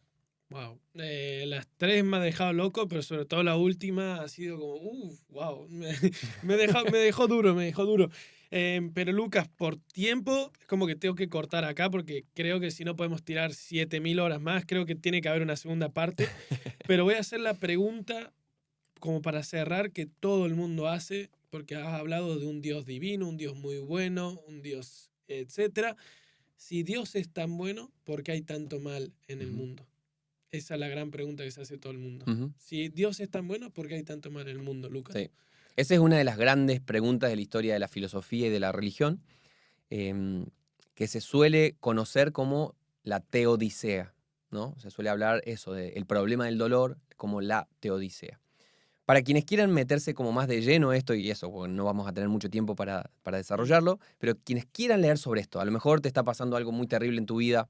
[SPEAKER 2] Wow. Las tres me ha dejado loco, pero sobre todo la última ha sido como, wow. Me dejó duro, me dejó duro. Pero Lucas, por tiempo, es como que tengo que cortar acá porque creo que si no podemos tirar 7000 horas más, creo que tiene que haber una segunda parte. Pero voy a hacer la pregunta como para cerrar que todo el mundo hace, porque has hablado de un Dios divino, un Dios muy bueno, un Dios, etcétera. Si Dios es tan bueno, ¿por qué hay tanto mal en el mundo? Esa es la gran pregunta que se hace todo el mundo.
[SPEAKER 1] Ujú.
[SPEAKER 2] Si Dios es tan bueno, ¿por qué hay tanto mal en el mundo, Lucas?
[SPEAKER 1] Sí. Esa es una de las grandes preguntas de la historia de la filosofía y de la religión, em, que se suele conocer como la teodicea, ¿no? Se suele hablar eso, del problema del dolor como la teodicea. Para quienes quieran meterse como más de lleno a esto, y eso, porque no vamos a tener mucho tiempo para desarrollarlo, pero quienes quieran leer sobre esto, a lo mejor te está pasando algo muy terrible en tu vida,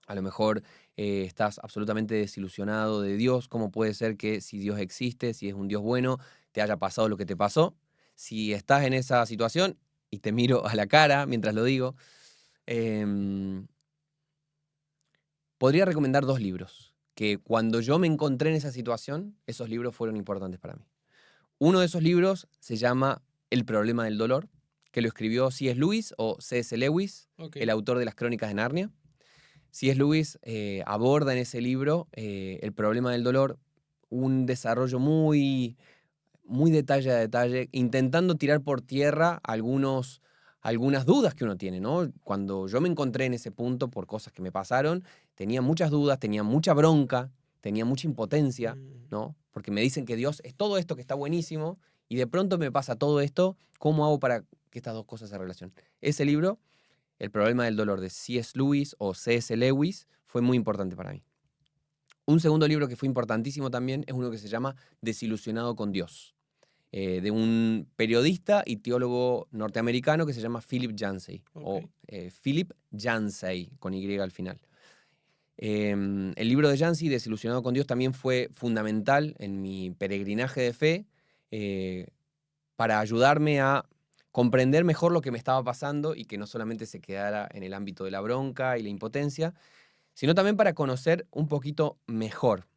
[SPEAKER 1] a lo mejor estás absolutamente desilusionado de Dios. ¿Cómo puede ser que si Dios existe, si es un Dios bueno, te haya pasado lo que te pasó? Si estás en esa situación, y te miro a la cara mientras lo digo, em, podría recomendar 2 libros, que cuando yo me encontré en esa situación, esos libros fueron importantes para mí. Uno de esos libros se llama El problema del dolor, que lo escribió C.S. Lewis o C.S. Lewis,
[SPEAKER 2] Ok.
[SPEAKER 1] el autor de las Crónicas de Narnia. C.S. Lewis aborda en ese libro el problema del dolor, un desarrollo muy, muy detalle a detalle, intentando tirar por tierra algunas dudas que uno tiene, ¿no? Cuando yo me encontré en ese punto por cosas que me pasaron, tenía muchas dudas, tenía mucha bronca, tenía mucha impotencia, ¿no? Porque me dicen que Dios es todo esto que está buenísimo y de pronto me pasa todo esto, ¿cómo hago para que estas dos cosas se relacionen? Ese libro, El problema del dolor de C.S. Lewis o C.S. Lewis, fue muy importante para mí. Un segundo libro que fue importantísimo también es uno que se llama Desilusionado con Dios, de un periodista y teólogo norteamericano que se llama Philip Yancey, o
[SPEAKER 2] Ok.
[SPEAKER 1] Philip Yancey, con Y al final. El libro de Yancey, Desilusionado con Dios, también fue fundamental en mi peregrinaje de fe para ayudarme a comprender mejor lo que me estaba pasando y que no solamente se quedara en el ámbito de la bronca y la impotencia, sino también para conocer un poquito mejor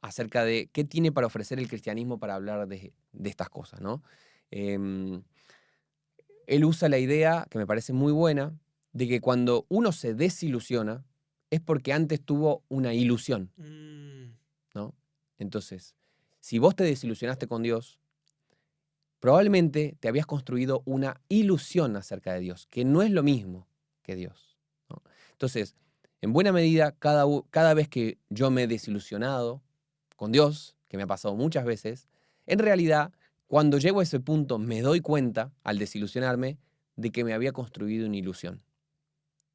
[SPEAKER 1] acerca de qué tiene para ofrecer el cristianismo para hablar de estas cosas, ¿no? Em, Él usa la idea, que me parece muy buena, de que cuando uno se desilusiona es porque antes tuvo una ilusión, ¿no? Entonces, si vos te desilusionaste con Dios, probablemente te habías construido una ilusión acerca de Dios, que no es lo mismo que Dios, ¿no? Entonces, en buena medida, cada vez que yo me he desilusionado con Dios, que me ha pasado muchas veces, en realidad, cuando llego a ese punto, me doy cuenta, al desilusionarme, de que me había construido una ilusión,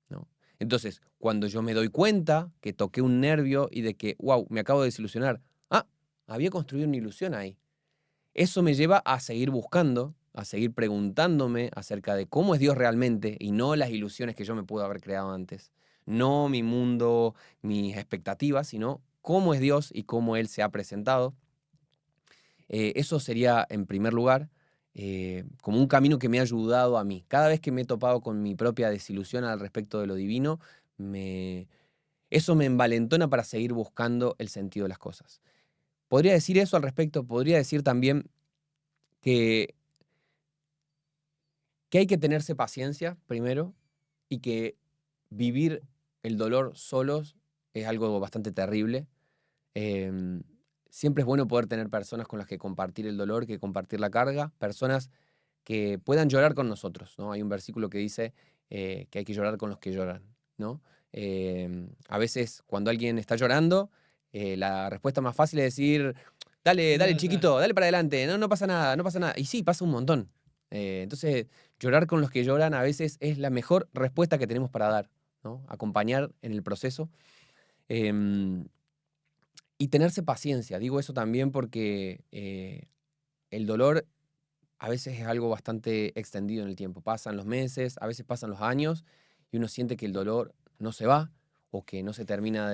[SPEAKER 1] ¿no? Entonces, cuando yo me doy cuenta que toqué un nervio y de que, wow, me acabo de desilusionar, había construido una ilusión ahí. Eso me lleva a seguir buscando, a seguir preguntándome acerca de cómo es Dios realmente y no las ilusiones que yo me puedo haber creado antes. No mi mundo, mis expectativas, sino cómo es Dios y cómo Él se ha presentado. Eso sería, en primer lugar, como un camino que me ha ayudado a mí. Cada vez que me he topado con mi propia desilusión al respecto de lo divino, eso me envalentona para seguir buscando el sentido de las cosas. Podría decir eso al respecto, podría decir también que, que hay que tenerse paciencia primero y que vivir el dolor solos es algo bastante terrible. Em, Siempre es bueno poder tener personas con las que compartir el dolor, que compartir la carga, personas que puedan llorar con nosotros, ¿no? Hay un versículo que dice que hay que llorar con los que lloran, ¿no? A veces cuando alguien está llorando, la respuesta más fácil es decir, dale,
[SPEAKER 2] Anda
[SPEAKER 1] dale
[SPEAKER 2] para atrás.
[SPEAKER 1] chiquito, dale para adelante, no, no pasa nada, no pasa nada. Y sí, pasa un montón. Entonces, llorar con los que lloran a veces es la mejor respuesta que tenemos para dar, ¿no? Acompañar en el proceso. Em, y tenerse paciencia, digo eso también porque el dolor a veces es algo bastante extendido en el tiempo. Pasan los meses, a veces pasan los años y uno siente que el dolor no se va o que no se termina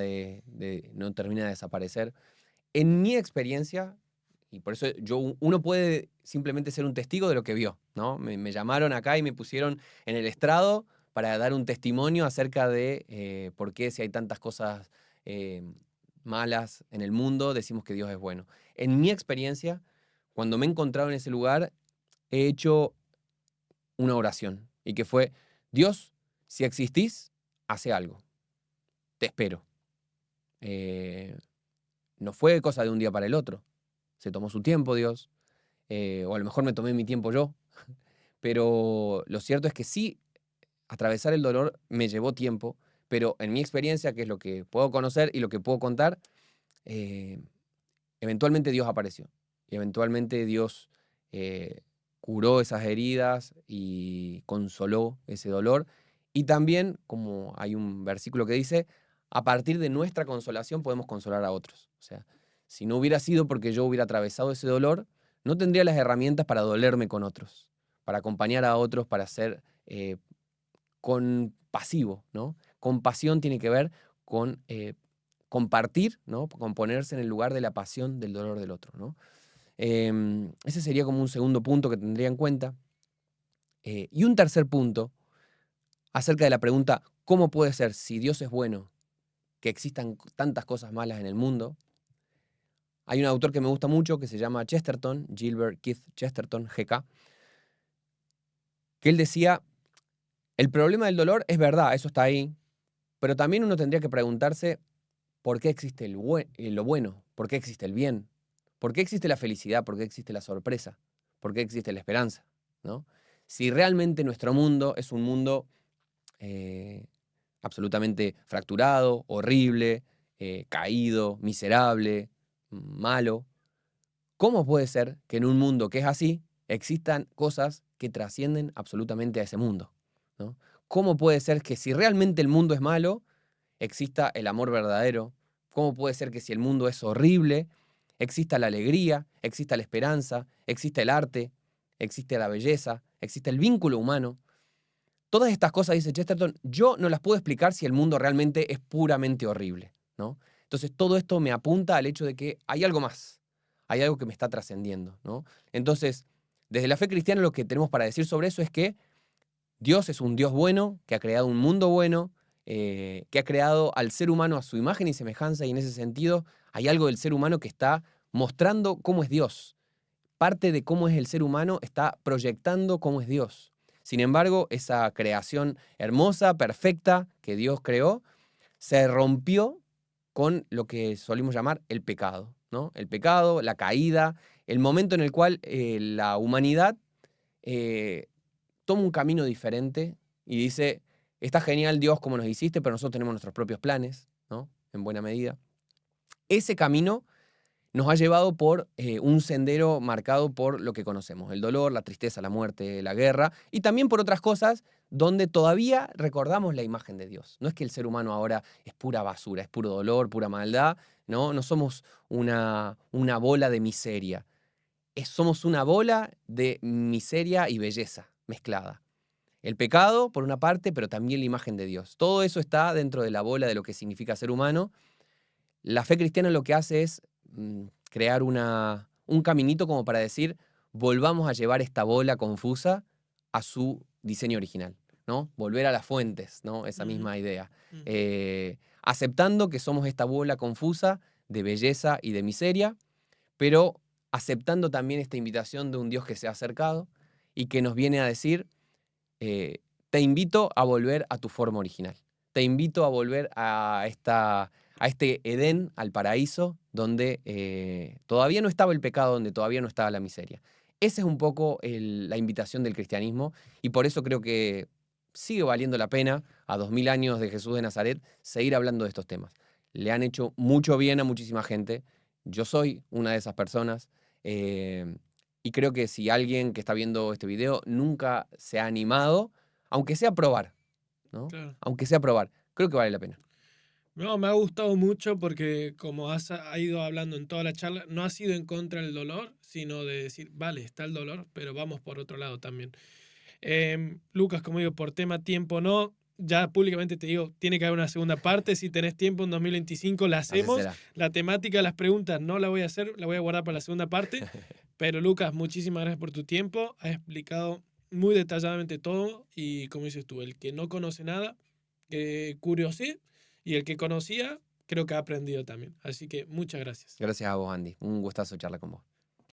[SPEAKER 1] no termina de desaparecer. En mi experiencia, y por eso uno puede simplemente ser un testigo de lo que vio, ¿no? Me llamaron acá y me pusieron en el estrado para dar un testimonio acerca de por qué si hay tantas cosas eh, malas en el mundo, decimos que Dios es bueno. En mi experiencia, cuando me he encontrado en ese lugar, he hecho una oración y que fue, Dios, si existís, hace algo, te espero. Eh, no fue cosa de un día para el otro, se tomó su tiempo Dios, o a lo mejor me tomé mi tiempo yo, pero lo cierto es que sí, atravesar el dolor me llevó tiempo, pero en mi experiencia, que es lo que puedo conocer y lo que puedo contar, eh, eventualmente Dios apareció y eventualmente Dios eh, curó esas heridas y consoló ese dolor. Y también, como hay un versículo que dice, a partir de nuestra consolación podemos consolar a otros. O sea, si no hubiera sido porque yo hubiera atravesado ese dolor, no tendría las herramientas para dolerme con otros, para acompañar a otros, para ser compasivo, ¿no? Compasión tiene que ver con compartir, ¿no? Con ponerse en el lugar de la pasión del dolor del otro, ¿no? Ese sería como un segundo punto que tendría en cuenta. Y un tercer punto, acerca de la pregunta, ¿cómo puede ser, si Dios es bueno, que existan tantas cosas malas en el mundo? Hay un autor que me gusta mucho que se llama Chesterton, Gilbert Keith Chesterton, GK, que él decía, el problema del dolor es verdad, eso está ahí, pero también uno tendría que preguntarse por qué existe lo bueno, por qué existe el bien, por qué existe la felicidad, por qué existe la sorpresa, por qué existe la esperanza, ¿no? Si realmente nuestro mundo es un mundo eh, absolutamente fracturado, horrible, caído, miserable, malo, ¿cómo puede ser que en un mundo que es así existan cosas que trascienden absolutamente a ese mundo, ¿no? ¿Cómo puede ser que si realmente el mundo es malo, exista el amor verdadero? ¿Cómo puede ser que si el mundo es horrible, exista la alegría, exista la esperanza, exista el arte, existe la belleza, existe el vínculo humano? Todas estas cosas, dice Chesterton, yo no las puedo explicar si el mundo realmente es puramente horrible, ¿no? Entonces todo esto me apunta al hecho de que hay algo más, hay algo que me está trascendiendo, ¿no? Entonces, desde la fe cristiana lo que tenemos para decir sobre eso es que Dios es un Dios bueno, que ha creado un mundo bueno, que ha creado al ser humano a su imagen y semejanza, y en ese sentido hay algo del ser humano que está mostrando cómo es Dios. Parte de cómo es el ser humano está proyectando cómo es Dios. Sin embargo, esa creación hermosa, perfecta, que Dios creó, se rompió con lo que solimos llamar el pecado, ¿no? El pecado, la caída, el momento en el cual la humanidad eh, toma un camino diferente y dice, está genial Dios como nos hiciste, pero nosotros tenemos nuestros propios planes, ¿no? En buena medida. Ese camino nos ha llevado por un sendero marcado por lo que conocemos, el dolor, la tristeza, la muerte, la guerra, y también por otras cosas donde todavía recordamos la imagen de Dios. No es que el ser humano ahora es pura basura, es puro dolor, pura maldad, no somos una bola de miseria. somos una bola de miseria y belleza mezclada. El pecado, por una parte, pero también la imagen de Dios. Todo eso está dentro de la bola de lo que significa ser humano. La fe cristiana lo que hace es crear un caminito como para decir, volvamos a llevar esta bola confusa a su diseño original, ¿no? Volver a las fuentes, ¿no? Esa misma idea. Aceptando que somos esta bola confusa de belleza y de miseria, pero aceptando también esta invitación de un Dios que se ha acercado y que nos viene a decir, te invito a volver a tu forma original. Te invito a volver a este Edén, al paraíso, donde todavía no estaba el pecado, donde todavía no estaba la miseria. Esa es un poco la invitación del cristianismo y por eso creo que sigue valiendo la pena, a 2000 años de Jesús de Nazaret, seguir hablando de estos temas. Le han hecho mucho bien a muchísima gente. Yo soy una de esas personas. Y creo que si alguien que está viendo este video nunca se ha animado, aunque sea a probar, ¿no?
[SPEAKER 2] Claro.
[SPEAKER 1] Aunque sea a probar, creo que vale la pena.
[SPEAKER 2] No, me ha gustado mucho porque como ha ido hablando en toda la charla, no ha sido en contra del dolor, sino de decir, vale, está el dolor, pero vamos por otro lado también. Lucas, como digo, por tema tiempo no, ya públicamente te digo, tiene que haber una segunda parte, si tenés tiempo en 2025 la
[SPEAKER 1] Así
[SPEAKER 2] hacemos.
[SPEAKER 1] será.
[SPEAKER 2] La temática de las preguntas no la voy a hacer, la voy a guardar para la segunda parte, pero Lucas, muchísimas gracias por tu tiempo, has explicado muy detalladamente todo y como dices tú, el que no conoce nada, que curiosee, y el que conocía, creo que ha aprendido también. Así que muchas gracias.
[SPEAKER 1] Gracias a vos, Andy. Un gustazo charlar con vos.